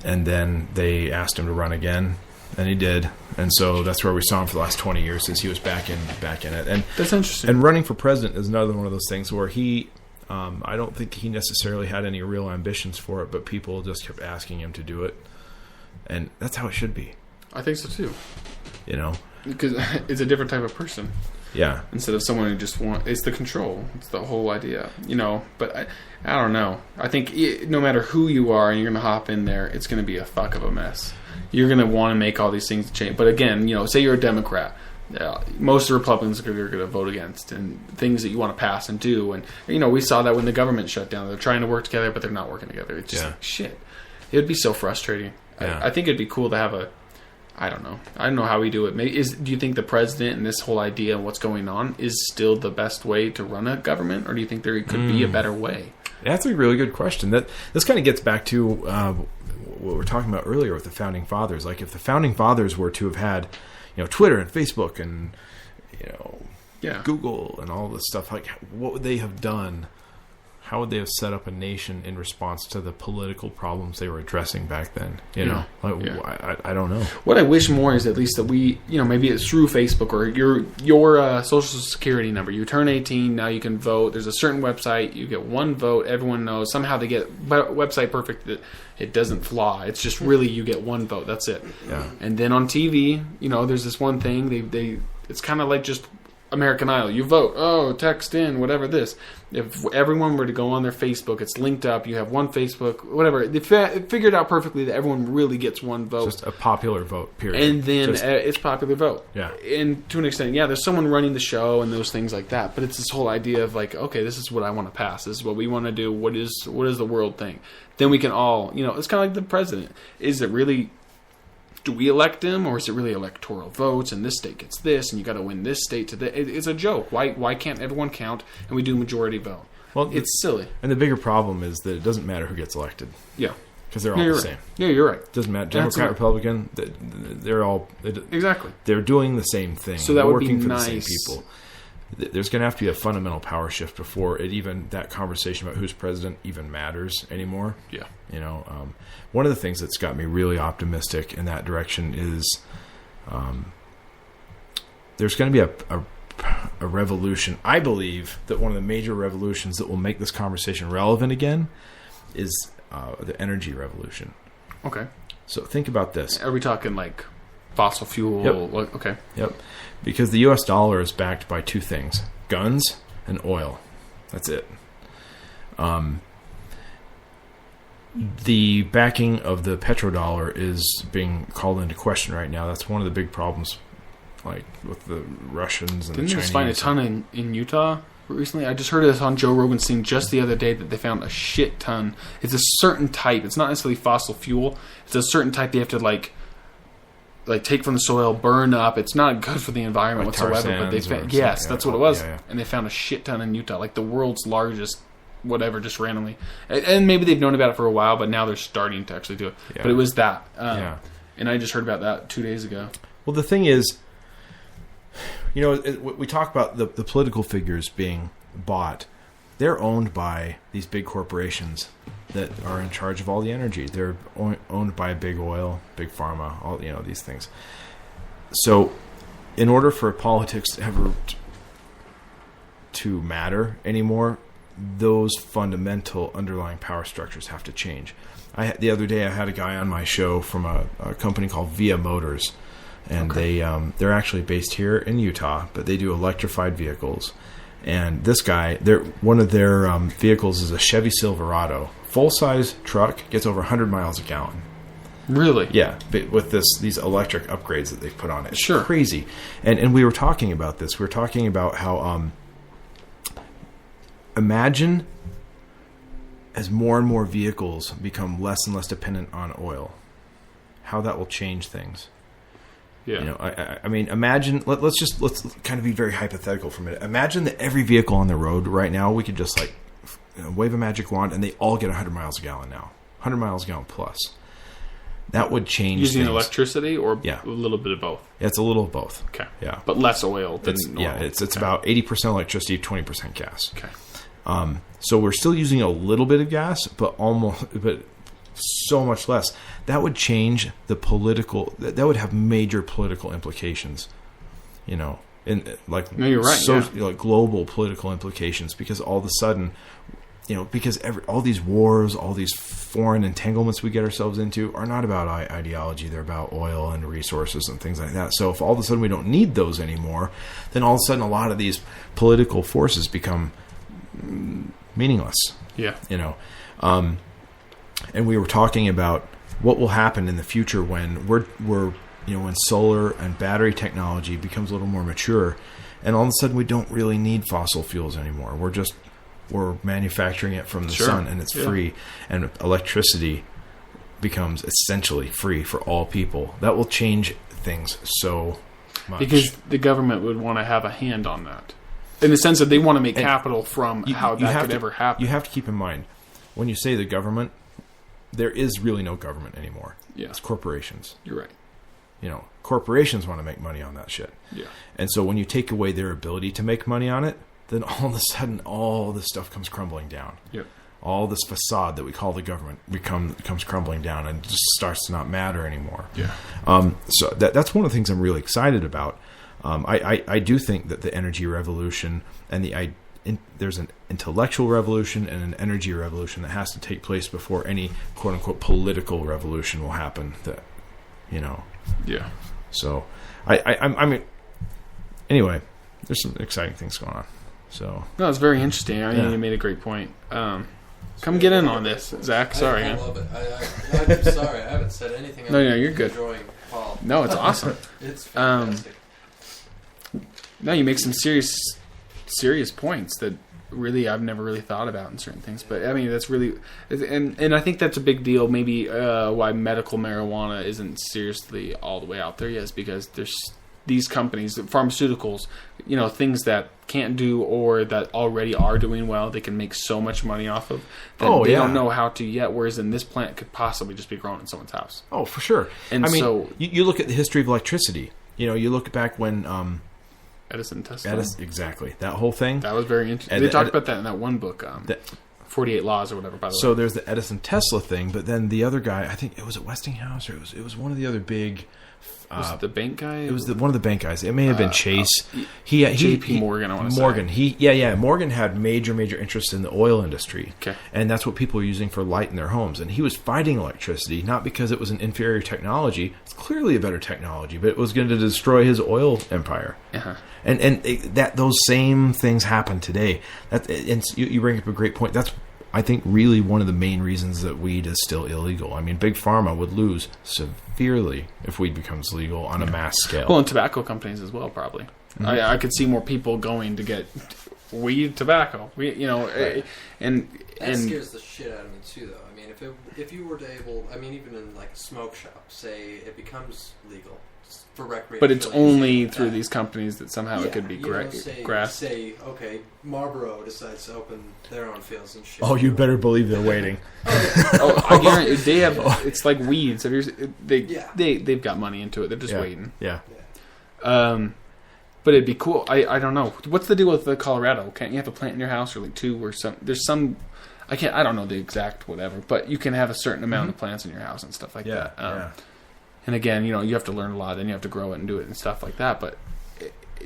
And then they asked him to run again, and he did. And so that's where we saw him for the last 20 years, since he was back in it. And that's interesting. And running for president is another one of those things where I don't think he necessarily had any real ambitions for it, but people just kept asking him to do it. And that's how it should be. I think so too. Because it's a different type of person. Yeah. Instead of someone who just it's the control. It's the whole idea. But I don't know. I think no matter who you are and you're going to hop in there, it's going to be a fuck of a mess. You're going to want to make all these things change. But again, say you're a Democrat. Most Republicans are going to vote against and things that you want to pass and do. And, we saw that when the government shut down. They're trying to work together, but they're not working together. It's just shit. It would be so frustrating. Yeah. I think it'd be cool to have I don't know how we do it. Do you think the president and this whole idea of what's going on is still the best way to run a government, or do you think there could be a better way? That's a really good question. This kind of gets back to what we were talking about earlier with the founding fathers. Like, if the founding fathers were to have had, Twitter and Facebook and Google and all this stuff, like, what would they have done? How would they have set up a nation in response to the political problems they were addressing back then? I don't know. What I wish more is at least that we, maybe it's through Facebook or your social security number. You turn 18, now you can vote. There's a certain website. You get one vote. Everyone knows. Somehow they get website perfect that it doesn't flaw. It's just really you get one vote. That's it. Yeah. And then on TV, there's this one thing. It's kind of like just American Idol, you vote. Oh, text in, whatever this. If everyone were to go on their Facebook, it's linked up. You have one Facebook, whatever. They figured out perfectly that everyone really gets one vote. Just a popular vote, period. And then it's popular vote. Yeah. And to an extent, yeah, there's someone running the show and those things like that. But it's this whole idea of like, okay, this is what I want to pass. This is what we want to do. What is the world thing? Then we can all, it's kind of like the president. Is it really... Do we elect him, or is it really electoral votes, and this state gets this, and you got to win this state to this? It's a joke. Why can't everyone count, and we do majority vote? Well, it's silly. And the bigger problem is that it doesn't matter who gets elected. Yeah. Because they're all the same. Right. Yeah, you're right. It doesn't matter. Democrat, Republican, they're all... Exactly. They're doing the same thing. So that would working be for nice. the same people. There's going to have to be a fundamental power shift before that conversation about who's president even matters anymore. Yeah. One of the things that's got me really optimistic in that direction is there's going to be a revolution. I believe that one of the major revolutions that will make this conversation relevant again is the energy revolution. Okay. So think about this. Are we talking like fossil fuel? Yep. Okay. Yep. Because the U.S. dollar is backed by two things: guns and oil. That's it. The backing of the petrodollar is being called into question right now. That's one of the big problems, like with the Russians and Didn't the Chinese. they just find a ton in Utah recently? I just heard this on Joe Rogan's thing just the other day that they found a shit ton. It's a certain type. It's not necessarily fossil fuel. It's a certain type they have to like take from the soil, burn up. It's not good for the environment whatsoever. But they found, that's what it was. Yeah. And they found a shit ton in Utah, like the world's largest. Whatever, just randomly, and maybe they've known about it for a while, but now they're starting to actually do it. Yeah. But it was that, and I just heard about that 2 days ago. Well, the thing is, we talk about the political figures being bought. They're owned by these big corporations that are in charge of all the energy. They're owned by big oil, big pharma, all these things. So, in order for politics ever to matter anymore, those fundamental underlying power structures have to change. The other day I had a guy on my show from a company called Via Motors, and they're actually based here in Utah, but they do electrified vehicles. And this guy, one of their vehicles is a Chevy Silverado, full-size truck, gets over 100 miles a gallon. Really? Yeah, but with these electric upgrades that they've put on it. It's sure. Crazy. And we were talking about this. We were talking about how... Imagine as more and more vehicles become less and less dependent on oil, how that will change things. Yeah. I mean, imagine. Let's kind of be very hypothetical for a minute. Imagine that every vehicle on the road right now, we could just wave a magic wand and they all get 100 miles a gallon now, 100 miles a gallon plus. That would change using things. Electricity or a little bit of both. It's a little of both. Okay. Yeah, but less oil than normal. Yeah, it's about 80% electricity, 20% gas. Okay. So we're still using a little bit of gas, but so much less. That would change the political. That would have major political implications. No, you're right. Global political implications, because all of a sudden, because all these wars, all these foreign entanglements we get ourselves into are not about ideology. They're about oil and resources and things like that. So if all of a sudden we don't need those anymore, then all of a sudden a lot of these political forces become meaningless. Yeah. And we were talking about what will happen in the future when when solar and battery technology becomes a little more mature, and all of a sudden we don't really need fossil fuels anymore. We're manufacturing it from the sun, and it's free, and electricity becomes essentially free for all people. That will change things so much. Because the government would want to have a hand on that. In the sense that they want to make capital from how that could ever happen. You have to keep in mind, when you say the government, there is really no government anymore. Yeah. It's corporations. You're right. Corporations want to make money on that shit. Yeah. And so when you take away their ability to make money on it, then all of a sudden all this stuff comes crumbling down. Yep. All this facade that we call the government comes crumbling down and just starts to not matter anymore. Yeah. So that's one of the things I'm really excited about. I do think that the energy revolution and there's an intellectual revolution and an energy revolution that has to take place before any quote unquote political revolution will happen. Yeah. So I mean, anyway, there's some exciting things going on. So No, it's very interesting. I mean, you made a great point. Come get in on this, Zach. Sorry, I man. love it. I'm sorry, I haven't said anything. No, you're good. Enjoying Paul. No, it's awesome. It's fantastic. No, you make some serious points that really I've never really thought about in certain things. But I mean, that's really, and I think that's a big deal. Maybe why medical marijuana isn't seriously all the way out there yet is because there's these companies, pharmaceuticals, things that can't do or that already are doing well, they can make so much money off of that they don't know how to yet, whereas in this plant could possibly just be grown in someone's house. Oh, for sure. And I mean, so you look at the history of electricity. You look back when Edison, Tesla. Exactly. That whole thing. That was very interesting. They talked about that in that one book, 48 Laws or whatever, by the way. So there's the Edison Tesla thing, but then the other guy, I think it was at Westinghouse, or it was one of the other big. Was it the bank guy? It was one of the bank guys. It may have been Chase. J.P. Morgan, I want to say. Morgan. Morgan had major interest in the oil industry. Okay. And that's what people were using for light in their homes. And he was fighting electricity, not because it was an inferior technology. It's clearly a better technology, but it was going to destroy his oil empire. Uh-huh. And those same things happen today. And you bring up a great point. That's, I think, really one of the main reasons that weed is still illegal. I mean, Big Pharma would lose severely if weed becomes legal on a mass scale. Well, and tobacco companies as well, probably. Mm-hmm. I could see more people going to get weed, tobacco. Right. And scares the shit out of me too, though. I mean, if you were to even in like a smoke shop, say it becomes legal for recreation, but it's only through these companies that somehow it could be grass. Say, okay, Marlboro decides to open their own fields and shit. Oh, you better believe they're waiting. I guarantee they have. It's like weeds. They've got money into it. They're just waiting. Yeah. But it'd be cool. I don't know. What's the deal with the Colorado? Can't you have a plant in your house or like two or some? There's some. I don't know the exact whatever, but you can have a certain amount of plants in your house and stuff like that. And again, you have to learn a lot, and you have to grow it and do it and stuff like that. But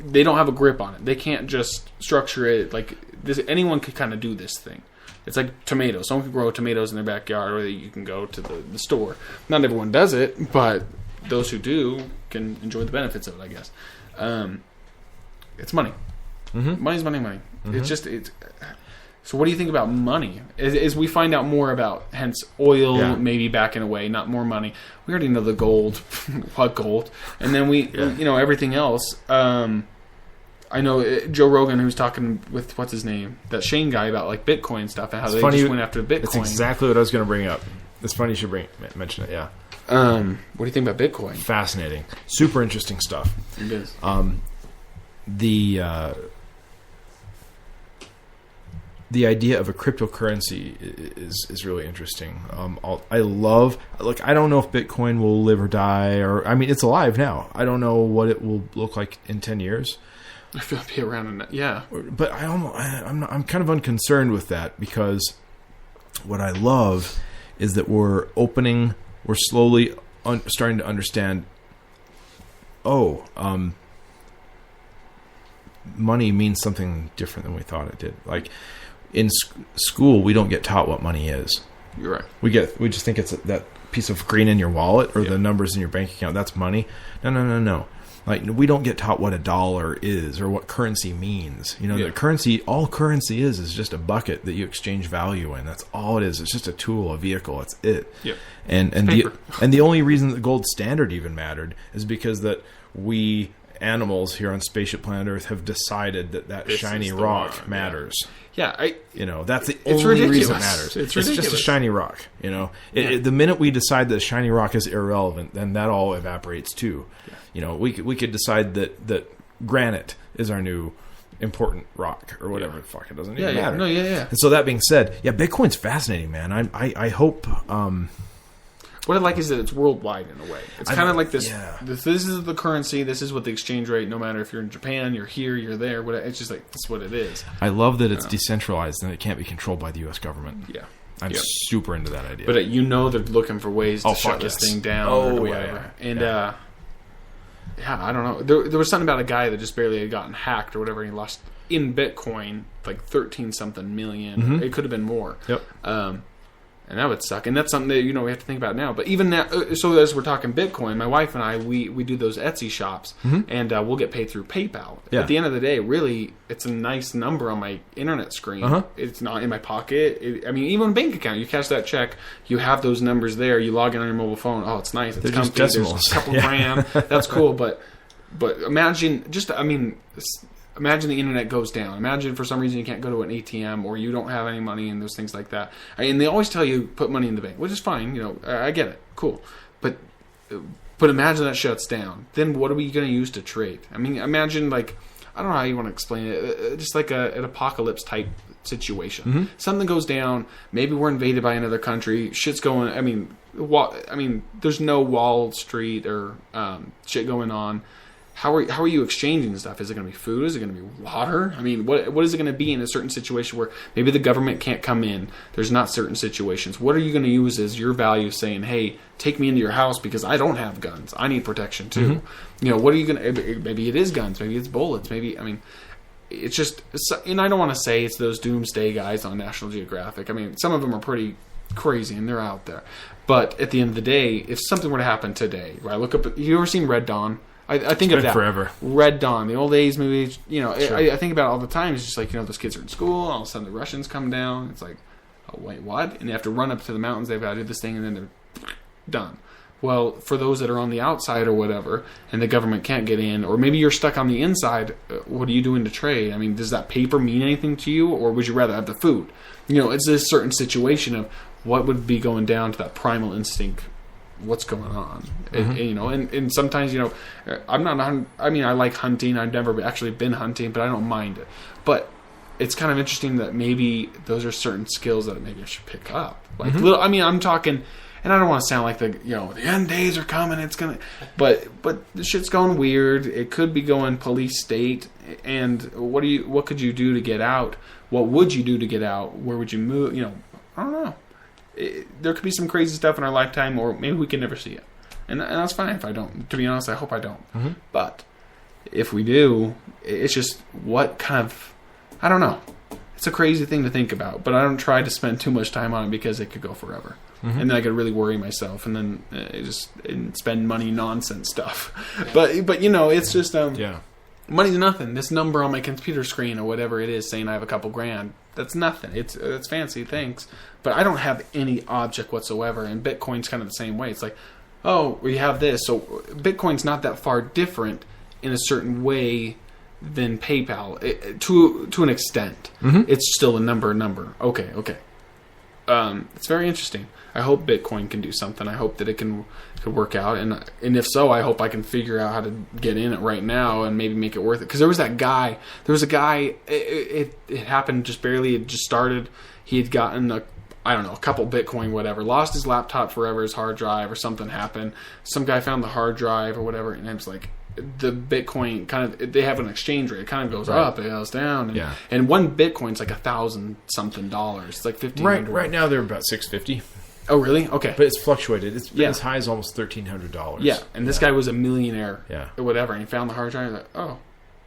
they don't have a grip on it. They can't just structure it like this. Anyone could kind of do this thing. It's like tomatoes. Someone can grow tomatoes in their backyard, or you can go to the store. Not everyone does it, but those who do can enjoy the benefits of it, I guess. It's money. Mm-hmm. Money's money. Mm-hmm. So what do you think about money? As we find out more about, hence, oil maybe backing away, not more money. We already know the gold, what gold, and then everything else. I know Joe Rogan, who's talking with what's his name, that Shane guy, about like Bitcoin stuff and how just went after Bitcoin. That's exactly what I was going to bring up. It's funny you should mention it. Yeah. What do you think about Bitcoin? Fascinating, super interesting stuff. It is. The idea of a cryptocurrency is really interesting. I don't know if Bitcoin will live or die, it's alive now. I don't know what it will look like in 10 years. I feel it'll be around, But I'm kind of unconcerned with that, because what I love is that we're slowly starting to understand. Money means something different than we thought it did. Like, in school, we don't get taught what money is. You're right. We just think it's that piece of green in your wallet or the numbers in your bank account. That's money. No. Like, we don't get taught what a dollar is or what currency means. All currency is just a bucket that you exchange value in. That's all it is. It's just a tool, a vehicle. That's it. Yep. And the only reason that the gold standard even mattered is because that we animals here on Spaceship Planet Earth have decided that shiny rock matters. Yeah, that's the only reason it matters. It's just a shiny rock. The minute we decide that shiny rock is irrelevant, then that all evaporates too. Yeah. We could decide that granite is our new important rock or whatever. Fuck, it doesn't even matter. And so that being said, Bitcoin's fascinating, man. I hope. What I like is that it's worldwide in a way. It's kind of like this. Yeah. This is the currency. This is what the exchange rate. No matter if you're in Japan, you're here, you're there. It's just like that's what it is. I love that it's decentralized and it can't be controlled by the U.S. government. Yeah, I'm super into that idea. But they're looking for ways to shut this thing down or whatever. And I don't know. There was something about a guy that just barely had gotten hacked or whatever, and he lost in Bitcoin like 13 something million. Mm-hmm. It could have been more. Yep. And that would suck. And that's something that, we have to think about now. But even now, so as we're talking Bitcoin, my wife and I, we do those Etsy shops, and we'll get paid through PayPal. Yeah. At the end of the day, really, it's a nice number on my internet screen. It's not in my pocket. Even a bank account, you cash that check, you have those numbers there, you log in on your mobile phone. Oh, it's nice. It's They're comfy. just decimals. There's a couple grand. That's cool. But imagine, imagine the internet goes down. Imagine for some reason you can't go to an ATM or you don't have any money and those things like that. And they always tell you put money in the bank, which is fine. I get it. Cool. But imagine that shuts down. Then what are we going to use to trade? Imagine I don't know how you want to explain it. Just like an apocalypse type situation. Something goes down. Maybe we're invaded by another country. Shit's going. There's no Wall Street or shit going on. How are you exchanging stuff? Is it going to be food? Is it going to be water? What is it going to be in a certain situation where maybe the government can't come in? There's not certain situations. What are you going to use as your value saying, hey, take me into your house because I don't have guns. I need protection too. What are you going to... Maybe it is guns. Maybe it's bullets. It's just... And I don't want to say it's those doomsday guys on National Geographic. Some of them are pretty crazy and they're out there. But at the end of the day, if something were to happen today, where I look up... You ever seen Red Dawn? I think of that forever. Red Dawn, the old days movies. Sure. I think about it all the time. It's just those kids are in school. All of a sudden, the Russians come down. It's like, oh wait, what? And they have to run up to the mountains. They've got to do this thing, and then they're done. Well, for those that are on the outside or whatever, and the government can't get in, or maybe you're stuck on the inside, what are you doing to trade? Does that paper mean anything to you, or would you rather have the food? It's this certain situation of what would be going down to that primal instinct. What's going on? And sometimes I'm not. I like hunting. I've never actually been hunting, but I don't mind it. But it's kind of interesting that maybe those are certain skills that maybe I should pick up. I'm talking, and I don't want to sound like the end days are coming. It's gonna, but the shit's going weird. It could be going police state. And what could you do to get out? What would you do to get out? Where would you move? I don't know. There could be some crazy stuff in our lifetime, or maybe we can never see it, and that's fine if I don't. To be honest, I hope I don't. But if we do, it's just what kind of, I don't know. It's a crazy thing to think about, but I don't try to spend too much time on it because it could go forever, and then I could really worry myself, and then and spend money nonsense stuff. But it's just money's nothing. This number on my computer screen or whatever it is saying I have a couple grand. That's nothing. It's fancy, thanks. But I don't have any object whatsoever, and Bitcoin's kind of the same way. It's like, oh, we have this. So Bitcoin's not that far different in a certain way than PayPal, to an extent. It's still a number. Okay. It's very interesting. I hope Bitcoin can do something. I hope that it could work out, and if so, I hope I can figure out how to get in it right now and maybe make it worth it. Because there was a guy. It happened just barely. It just started. He had gotten a couple Bitcoin, whatever. Lost his laptop forever, his hard drive, or something happened. Some guy found the hard drive or whatever, and it was like the Bitcoin they have an exchange rate. It kind of goes up, it goes down, and one Bitcoin's like $1,000 something. It's like $1,500. Right now they're about $650. Oh, really? Okay. But it's fluctuated. It's been as high as almost $1,300. Yeah, and this guy was a millionaire. Yeah. Or whatever, and he found the hard drive. Like, oh,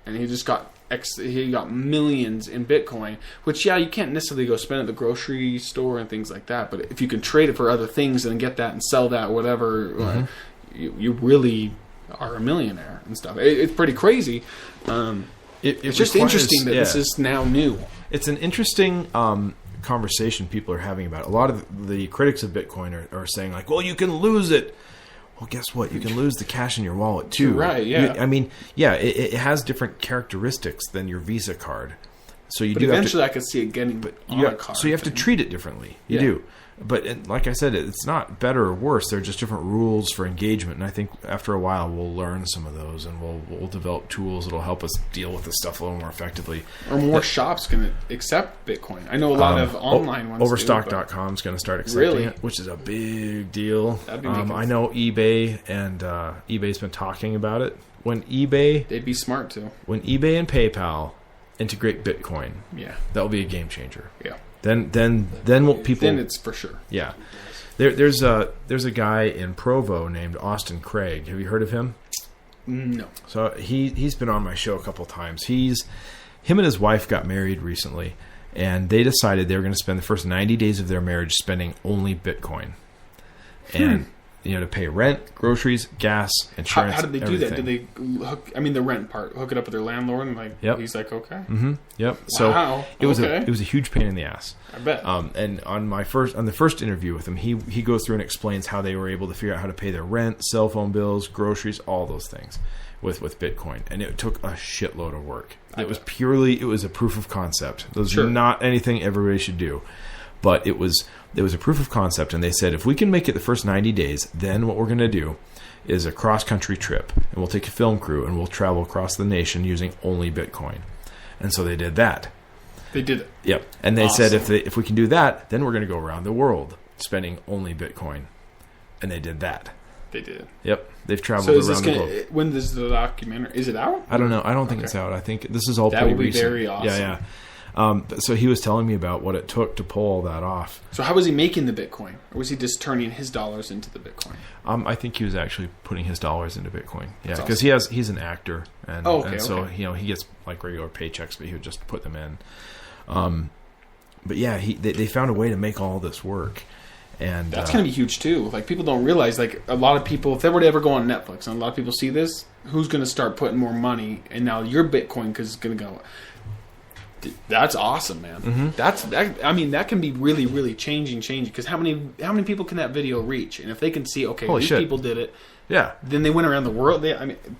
and he just got he got millions in Bitcoin. Which you can't necessarily go spend at the grocery store and things like that. But if you can trade it for other things and get that and sell that, whatever, you really are a millionaire and stuff. It's pretty crazy. It's just interesting that this is now new. It's an interesting conversation people are having about it. A lot of the critics of Bitcoin are saying like, well, you can lose it. Well, guess what? You can lose the cash in your wallet too. Right, yeah. It has different characteristics than your Visa card. So but eventually I could see it getting on a card. So you have to treat it differently. You do. But like I said, it's not better or worse. They're just different rules for engagement. And I think after a while, we'll learn some of those, and we'll develop tools that'll help us deal with this stuff a little more effectively. Or more shops can accept Bitcoin. I know a lot of online ones. Overstock.com is going to start accepting it, which is a big deal. That'd be I know eBay and eBay's been talking about it. When eBay... They'd be smart, too. When eBay and PayPal integrate Bitcoin, that'll be a game changer. Yeah. Then what people... Then it's for sure. Yeah. There's a guy in Provo named Austin Craig. Have you heard of him? No. So he's been on my show a couple times. Him and his wife got married recently, and they decided they were going to spend the first 90 days of their marriage spending only Bitcoin, and to pay rent, groceries, gas, insurance. How did they do everything. that? Did they hook? I mean, the rent part, hook it up with their landlord, and he's like, okay. Mm-hmm. Yep. So Wow. it was Okay. it was a huge pain in the ass. I bet. And on the first interview with him, he goes through and explains how they were able to figure out how to pay their rent, cell phone bills, groceries, all those things with Bitcoin, and it took a shitload of work. It was a proof of concept. It was not anything everybody should do, but it was a proof of concept. And they said, if we can make it the first 90 days, then what we're going to do is a cross-country trip, and we'll take a film crew and we'll travel across the nation using only Bitcoin. And so they did that. They did it. Yep. And they said, if we can do that, then we're going to go around the world spending only Bitcoin. And they did that. They did. Yep. They've traveled So is around this the globe. when is the documentary? Is it out? I don't know. I don't think it's out. I think this is all That pretty would be recent. very awesome. Yeah. So he was telling me about what it took to pull all that off. So how was he making the Bitcoin? Or was he just turning his dollars into the Bitcoin? I think he was actually putting his dollars into Bitcoin. Yeah, That's because awesome. he's an actor, and, and so he gets like regular paychecks, but he would just put them in. But yeah, they found a way to make all this work. And that's going to be huge too. Like, people don't realize, like, a lot of people, if they were to ever go on Netflix and a lot of people see this, who's going to start putting more money? And now your Bitcoin is going to go. That's awesome, man. Mm-hmm. I mean, that can be really, really changing. Because how many people can that video reach? And if they can see, okay, Holy these shit. people did it. Yeah. Then they went around the world.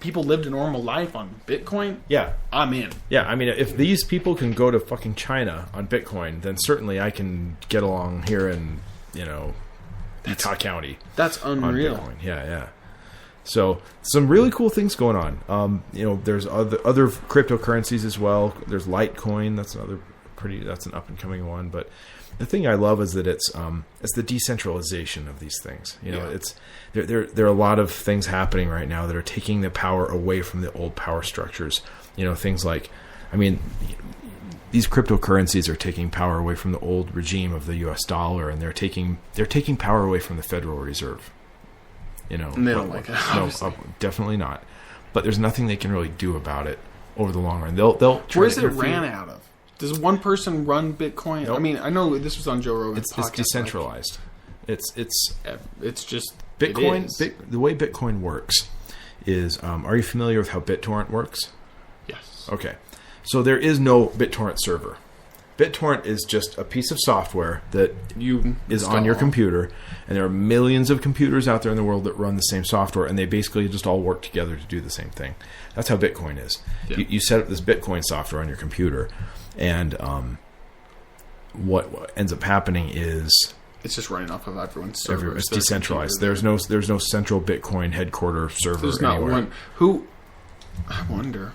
People lived a normal life on Bitcoin. Yeah. I'm in. Yeah, I mean, if these people can go to fucking China on Bitcoin, then certainly I can get along here in, Utah County. That's unreal. On Bitcoin. Yeah. So, some really cool things going on. There's other cryptocurrencies as well. There's Litecoin. That's an up and coming one. But the thing I love is that it's the decentralization of these things. It's there are a lot of things happening right now that are taking the power away from the old power structures. Things like, these cryptocurrencies are taking power away from the old regime of the U.S. dollar, and they're taking power away from the Federal Reserve. And they don't like it. No, definitely not. But there's nothing they can really do about it over the long run. They'll try Where's to it interfere. ran out of? Does one person run Bitcoin? Nope. I mean, I know this was on Joe Rogan's podcast. It's decentralized. It's just Bitcoin. It is. The way Bitcoin works is. Are you familiar with how BitTorrent works? Yes. Okay. So there is no BitTorrent server. BitTorrent is just a piece of software that is on your computer, and there are millions of computers out there in the world that run the same software, and they basically just all work together to do the same thing. That's how Bitcoin is. Yeah. You set up this Bitcoin software on your computer, and what ends up happening is It's just running off of everyone's servers. it's decentralized. There's no central Bitcoin headquarter server There's not anywhere. one. Who? I wonder.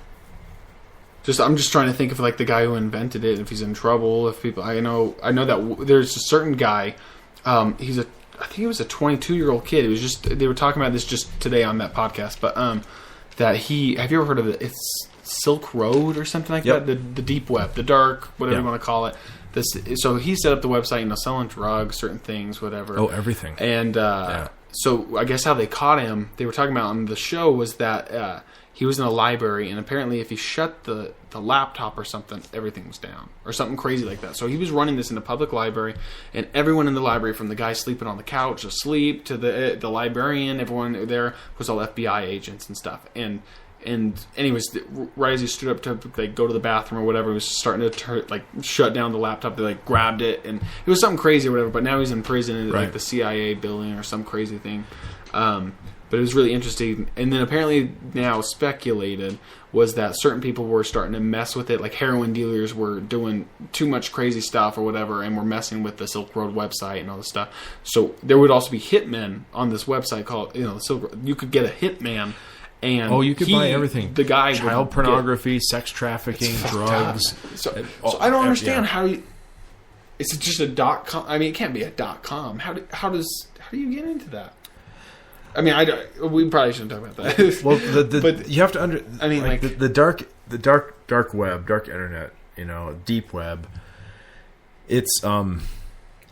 I'm just trying to think of like the guy who invented it. If he's in trouble, if people, I know that there's a certain guy. I think he was a 22-year-old kid. It was just they were talking about this just today on that podcast. But that he, have you ever heard of it? It's Silk Road or something like Yep. that. The deep web, the dark, whatever you want to call it. So he set up the website, selling drugs, certain things, whatever. Oh, everything. And so I guess how they caught him, they were talking about on the show, was that he was in a library, and apparently if he shut the laptop or something, everything was down. Or something crazy like that. So he was running this in a public library, and everyone in the library, from the guy sleeping on the couch asleep to the librarian, everyone there was all FBI agents and stuff. And anyways, right as he stood up to go to the bathroom or whatever, he was starting to shut down the laptop. They grabbed it, and it was something crazy or whatever. But now he's in prison in Right. the CIA building or some crazy thing. But it was really interesting. And then apparently now speculated was that certain people were starting to mess with it, like heroin dealers were doing too much crazy stuff or whatever, and were messing with the Silk Road website and all this stuff. So there would also be hitmen on this website called the Silk Road. You could get a hitman. And you could buy everything. The guy, child pornography, sex trafficking, drugs. So I don't understand how you. It's just a .com. I mean, it can't be a .com. How do you get into that? I mean, we probably shouldn't talk about that. Well, but you have to I mean, like the dark web, dark internet, deep web. It's and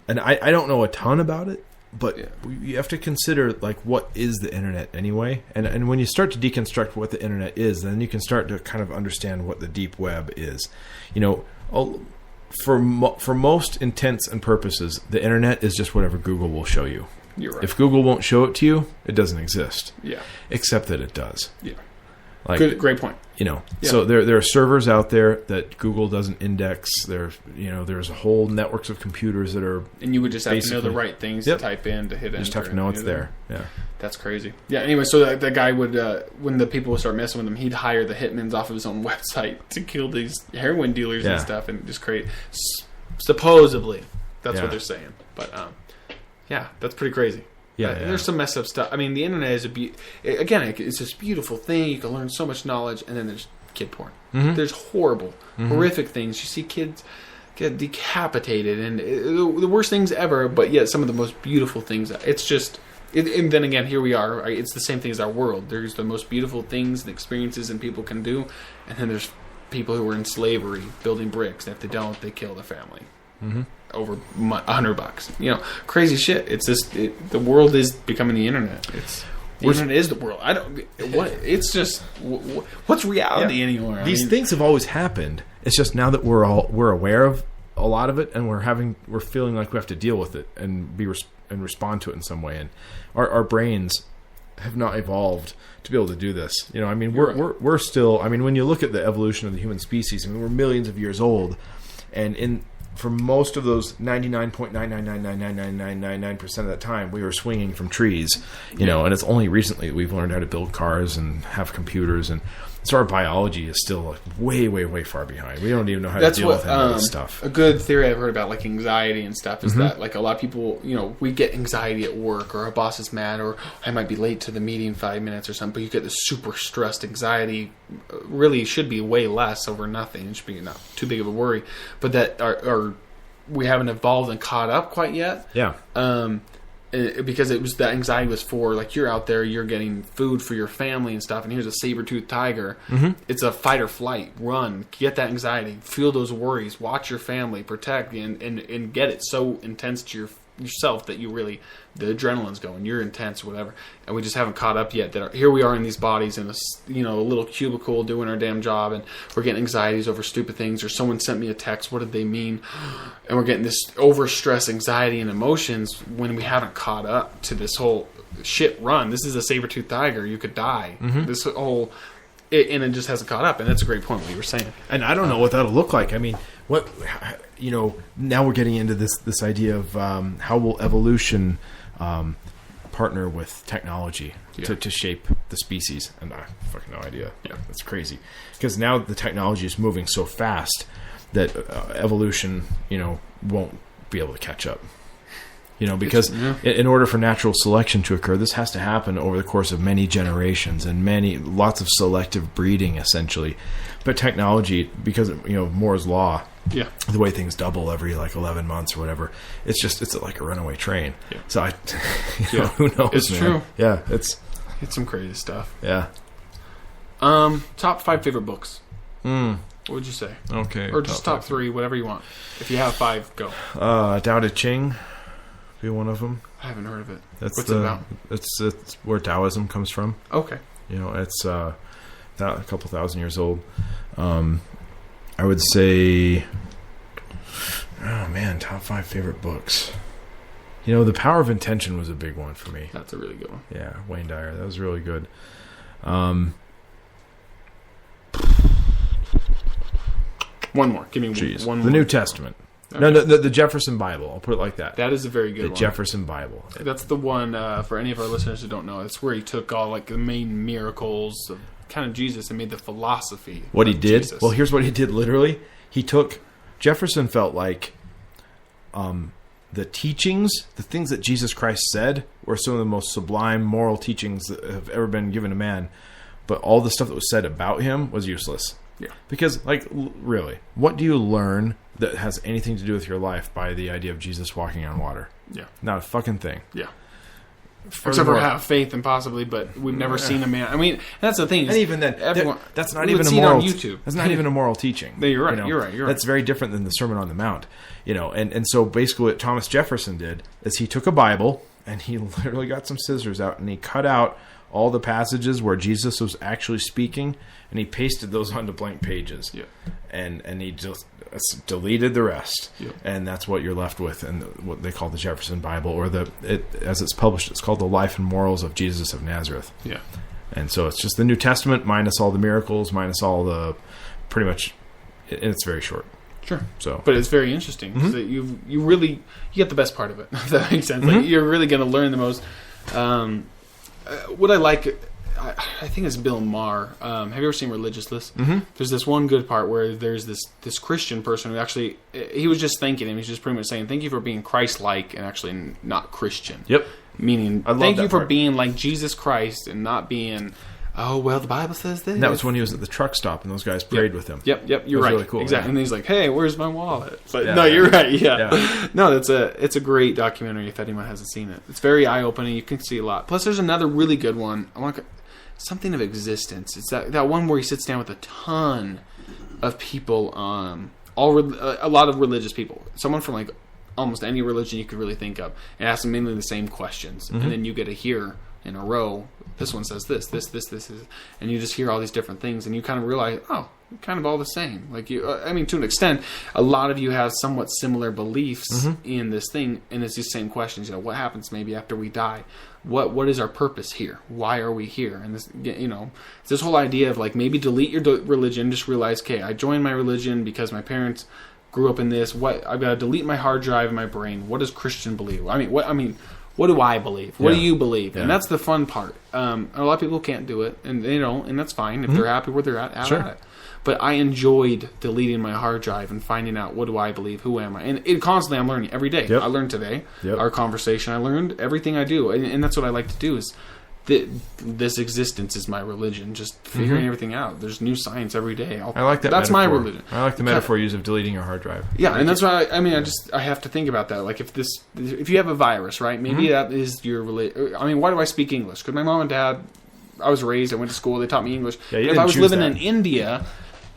I don't know a ton about it, but you have to consider what is the internet anyway, and when you start to deconstruct what the internet is, then you can start to kind of understand what the deep web is. for most intents and purposes, the internet is just whatever Google will show you. You're right. If Google won't show it to you, it doesn't exist. Yeah. Except that it does. Yeah. Like, Great point. Yeah. So there are servers out there that Google doesn't index. There's whole networks of computers that are, and you would just have to know the right things to type in to hit enter. You just have to know it's there. Yeah. That's crazy. Yeah, anyway, so that guy would, when the people would start messing with him, he'd hire the hitmans off of his own website to kill these heroin dealers and stuff and just create, supposedly, that's what they're saying. But, yeah, that's pretty crazy. Yeah, There's some messed up stuff. I mean, the internet is it's this beautiful thing. You can learn so much knowledge, and then there's kid porn. Mm-hmm. There's horrible, horrific things. You see kids get decapitated, and the worst things ever, but yet some of the most beautiful things. It's just... and then again, here we are. Right? It's the same thing as our world. There's the most beautiful things, the experiences, and people can do, and then there's people who are in slavery building bricks. And if they don't, they kill their family over $100. Crazy shit. It's just the world is becoming the internet. The internet is the world. It's just what's reality anymore? These things have always happened. It's just now that we're aware of a lot of it, and we're feeling like we have to deal with it and and respond to it in some way. And our brains have not evolved to be able to do this. We're still. I mean, when you look at the evolution of the human species, we're millions of years old, and for most of those 99.9999999% of that time, we were swinging from trees. And it's only recently that we've learned how to build cars and have computers, and so our biology is still way, way, way far behind. We don't even know how to deal with any of this stuff. A good theory I've heard about, like anxiety and stuff, is that like a lot of people, we get anxiety at work, or our boss is mad, or I might be late to the meeting 5 minutes or something. But you get this super stressed anxiety. Really, should be way less over nothing. It should be not too big of a worry. But that we haven't evolved and caught up quite yet. Yeah. Because that anxiety was for, like, you're out there, you're getting food for your family and stuff, and here's a saber-toothed tiger. It's a fight or flight. Run. Get that anxiety. Feel those worries. Watch your family. Protect. And get it so intense to yourself that you really... the adrenaline's going. You're intense, whatever. And we just haven't caught up yet. Here we are in these bodies in a little cubicle doing our damn job, and we're getting anxieties over stupid things, or someone sent me a text. What did they mean? And we're getting this overstress, anxiety, and emotions when we haven't caught up to this whole shit run. This is a saber-toothed tiger. You could die. This whole... and it just hasn't caught up. And that's a great point, what you were saying. And I don't know what that'll look like. I mean, what... now we're getting into this idea of how will evolution... partner with technology to shape the species, and I fucking no idea. Yeah, that's crazy, because now the technology is moving so fast that evolution, won't be able to catch up. Because in order for natural selection to occur, this has to happen over the course of many generations and lots of selective breeding, essentially. But technology, because of, Moore's law, the way things double every 11 months or whatever, it's like a runaway train. Yeah. So who knows? It's true. Yeah, it's some crazy stuff. Yeah. Top 5 favorite books. What would you say? Okay. Or just top 3, whatever you want. If you have 5, go. Tao Te Ching, be one of them. I haven't heard of it. What's it about? It's where Taoism comes from. Okay. It's a couple thousand years old. I would say, top 5 favorite books. The Power of Intention was a big one for me. That's a really good one. Yeah, Wayne Dyer. That was really good. One more. Give me one more. The New Testament. Okay. No, the Jefferson Bible. I'll put it like that. That is a very good one. The Jefferson Bible. That's the one, for any of our listeners who don't know, it's where he took all the main miracles of kind of Jesus and made the philosophy. What he did? Jesus. Well, here's what he did literally. Jefferson felt like the teachings, the things that Jesus Christ said, were some of the most sublime moral teachings that have ever been given to man. But all the stuff that was said about him was useless. Yeah. Because, really, what do you learn that has anything to do with your life by the idea of Jesus walking on water? Yeah. Not a fucking thing. Yeah. Except for have faith and possibly, but we've never seen a man. I mean, that's the thing. And even then, that's not even a moral. On YouTube. That's not even a moral teaching. No, you're right. You're right. That's very different than the Sermon on the Mount. And so basically, what Thomas Jefferson did is he took a Bible and he literally got some scissors out and he cut out all the passages where Jesus was actually speaking, and he pasted those onto blank pages. Yeah. And he just deleted the rest. Yeah. And that's what you're left with in what they call the Jefferson Bible, or as it's published, it's called The Life and Morals of Jesus of Nazareth. Yeah. And so it's just the New Testament minus all the miracles, minus all the pretty much, and it's very short. Sure. So, but it's very interesting because you get the best part of it. If that makes sense. Like, you're really going to learn the most. What I like, I think it's Bill Maher. Have you ever seen Religious List? There's this one good part where there's this Christian person who actually, he was just thanking him. He's just pretty much saying, thank you for being Christ-like and actually not Christian. Yep. Meaning, I love thank that you for part. being like Jesus Christ and not being, oh, well, the Bible says this. And that was when he was at the truck stop and those guys prayed with him. Yep, you're That was right. really cool, exactly. yeah. And he's like, hey, where's my wallet? But Yeah. no, you're right. Yeah. Yeah. No, it's a great documentary if anyone hasn't seen it. It's very eye-opening. You can see a lot. Plus, there's another really good one. Something of Existence. It's that one where he sits down with a ton of people, a lot of religious people. Someone from like almost any religion you could really think of, and asks them mainly the same questions. And then you get to hear in a row, this one says this, and you just hear all these different things, and you kind of realize, oh, we're kind of all the same. Like to an extent, a lot of you have somewhat similar beliefs in this thing, and it's these same questions. You know, what happens maybe after we die? What is our purpose here? Why are we here? And this, it's this whole idea of like maybe delete your religion, just realize, okay, I joined my religion because my parents grew up in this. I've got to delete my hard drive in my brain. What does Christian believe? What do I believe? What do you believe? Yeah. And that's the fun part. A lot of people can't do it, and they don't, and that's fine. If they're happy where they're at, Sure. at it. But I enjoyed deleting my hard drive and finding out, what do I believe? Who am I? And constantly I'm learning every day. Yep. I learned today. Yep. Our conversation, I learned everything I do. And that's what I like to do is this existence is my religion. Just figuring everything out. There's new science every day. I like that That's metaphor. my religion. I like the metaphor used of deleting your hard drive. Yeah, and that's why I have to think about that. Like if you have a virus, right? Maybe that is your religion. Why do I speak English? Because my mom and dad, I was raised, I went to school, they taught me English. Yeah, you if didn't I was choose living that. in India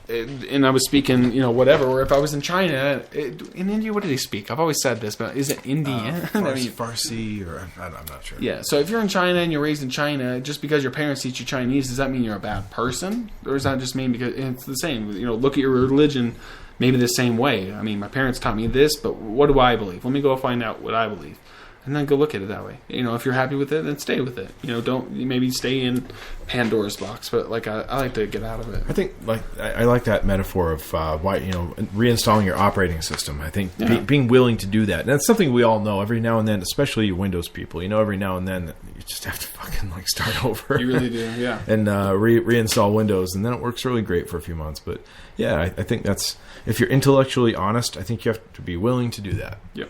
and I was speaking, whatever, or if I was in China, in India, what did they speak? I've always said this, but is it Indian? Farsi, or I'm not sure. Yeah, so if you're in China and you're raised in China, just because your parents teach you Chinese, does that mean you're a bad person? Or does that just mean because it's the same? Look at your religion maybe the same way. My parents taught me this, but what do I believe? Let me go find out what I believe. And then go look at it that way. If you're happy with it, then stay with it. Don't maybe stay in Pandora's box, but like I like to get out of it. I think I like that metaphor of why reinstalling your operating system. I think being willing to do that, and that's something we all know. Every now and then, especially you Windows people, every now and then you just have to fucking start over. You really do, yeah. And reinstall Windows, and then it works really great for a few months. But yeah, I think that's, if you're intellectually honest, I think you have to be willing to do that. Yep.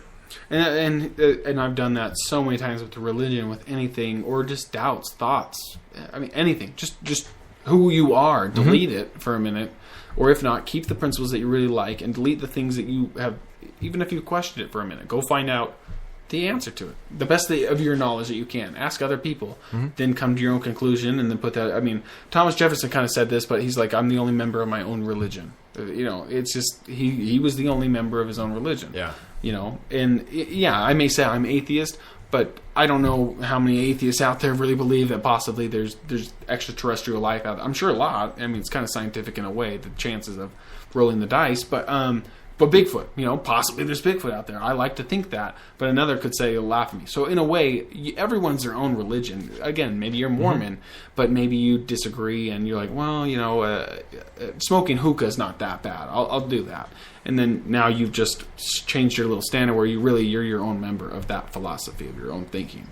And I've done that so many times with religion, with anything, or just doubts, thoughts. Anything. Just who you are. Delete it for a minute, or if not, keep the principles that you really like, and delete the things that you have. Even if you questioned it for a minute, go find out the answer to it, the best of your knowledge that you can. Ask other people, then come to your own conclusion, and then put that. Thomas Jefferson kind of said this, but he's like, I'm the only member of my own religion. It's just he was the only member of his own religion. Yeah. I may say I'm atheist, but I don't know how many atheists out there really believe that possibly there's extraterrestrial life out there. I'm sure a lot. It's kind of scientific in a way, the chances of rolling the dice, but Bigfoot, possibly there's Bigfoot out there. I like to think that, but another could say, laugh at me. So in a way, everyone's their own religion. Again, maybe you're Mormon, but maybe you disagree and you're like, well, smoking hookah is not that bad. I'll do that. And then now you've just changed your little standard where you're your own member of that philosophy, of your own thinking.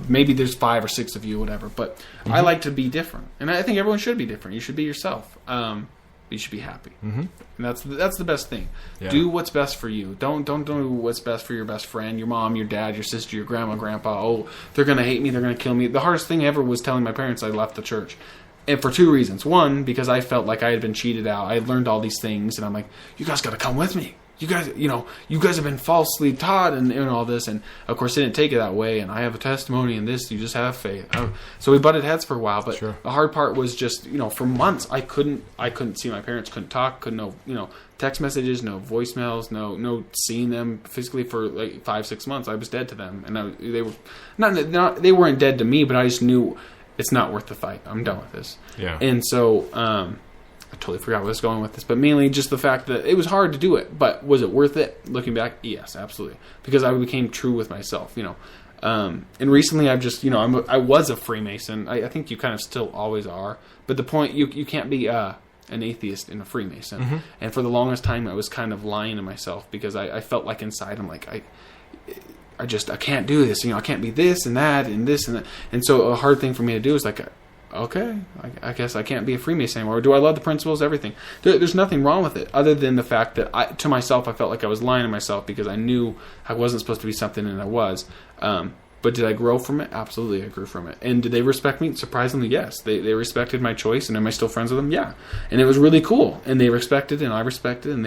Maybe there's 5 or 6 of you, whatever, but I like to be different. And I think everyone should be different. You should be yourself. You should be happy. And that's the best thing. Yeah. Do what's best for you. Don't do what's best for your best friend, your mom, your dad, your sister, your grandma, grandpa. Oh, they're going to hate me. They're going to kill me. The hardest thing ever was telling my parents I left the church. And for 2 reasons. One, because I felt like I had been cheated out. I had learned all these things, and I'm like, you guys got to come with me. You guys have been falsely taught and all this. And of course, they didn't take it that way. And I have a testimony in this. You just have faith. So we butted heads for a while. But Sure. The hard part was just, for months, I couldn't see my parents, couldn't talk, couldn't know, text messages, no voicemails, no seeing them physically for like 5-6 months. I was dead to them. And they were they weren't dead to me, but I just knew it's not worth the fight. I'm done with this. Yeah. And so, I totally forgot where I was going with this, but mainly just the fact that it was hard to do it. But was it worth it? Looking back, yes, absolutely. Because I became true with myself, and recently I've just, I was a Freemason. I think you kind of still always are. But the point, you can't be an atheist and a Freemason. Mm-hmm. And for the longest time, I was kind of lying to myself because I felt like inside I'm like, I can't do this. I can't be this and that and this and that. And so a hard thing for me to do is like, okay, I guess I can't be a Freemason anymore. Or do I love the principles, everything? There's nothing wrong with it other than the fact that to myself, I felt like I was lying to myself because I knew I wasn't supposed to be something and I was. But did I grow from it? Absolutely, I grew from it. And did they respect me? Surprisingly, yes. They respected my choice, and am I still friends with them? Yeah. And it was really cool. And they respected, and I respected, and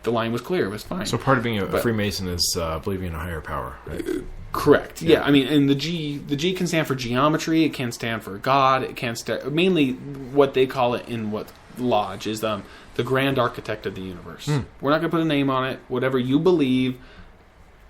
the line was clear. It was fine. So part of being a Freemason is believing in a higher power, right? Correct. Yeah. I mean, and the G can stand for geometry. It can stand for God. It can stand mainly what they call it in what Lodge is the grand architect of the universe. We're not going to put a name on it. Whatever you believe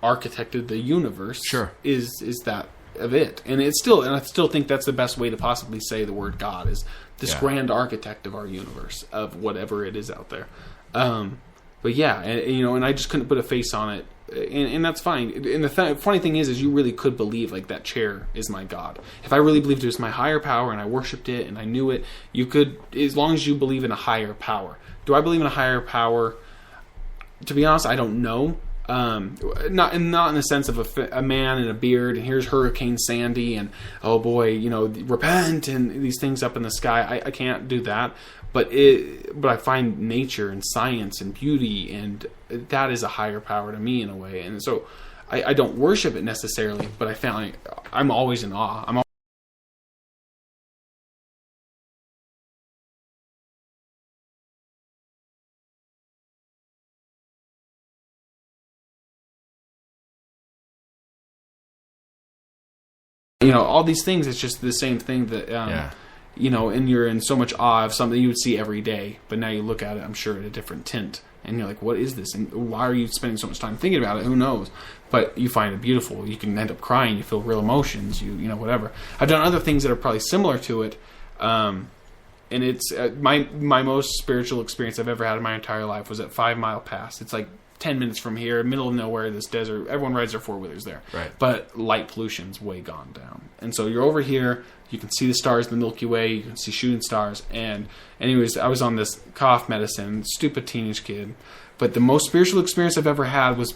architected the universe is that of it. And I still think that's the best way to possibly say the word God is this grand architect of our universe, of whatever it is out there. But yeah, and I just couldn't put a face on it. And that's fine. And the funny thing is you really could believe like that chair is my God. If I really believed it was my higher power and I worshipped it and I knew it, you could, as long as you believe in a higher power. Do I believe in a higher power? To be honest, I don't know. Not in the sense of a man in a beard and here's Hurricane Sandy and oh boy, repent and these things up in the sky. I can't do that. But I find nature and science and beauty, and that is a higher power to me in a way. And so I don't worship it necessarily, but I found I'm always in awe. All these things, it's just the same thing that, and you're in so much awe of something you would see every day, but now you look at it, I'm sure, at a different tint, and you're like, what is this? And why are you spending so much time thinking about it? Who knows? But you find it beautiful. You can end up crying. You feel real emotions. Whatever. I've done other things that are probably similar to it, and it's my most spiritual experience I've ever had in my entire life was at 5 Mile Pass. It's like 10 minutes from here, middle of nowhere, this desert. Everyone rides their four-wheelers there. Right. But light pollution's way gone down. And so you're over here, you can see the stars in the Milky Way, you can see shooting stars. And anyways, I was on this cough medicine, stupid teenage kid. But the most spiritual experience I've ever had was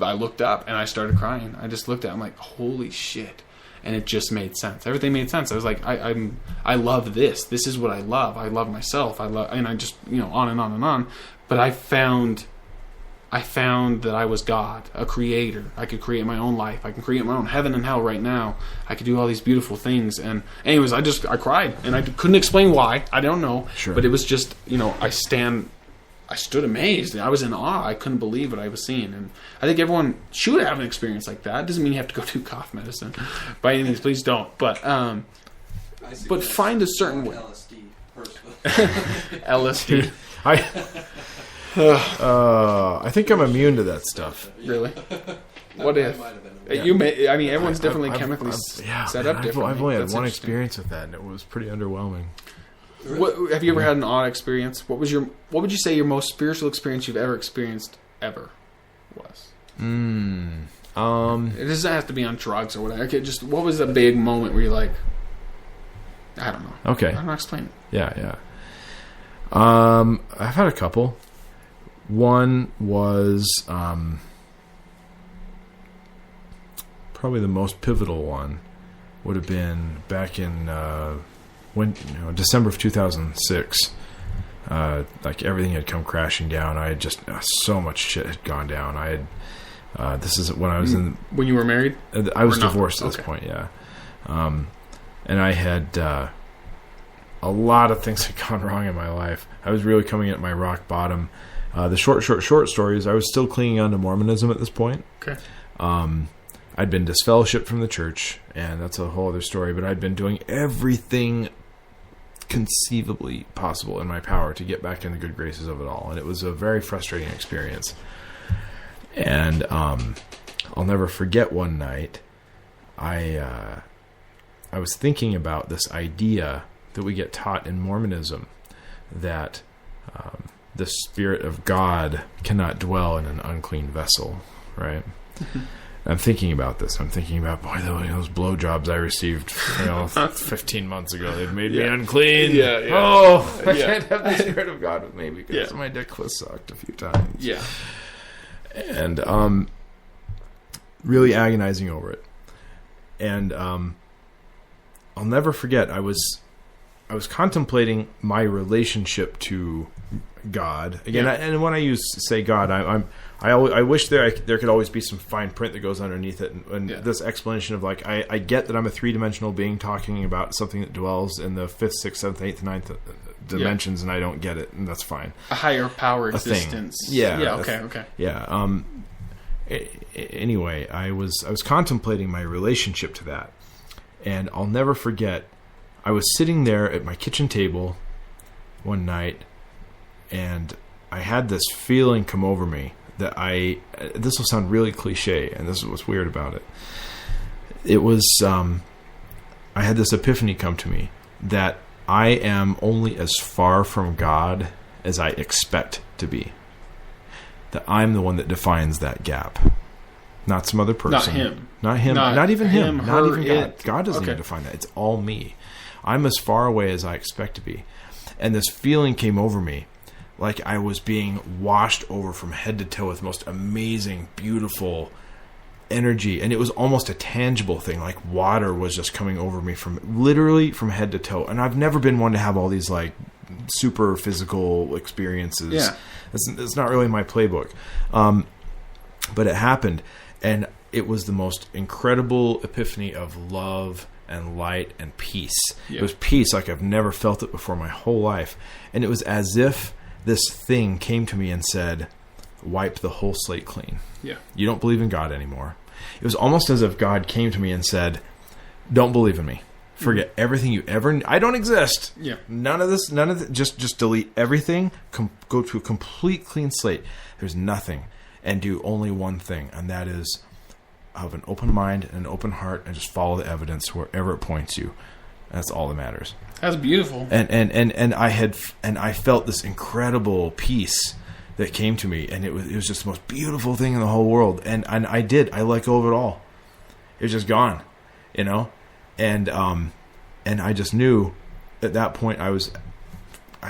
I looked up and I started crying. I just looked at it, I'm like, holy shit. And it just made sense. Everything made sense. I was like, I love this. This is what I love. I love myself. And I just, on and on and on. But I found that I was God, a creator. I could create my own life. I can create my own heaven and hell right now. I could do all these beautiful things. And anyways, I cried. And I couldn't explain why. I don't know. Sure. But it was just, I stood amazed. I was in awe. I couldn't believe what I was seeing. And I think everyone should have an experience like that. It doesn't mean you have to go do cough medicine. By any means, please don't. But find a certain way. LSD, personally. LSD. I think I'm immune to that stuff. Really? What if? You may. I mean, everyone's differently chemically set up differently. I've only had one experience with that, and it was pretty underwhelming. What, have you ever had an odd experience? What would you say your most spiritual experience you've ever experienced ever was? It doesn't have to be on drugs or whatever. Okay, just what was a big moment where you're like, I don't know. Okay. I don't know. Explain it. Yeah. I've had a couple. One was probably the most pivotal one would have been back in December of 2006. Like everything had come crashing down. I had just so much shit had gone down. I had this is when I was in when you were married. I was divorced at this point. Yeah, and I had a lot of things had gone wrong in my life. I was really coming at my rock bottom. The short story is I was still clinging on to Mormonism at this point. Okay. I'd been disfellowshipped from the church, and that's a whole other story, but I'd been doing everything conceivably possible in my power to get back in the good graces of it all, and it was a very frustrating experience. And I'll never forget one night, I I was thinking about this idea that we get taught in Mormonism that the Spirit of God cannot dwell in an unclean vessel, right? I'm thinking about this. I'm thinking about, boy, those blowjobs I received 15 months ago, they've made me unclean. Yeah. Oh, I can't have the Spirit of God with me because my dick was sucked a few times. Yeah. And really agonizing over it. And I'll never forget, I was contemplating my relationship to God again. And when I say God, I wish there could always be some fine print that goes underneath it, and this explanation of like I get that I'm a 3-dimensional being talking about something that dwells in the 5th, 6th, 7th, 8th, 9th dimensions, and I don't get it, and that's fine. A higher power existence. Okay. Yeah. Anyway, I was contemplating my relationship to that, and I'll never forget. I was sitting there at my kitchen table one night, and I had this feeling come over me that this will sound really cliche, and this is what's weird about it. It was, I had this epiphany come to me that I am only as far from God as I expect to be. That I'm the one that defines that gap. Not some other person. Not him. Not him. Not even him. Not her, even God. it. God doesn't even define that. It's all me. I'm as far away as I expect to be. And this feeling came over me like I was being washed over from head to toe with most amazing, beautiful energy. And it was almost a tangible thing, like water was just coming over me literally from head to toe. And I've never been one to have all these like super physical experiences. Yeah. It's not really my playbook. But it happened. And it was the most incredible epiphany of love and light and peace. Yeah. It was peace like I've never felt it before my whole life. And it was as if this thing came to me and said, wipe the whole slate clean. Yeah. You don't believe in God anymore. It was almost as if God came to me and said, don't believe in me. Forget everything you ever... I don't exist. Yeah. None of this. Just delete everything. Go to a complete clean slate. There's nothing. And do only one thing. And that is have an open mind and an open heart and just follow the evidence wherever it points you. That's all that matters. That's beautiful. And I felt this incredible peace that came to me, and it was just the most beautiful thing in the whole world. And I let go of it all. It was just gone, you know. And I just knew at that point I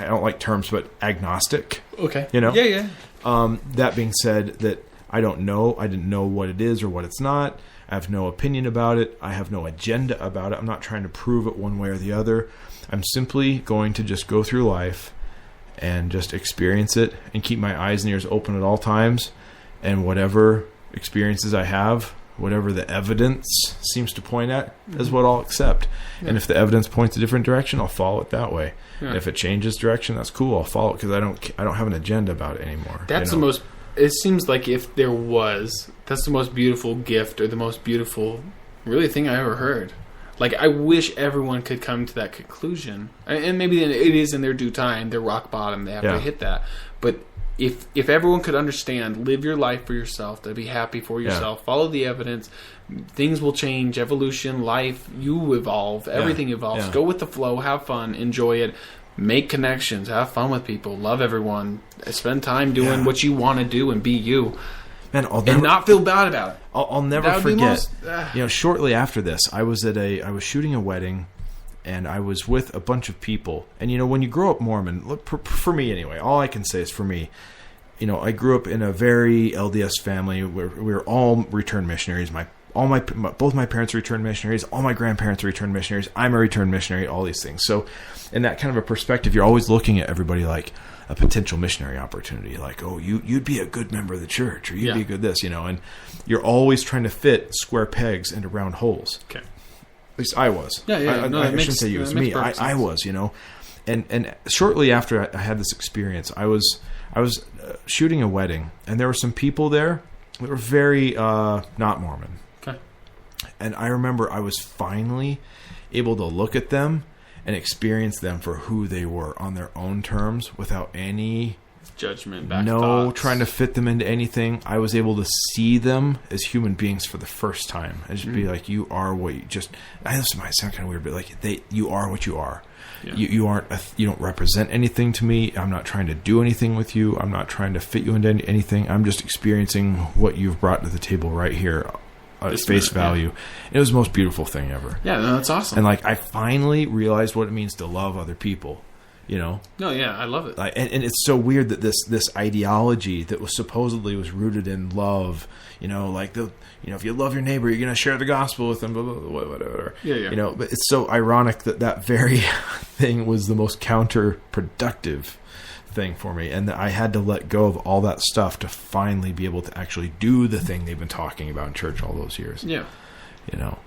don't like terms, but agnostic. Okay. You know. Yeah. That being said, that I didn't know what it is or what it's not. I have no opinion about it. I have no agenda about it. I'm not trying to prove it one way or the other. I'm simply going to just go through life and just experience it and keep my eyes and ears open at all times. And whatever experiences I have, whatever the evidence seems to point at, is what I'll accept. Yeah. And if the evidence points a different direction, I'll follow it that way. Yeah. And if it changes direction, that's cool. I'll follow it because I don't have an agenda about it anymore. That's the most... It seems like if there was, that's the most beautiful gift or the most beautiful, really, thing I ever heard. Like, I wish everyone could come to that conclusion. And maybe it is in their due time, their rock bottom, they have to hit that. But if everyone could understand, live your life for yourself, to be happy for yourself, follow the evidence, things will change, evolution, life, you evolve, everything evolves. Go with the flow, have fun, enjoy it. Make connections, have fun with people, love everyone, spend time doing what you want to do and be you. Man, and not feel bad about it. I'll never forget. Shortly after this, I was shooting a wedding, and I was with a bunch of people. And when you grow up Mormon, for me anyway, all I can say is for me, I grew up in a very LDS family where we were all returned missionaries. Both my parents are returned missionaries. All my grandparents are returned missionaries. I'm a returned missionary. All these things. So, in that kind of a perspective, you're always looking at everybody like a potential missionary opportunity. Like, oh, you'd be a good member of the church, or you'd be good this, And you're always trying to fit square pegs into round holes. Okay. At least I was. I shouldn't say you. It was me. I was. And shortly after I had this experience, I was shooting a wedding, and there were some people there that were very not Mormon. Okay. And I remember I was finally able to look at them and experience them for who they were on their own terms without any judgment, back no thoughts. trying to fit them into anything. I was able to see them as human beings for the first time and just be like, you are what you just. I know this might sound kind of weird, but like you are what you are. Yeah. You aren't. You don't represent anything to me. I'm not trying to do anything with you. I'm not trying to fit you into anything. I'm just experiencing what you've brought to the table right here at face value. Yeah. It was the most beautiful thing ever. Yeah, no, that's awesome. And like I finally realized what it means to love other people. You know? No, yeah, I love it. And it's so weird that this ideology that was supposedly was rooted in love, like if you love your neighbor, you're going to share the gospel with them, blah, blah, blah, whatever. Yeah. But it's so ironic that very thing was the most counterproductive thing for me, and that I had to let go of all that stuff to finally be able to actually do the thing they've been talking about in church all those years. Yeah.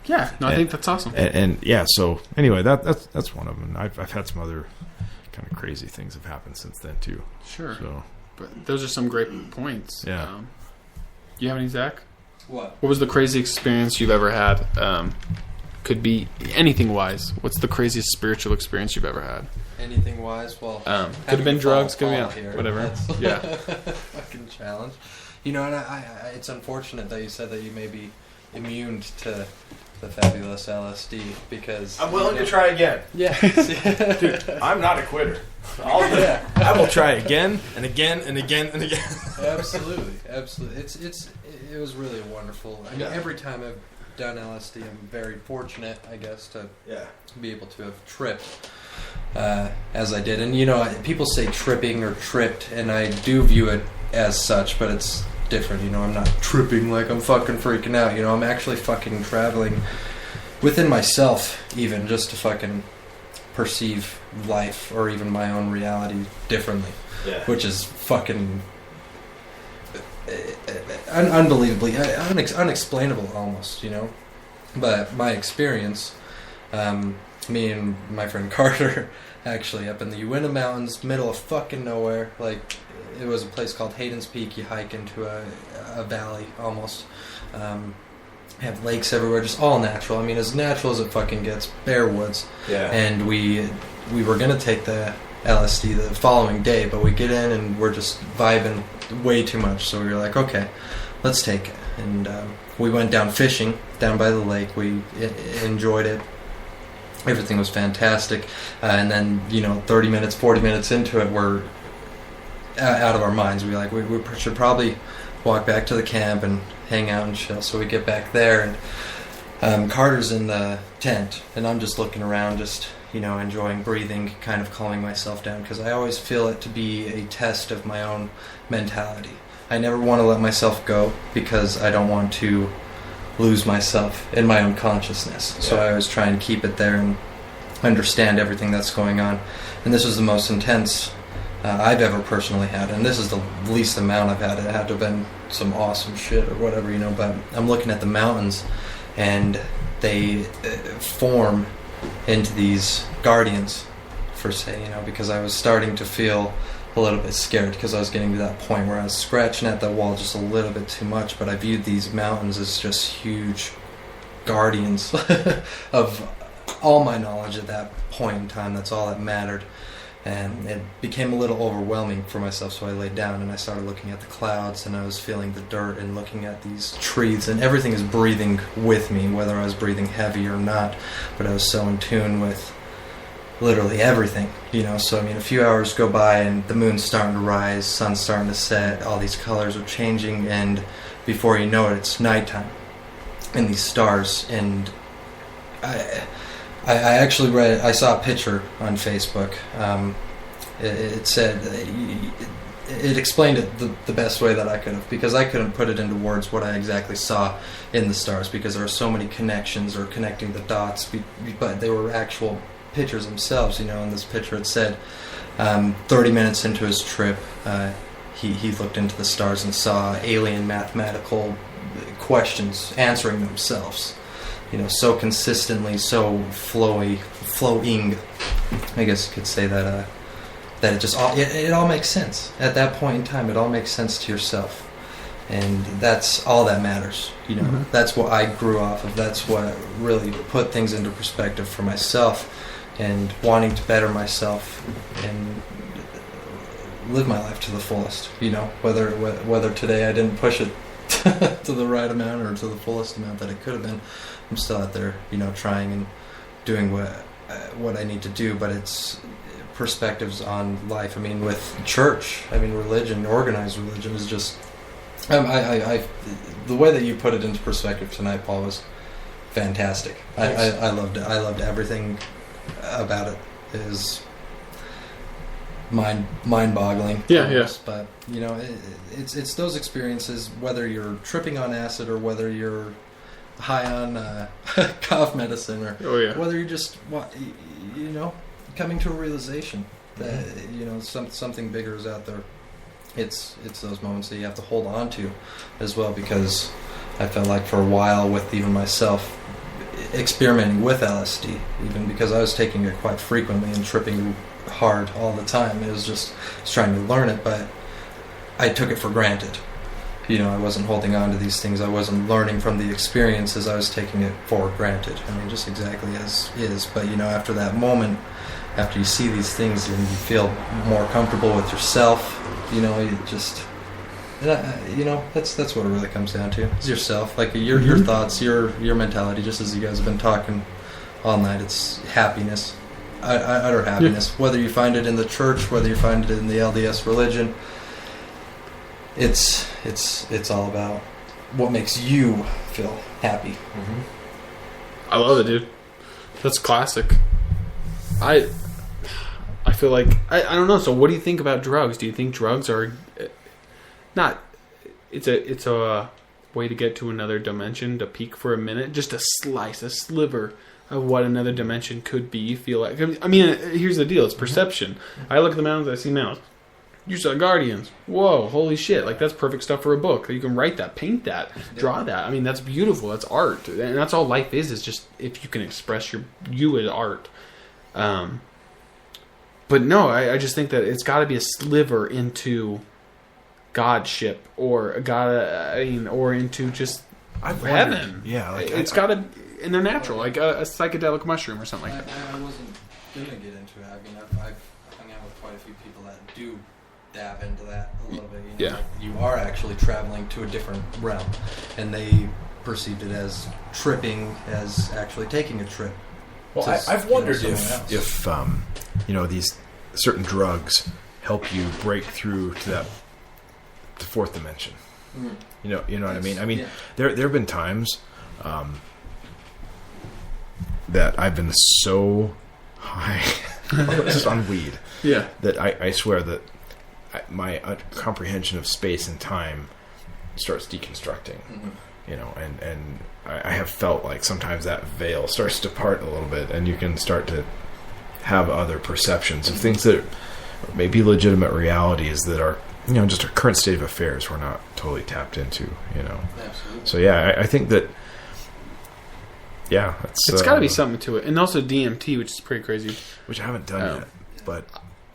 Yeah. No, I think that's awesome. And yeah, so anyway, that's one of them. I've had some other kind of crazy things have happened since then too. Sure. So, but those are some great points. Yeah. You have any, Zach? What was the craziest experience you've ever had? Could be anything wise. What's the craziest spiritual experience you've ever had? Anything wise? Well, could have been drugs. Could have been whatever. That's Yeah. fucking challenge. And I it's unfortunate that you said that you may be immune to the fabulous LSD because I'm willing to try again. Yeah, dude, I'm not a quitter. I will try again and again and again and again. Absolutely. It was really wonderful. I mean, every time I've done LSD, I'm very fortunate, I guess, to be able to have tripped as I did. And people say tripping or tripped, and I do view it as such, but it's different. I'm not tripping like I'm fucking freaking out. I'm actually fucking traveling within myself, even just to fucking perceive life or even my own reality differently, which is fucking unbelievably unexplainable almost, But my experience, me and my friend Carter, actually up in the Uinta Mountains, middle of fucking nowhere, like. It was a place called Hayden's Peak. You hike into a valley almost. Have lakes everywhere, just all natural. I mean, as natural as it fucking gets. Bare woods. Yeah. And we were going to take the LSD the following day, but we get in and we're just vibing way too much. So we were like, okay, let's take it. And we went down fishing down by the lake. We enjoyed it. Everything was fantastic. And then, 30 minutes, 40 minutes into it, we're out of our minds. We should probably walk back to the camp and hang out and chill. So we get back there, and Carter's in the tent, and I'm just looking around, just enjoying breathing, kind of calming myself down, because I always feel it to be a test of my own mentality. I never want to let myself go because I don't want to lose myself in my own consciousness. So I was trying to keep it there and understand everything that's going on. And this was the most intense I've ever personally had, and this is the least amount I've had. It had to have been some awesome shit or whatever, but I'm looking at the mountains, and they form into these guardians, per se, because I was starting to feel a little bit scared, because I was getting to that point where I was scratching at that wall just a little bit too much, but I viewed these mountains as just huge guardians of all my knowledge at that point in time. That's all that mattered. And it became a little overwhelming for myself, so I laid down and I started looking at the clouds, and I was feeling the dirt and looking at these trees, and everything is breathing with me, whether I was breathing heavy or not. But I was so in tune with literally everything, So a few hours go by and the moon's starting to rise, sun's starting to set, all these colors are changing, and before you know it, it's nighttime, and these stars. And I actually I saw a picture on Facebook. It said, it explained it the best way that I could have, because I couldn't put it into words what I exactly saw in the stars, because there are so many connections or connecting the dots, but they were actual pictures themselves. In this picture it said 30 minutes into his trip, he looked into the stars and saw alien mathematical questions answering themselves. So consistently, so flowing. I guess you could say that it just it all makes sense at that point in time. It all makes sense to yourself, and that's all that matters. That's what I grew off of. That's what really put things into perspective for myself, and wanting to better myself, and live my life to the fullest. Whether today I didn't push it to the right amount or to the fullest amount that it could have been, I'm still out there, trying and doing what I need to do. But it's perspectives on life. I mean, with church, religion, organized religion is just. The way that you put it into perspective tonight, Paul, was fantastic. I loved it. I loved everything about it. It is mind-boggling. Yeah. But it's those experiences. Whether you're tripping on acid or whether you're high on cough medicine, or whether you're just coming to a realization that something bigger is out there. It's those moments that you have to hold on to as well, because I felt like for a while with even myself experimenting with LSD, even because I was taking it quite frequently and tripping hard all the time. I was trying to learn it, but I took it for granted. I wasn't holding on to these things. I wasn't learning from the experiences. I was taking it for granted. Just exactly as is. But after that moment, after you see these things and you feel more comfortable with yourself, that's what it really comes down to. It's yourself, like your thoughts, your mentality. Just as you guys have been talking all night, it's happiness, utter happiness. Whether you find it in the church, whether you find it in the LDS religion, it's all about what makes you feel happy. I love it, dude. That's classic. I feel like I don't know. So, what do you think about drugs? Do you think drugs are not? It's a way to get to another dimension, to peak for a minute, just a sliver of what another dimension could be. You feel like, here's the deal: it's perception. I look at the mountains, I see mountains. You saw guardians. Whoa, holy shit! Like, that's perfect stuff for a book. You can write that, paint that, draw that. That's beautiful. That's art, and that's all life is. Is just if you can express you as art. But no, I just think that it's got to be a sliver into godship, or or into just heaven. Yeah, it's got to, and they're natural, like a psychedelic mushroom or something like that. I wasn't gonna get into it. I've hung out with quite a few people that do dab into that a little bit. Yeah, like you are actually traveling to a different realm, and they perceived it as tripping, as actually taking a trip. Well, I've wondered if these certain drugs help you break through to the fourth dimension. You know what I mean? There have been times that I've been so high just on weed that I swear that my comprehension of space and time starts deconstructing. And I have felt like sometimes that veil starts to part a little bit, and you can start to have other perceptions of things that may be legitimate realities that are, just our current state of affairs we're not totally tapped into, Absolutely. So I think that, it's got to be something to it. And also DMT, which is pretty crazy. Which I haven't done yet, but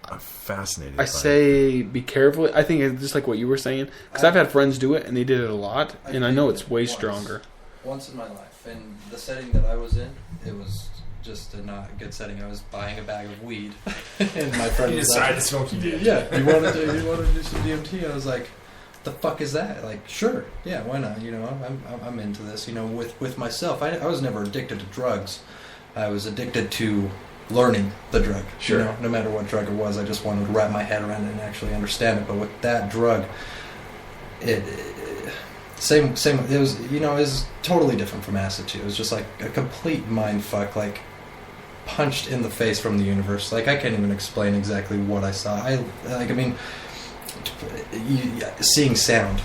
I'm fascinated. I say be careful. I think it's just like what you were saying, because I've had friends do it and they did it a lot, and I know it's way stronger. Once in my life, and the setting that I was in, it was just a not good setting. I was buying a bag of weed, and my friend decided to smoke DMT. Yeah, you wanted to do some DMT. I was like, the fuck is that? Like, sure, yeah, why not? I'm into this. With myself, I was never addicted to drugs. I was addicted to learning the drug. Sure. No matter what drug it was, I just wanted to wrap my head around it and actually understand it. But with that drug, same. It was, it was totally different from acid too. It was just like a complete mind fuck, like punched in the face from the universe. Like, I can't even explain exactly what I saw. Seeing sound,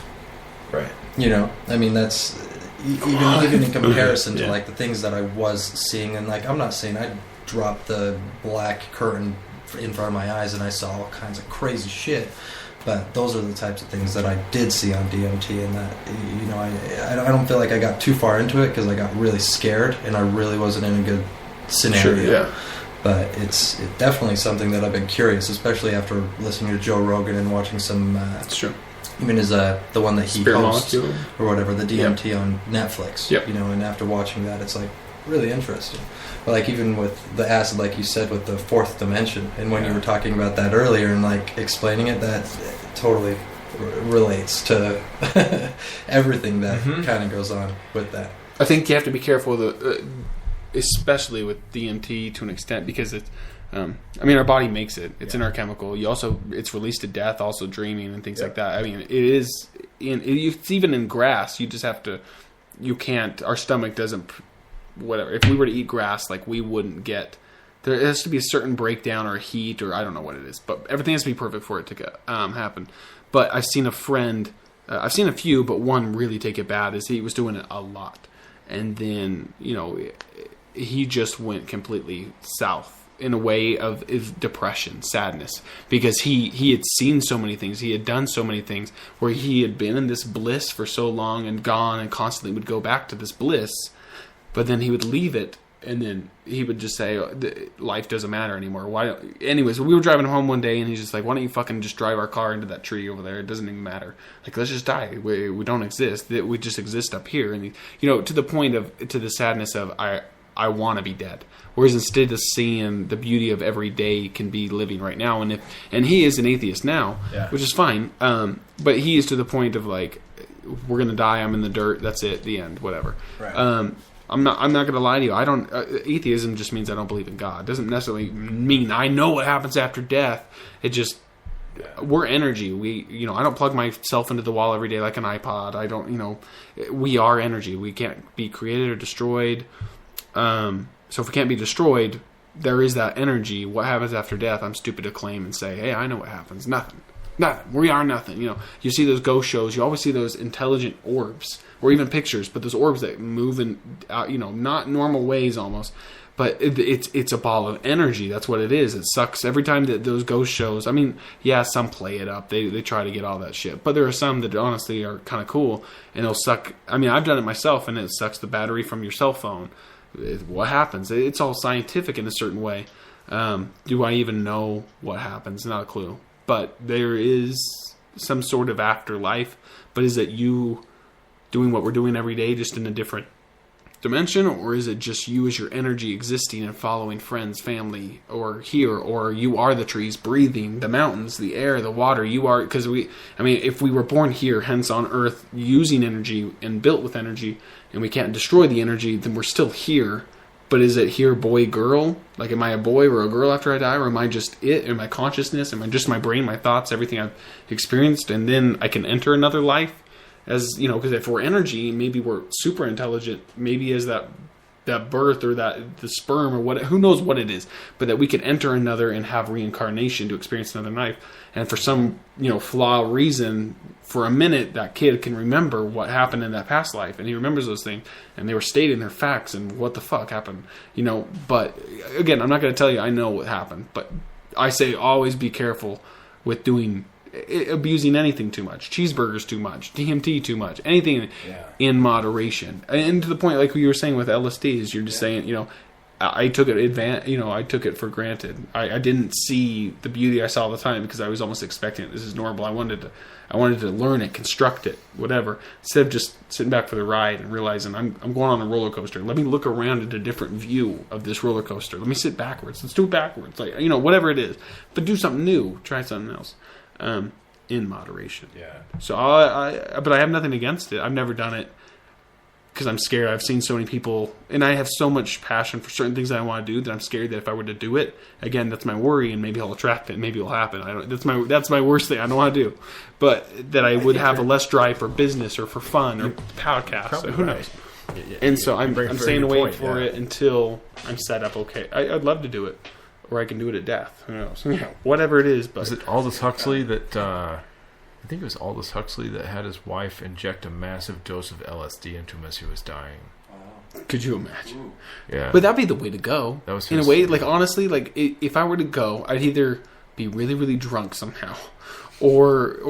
right? That's even in comparison to like the things that I was seeing. And like, I'm not saying I dropped the black curtain in front of my eyes and I saw all kinds of crazy shit. But those are the types of things that I did see on DMT, and that, I don't feel like I got too far into it because I got really scared and I really wasn't in a good scenario. Sure, yeah. But it's definitely something that I've been curious, especially after listening to Joe Rogan and watching some. It's true. Even the one that he Spirit hosts Molecule, or whatever, the DMT on Netflix. Yep. And after watching that, it's like really interesting. But like even with the acid, like you said, with the fourth dimension, and when you were talking about that earlier and like explaining it, that totally relates to everything that kind of goes on with that. I think you have to be careful, especially with DMT to an extent, because it's. I mean, our body makes it. It's in our chemical. It's released to death, also dreaming and things like that. I mean, it is it's even in grass. You just have to. You can't. Our stomach doesn't. Whatever. If we were to eat grass, like we wouldn't get. There has to be a certain breakdown or heat or I don't know what it is, but everything has to be perfect for it to happen. But I've seen a friend. I've seen a few, but one really take it bad. Is he was doing it a lot, and then he just went completely south. In a way of depression, sadness, because he had seen so many things, he had done so many things, where he had been in this bliss for so long and gone and constantly would go back to this bliss, but then he would leave it, and then he would just say, life doesn't matter anymore. Anyways, we were driving home one day, and he's just like, why don't you fucking just drive our car into that tree over there? It doesn't even matter. Like, let's just die. We don't exist. We just exist up here. And, to the point to the sadness of, I want to be dead. Whereas instead of seeing the beauty of every day can be living right now, and he is an atheist now, which is fine. But he is to the point of like, we're gonna die. I'm in the dirt. That's it. The end. Whatever. Right. I'm not gonna lie to you. I don't. Atheism just means I don't believe in God. It doesn't necessarily mean I know what happens after death. It just we're energy. I don't plug myself into the wall every day like an iPod. I don't. We are energy. We can't be created or destroyed. So if we can't be destroyed, there is that energy. What happens after death? I'm stupid to claim and say, hey, I know what happens. Nothing. We are nothing. You see those ghost shows. You always see those intelligent orbs, or even pictures, but those orbs that move in, not normal ways almost. But it's a ball of energy. That's what it is. It sucks every time that those ghost shows. I mean, yeah, some play it up. They try to get all that shit. But there are some that honestly are kind of cool, and they'll suck. I mean, I've done it myself, and it sucks the battery from your cell phone. What happens? It's all scientific in a certain way. Do I even know what happens? Not a clue. But there is some sort of afterlife. But is it you doing what we're doing every day, just in a different dimension? Or is it just you as your energy existing and following friends, family, or you are the trees breathing, the mountains, the air, the water? You are, because if we were born here, hence on Earth, using energy and built with energy, and we can't destroy the energy, then we're still here. But is it here, boy, girl? Like, am I a boy or a girl after I die? Or am I just it? Am I consciousness? Am I just my brain, my thoughts, everything I've experienced? And then I can enter another life? As, because if we're energy, maybe we're super intelligent. Maybe as that birth or the sperm or who knows what it is. But that we can enter another and have reincarnation to experience another life. And for some, flaw reason, for a minute, that kid can remember what happened in that past life. And he remembers those things. And they were stating their facts and what the fuck happened. But again, I'm not going to tell you I know what happened. But I say always be careful with abusing anything too much. Cheeseburgers too much. DMT too much. Anything in moderation. And to the point, like you were saying with LSDs, you're just saying, I took it I took it for granted. I didn't see the beauty I saw all the time because I was almost expecting it. This is normal. I wanted to learn it, construct it, whatever. Instead of just sitting back for the ride and realizing I'm going on a roller coaster. Let me look around at a different view of this roller coaster. Let me sit backwards. Let's do it backwards. Like, whatever it is. But do something new. Try something else. In moderation. Yeah. So but I have nothing against it. I've never done it because I'm scared. I've seen so many people, and I have so much passion for certain things that I want to do that I'm scared that if I were to do it, again, that's my worry, and maybe I'll attract it. Maybe it'll happen. That's my worst thing. I don't want to do, but that I would have a less drive for business or for fun or podcasts. Who knows? Yeah, and so I'm staying away for it until I'm set up. Okay, I'd love to do it. Or I can do it at death. Who knows? Whatever it is. But was it Aldous Huxley that... I think it was Aldous Huxley that had his wife inject a massive dose of LSD into him as he was dying. Could you imagine? Yeah. But that'd be the way to go. That was in a way, like, honestly, like, if I were to go, I'd either be really, really drunk somehow, or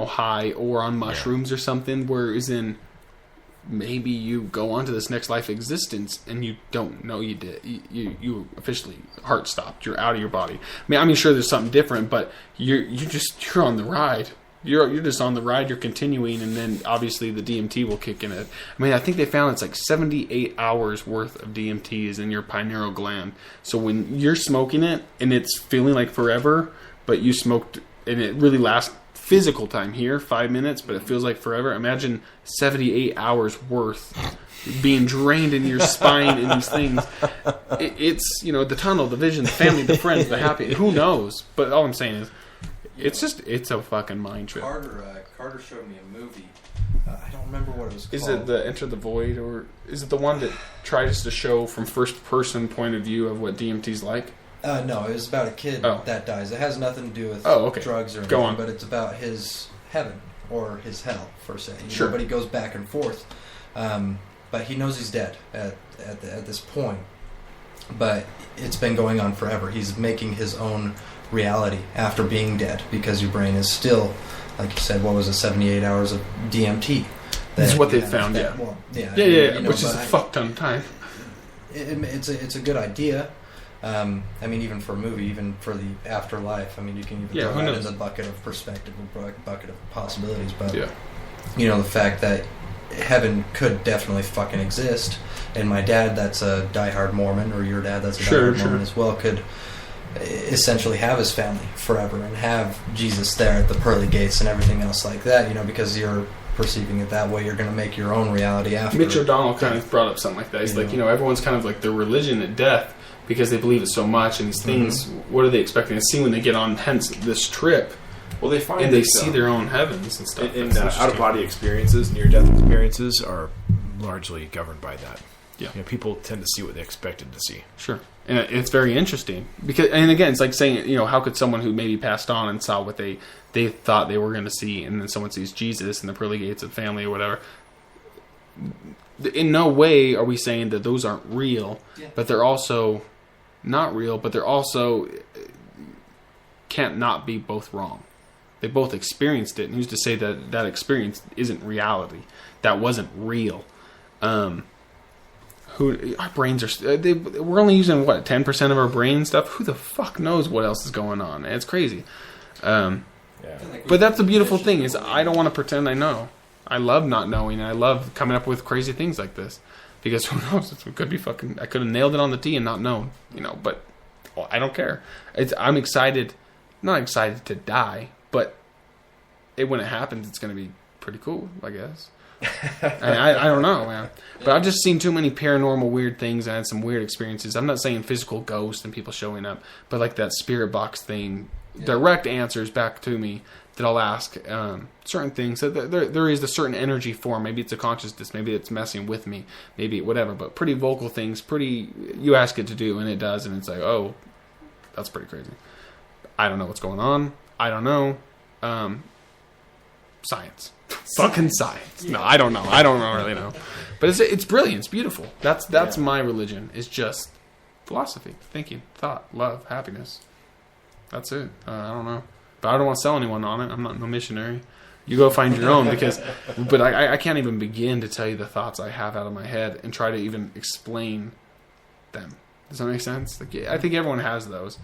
high, or on mushrooms or something, whereas in... maybe you go on to this next life existence and you don't know you did. You officially heart stopped. You're out of your body. I mean, sure there's something different, but you're on the ride. You're just on the ride. You're continuing, and then obviously the DMT will kick in it. I mean, I think they found it's like 78 hours worth of DMT is in your pineal gland. So when you're smoking it and it's feeling like forever, but you smoked and it really lasts physical time here 5 minutes, but it feels like forever. Imagine 78 hours worth being drained in your spine and these things. It's the tunnel, the vision, the family, the friends, the happy. Who knows? But all I'm saying is. It's a fucking mind trip. Carter showed me a movie. I don't remember what it was called. Is it the Enter the Void, or is it the one that tries to show from first person point of view of what DMT's like? No, it was about a kid that dies. It has nothing to do with drugs or anything. Go on. But it's about his heaven or his hell, per se. Sure. But he goes back and forth. But he knows he's dead at this point. But it's been going on forever. He's making his own reality after being dead, because your brain is still, like you said, what was it, 78 hours of DMT. That's what they found, yeah, which is a fuck ton of time. It's a good idea. I mean, even for a movie, even for the afterlife, I mean, you can even throw that in the bucket of perspective, or bucket of possibilities. But the fact that heaven could definitely fucking exist, and my dad, that's a diehard Mormon, or your dad, that's a diehard Mormon as well, could essentially have his family forever and have Jesus there at the pearly gates and everything else like that, because you're perceiving it that way. You're going to make your own reality after. Mitch O'Donnell kind of brought up something like that. He's like, everyone's kind of like their religion at death because they believe it so much, and these things, what are they expecting to see when they get on hence this trip? Well, they find and they see their own heavens and stuff. And out-of-body experiences, near-death experiences are largely governed by that. Yeah, people tend to see what they expected to see. Sure. And it's very interesting because, and again, it's like saying, how could someone who maybe passed on and saw what they thought they were going to see, and then someone sees Jesus and the pearly gates of family or whatever. In no way are we saying that those aren't real, but they're also not real, but they're also can't not be both wrong. They both experienced it, and who's to say that that experience isn't reality? That wasn't real. Our brains are... we're only using, 10% of our brain stuff? Who the fuck knows what else is going on? It's crazy. But that's the beautiful thing, is I don't want to pretend I know. I love not knowing, and I love coming up with crazy things like this. Because who knows? It could be fucking... I could have nailed it on the tee and not known. But I don't care. I'm excited... not excited to die, but when it happens, it's going to be pretty cool, I guess. I don't know, man. But I've just seen too many paranormal weird things. I had some weird experiences. I'm not saying physical ghosts and people showing up, but like that spirit box thing, direct answers back to me that I'll ask certain things. So there is a certain energy form. Maybe it's a consciousness. Maybe it's messing with me. Maybe whatever. But pretty vocal things. You ask it to do, and it does. And it's like, oh, that's pretty crazy. I don't know what's going on. I don't know. Science. Fucking science. No, I don't know. I don't really know. But it's brilliant. It's beautiful. That's my religion. It's just philosophy, thinking, thought, love, happiness. That's it. I don't know. But I don't want to sell anyone on it. I'm not no missionary. You go find your own, but I can't even begin to tell you the thoughts I have out of my head and try to even explain them. Does that make sense? I think everyone has those.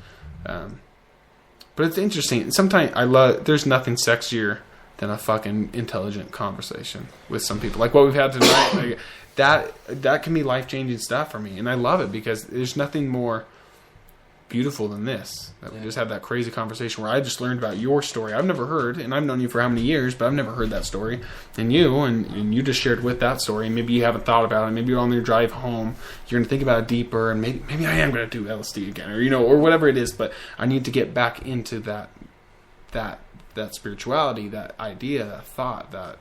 But it's interesting. Sometimes there's nothing sexier than a fucking intelligent conversation with some people. Like what we've had tonight. That can be life-changing stuff for me. And I love it because there's nothing more beautiful than this. That we just had that crazy conversation where I just learned about your story. I've never heard, and I've known you for how many years, but I've never heard that story. And you just shared with that story. And maybe you haven't thought about it. Maybe you're on your drive home. You're going to think about it deeper, and maybe I am going to do LSD again, or whatever it is. But I need to get back into that spirituality, that idea, that thought, that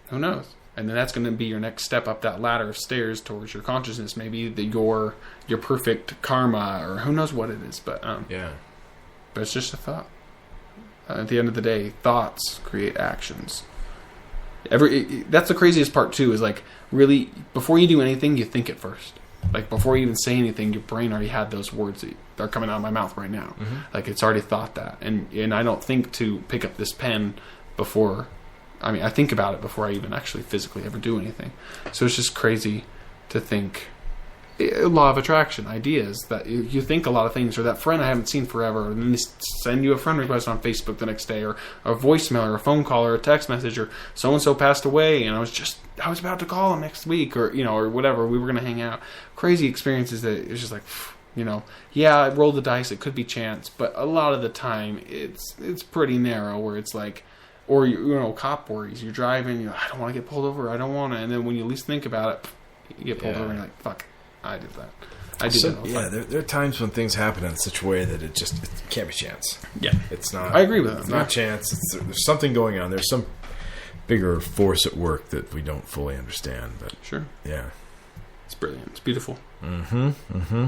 who knows. And then that's going to be your next step up that ladder of stairs towards your consciousness. Maybe your perfect karma, or who knows what it is. But but it's just a thought. At the end of the day, thoughts create actions. That's the craziest part too. Is like really before you do anything, you think it first. Like before you even say anything, your brain already had those words that are coming out of my mouth right now. Mm-hmm. Like it's already thought that, and I don't think to pick up this pen before. I mean, I think about it before I even actually physically ever do anything. So it's just crazy to think law of attraction ideas that you think a lot of things, or that friend I haven't seen forever, and then they send you a friend request on Facebook the next day, or a voicemail, or a phone call, or a text message, or so and so passed away, and I was about to call him next week, or or whatever, we were going to hang out. Crazy experiences that it's just like, yeah, I rolled the dice, it could be chance, but a lot of the time it's pretty narrow, where it's like, or cop worries, you're driving, I don't want to get pulled over, I don't want to, and then when you least think about it, you get pulled over and you're like, fuck, I did that. There are times when things happen in such a way that it can't be chance. Yeah. It's not. I agree with that. It's not chance. There's something going on. There's some bigger force at work that we don't fully understand. But sure. Yeah. It's brilliant. It's beautiful. Mm-hmm.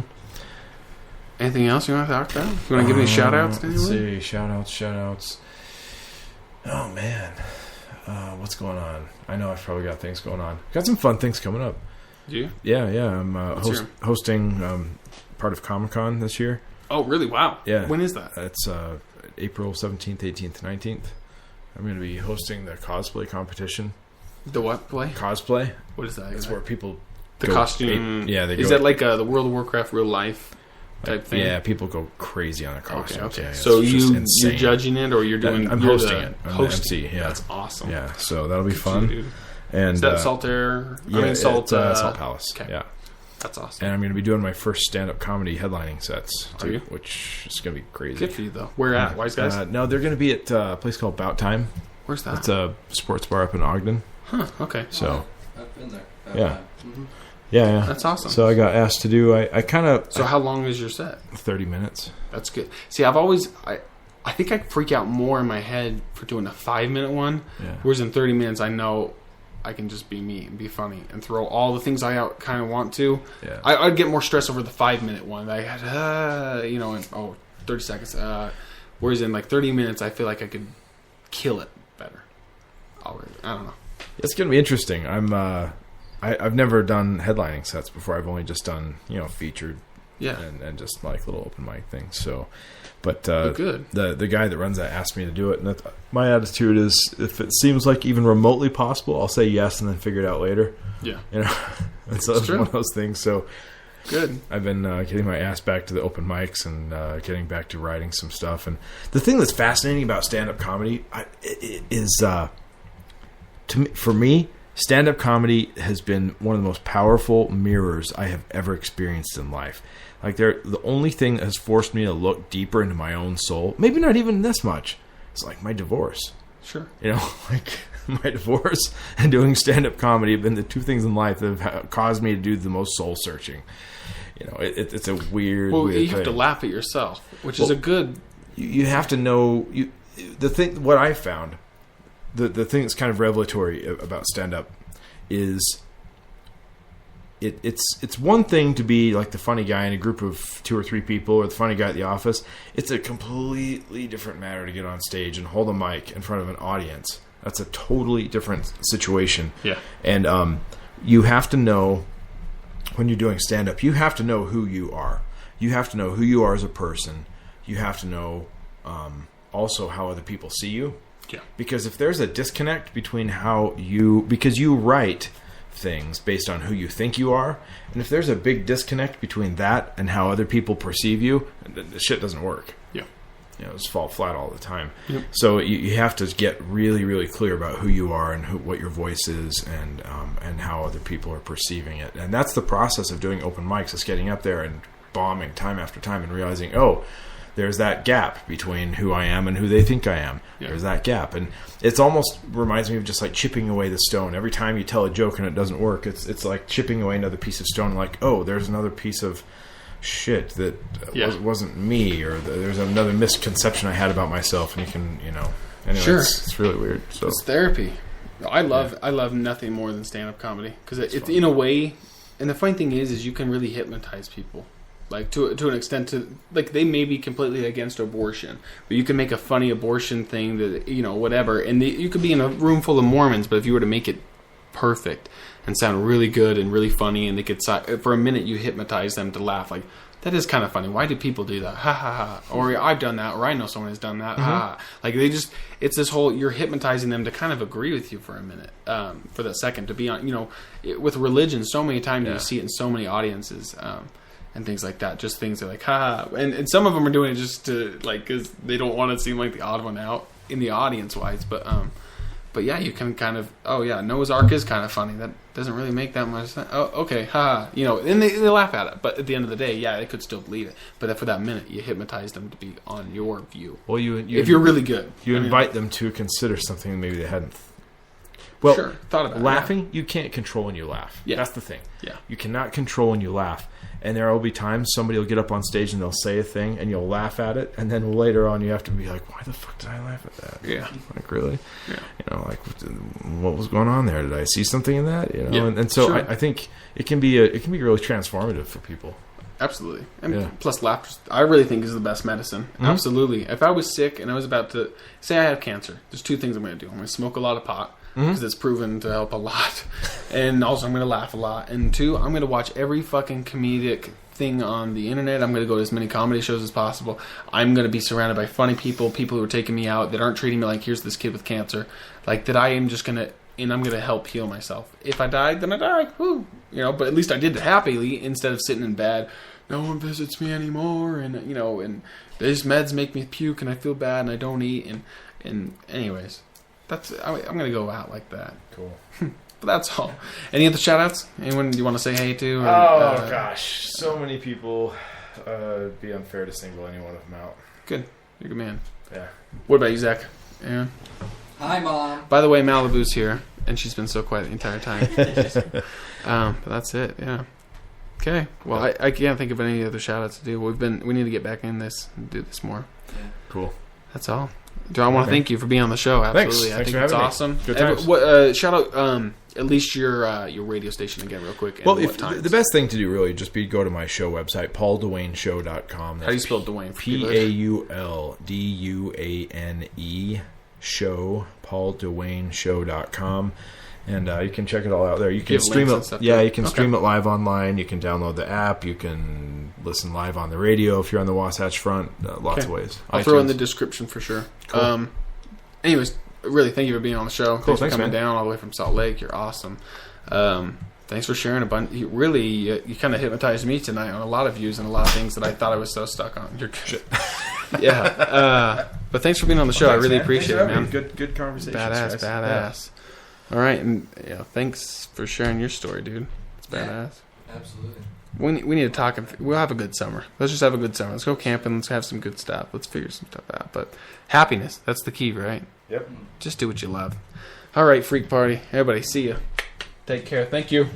Anything else you want to talk about? You want to give any shout-outs to anyone? Let's see. Shout-outs. Oh, man. What's going on? I know I've probably got things going on. Got some fun things coming up. Do you? Yeah. I'm hosting part of Comic-Con this year. Oh, really? Wow. Yeah. When is that? It's April 17th, 18th, 19th. I'm going to be hosting the cosplay competition. The what play? Cosplay. What is that? It's where people costume. Is that like the World of Warcraft real life type thing? Yeah, people go crazy on their costumes. Okay. Yeah, so you're judging it, or you're doing? I'm hosting it. I'm the MC. Yeah, that's awesome. Yeah, so that'll be fun. Dude. And is that Salt Air? Salt Palace. Okay. Yeah, that's awesome. And I'm going to be doing my first stand-up comedy headlining sets too, you? which is going to be crazy. Good for you, though. Where at? Wise Guys? No, they're going to be at a place called Bout Time. Where's that? It's a sports bar up in Ogden. Huh. Okay. So I've been there. Yeah. Mm-hmm. Yeah. That's awesome. So I got asked to do. I kind of. So how long is your set? 30 minutes. That's good. See, I've always. I think I freak out more in my head for doing a 5-minute one. Yeah. Whereas in 30 minutes, I know I can just be me and be funny and throw all the things I kind of want to. Yeah. I'd get more stress over the 5-minute one. I had, and 30 seconds. Whereas in like 30 minutes, I feel like I could kill it better. I don't know. It's going to be interesting. I've never done headlining sets before. I've only just done, featured. Yeah. And just like little open mic things. So, but good. The guy that runs that asked me to do it, and my attitude is, if it seems like even remotely possible, I'll say yes and then figure it out later. Yeah. And so it's one of those things. So good. I've been getting my ass back to the open mics and getting back to writing some stuff. And the thing that's fascinating about stand-up comedy is, for me, stand-up comedy has been one of the most powerful mirrors I have ever experienced in life. Like, the only thing that has forced me to look deeper into my own soul, maybe not even this much, is like my divorce. Sure. Like my divorce and doing stand-up comedy have been the two things in life that have caused me to do the most soul-searching. It's a weird. Well, weird you have to laugh at yourself, which is a good. You have to know what I found. The thing that's kind of revelatory about stand-up is it's one thing to be like the funny guy in a group of 2 or 3 people, or the funny guy at the office. It's a completely different matter to get on stage and hold a mic in front of an audience. That's a totally different situation. Yeah. And you have to know, when you're doing stand-up, you have to know who you are. You have to know who you are as a person. You have to know also how other people see you. Yeah. Because if there's a disconnect between because you write things based on who you think you are, and if there's a big disconnect between that and how other people perceive you, the shit doesn't work. Yeah. Just fall flat all the time. Yep. So you have to get really, really clear about who you are and what your voice is, and how other people are perceiving it. And that's the process of doing open mics, is getting up there and bombing time after time and realizing, there's that gap between who I am and who they think I am. Yeah. There's that gap. And it's almost reminds me of just like chipping away the stone. Every time you tell a joke and it doesn't work, it's like chipping away another piece of stone. Like, there's another piece of shit that wasn't me, or there's another misconception I had about myself. And you can, anyway, sure. It's really weird. So it's therapy. I love nothing more than stand-up comedy, because it's in a way, and the funny thing is you can really hypnotize people. Like, to an extent, like, they may be completely against abortion, but you can make a funny abortion thing that, whatever, and you could be in a room full of Mormons, but if you were to make it perfect and sound really good and really funny, and they could, for a minute, you hypnotize them to laugh, like, that is kind of funny. Why do people do that? Ha ha ha. Or I've done that, or I know someone has done that. Ha ha. Like they just, it's this whole, you're hypnotizing them to kind of agree with you for a minute, for that second, to be on, with religion, so many times you see it in so many audiences, and things like that. Just things that like, ha ha. And some of them are doing it just to, like, because they don't want to seem like the odd one out in the audience wise, but yeah, you can kind of, oh yeah, Noah's Ark is kind of funny. That doesn't really make that much sense. Oh, okay, ha. And they laugh at it. But at the end of the day, yeah, they could still believe it. But for that minute, you hypnotize them to be on your view. Well, if you're really good. You invite them to consider something maybe they hadn't. Well, sure, thought about laughing, you can't control when you laugh. Yeah. That's the thing. Yeah. You cannot control when you laugh. And there will be times somebody will get up on stage and they'll say a thing and you'll laugh at it. And then later on you have to be like, why the fuck did I laugh at that? Yeah. Like, really? Yeah. Like, what was going on there? Did I see something in that? Yeah, and so sure. I think it can be really transformative for people. Absolutely. And plus laughter, I really think is the best medicine. Mm-hmm. Absolutely. If I was sick and I was about to, say I have cancer, there's two things I'm going to do. I'm going to smoke a lot of pot, because it's proven to help a lot. And also I'm going to laugh a lot. And two, I'm going to watch every fucking comedic thing on the internet. I'm going to go to as many comedy shows as possible. I'm going to be surrounded by funny people who are taking me out, that aren't treating me like, here's this kid with cancer. Like, that I am just going to, and I'm going to help heal myself. If I died, then I died. Woo. But at least I did it happily, instead of sitting in bed. No one visits me anymore, and and these meds make me puke, and I feel bad, and I don't eat, and anyways, I'm gonna go out like that. Cool. But that's all. Any other shout outs? Anyone you want to say hey to? Or, Gosh, so many people. It'd be unfair to single any one of them out. Good, you're a good man. Yeah. What about you, Zach? Yeah. Hi, Mom. By the way, Malibu's here, and she's been so quiet the entire time. But that's it. Yeah. Okay. Well, I can't think of any other shout-outs to do. We need to get back in this and do this more. Yeah. Cool. That's all. I want to thank you for being on the show. Absolutely. Thanks I think for it's having me. awesome. Good times. Shout out at least your radio station again real quick. Well, the best thing to do really just be go to my show website, PaulDuaneShow.com. How do you spell Duane? PaulDuane show, PaulDuaneShow.com. And you can check it all out there. You can stream it. Yeah, you can stream it live online. You can download the app. You can listen live on the radio if you're on the Wasatch Front. Lots of ways. I'll throw it in the description for sure. Cool. Anyways, really, thank you for being on the show. Cool, Thanks for coming man. down all the way from Salt Lake. You're awesome. Thanks for sharing a bunch. You kind of hypnotized me tonight on a lot of views and a lot of things that I thought I was so stuck on. You're good. Yeah. But thanks for being on the show. I really appreciate it, man. Good conversation. Badass. Yeah. All right, and thanks for sharing your story, dude. It's badass. Absolutely. We need to talk. We'll have a good summer. Let's just have a good summer. Let's go camping. Let's have some good stuff. Let's figure some stuff out. But happiness, that's the key, right? Yep. Just do what you love. All right, freak party. Everybody, see ya. Take care. Thank you.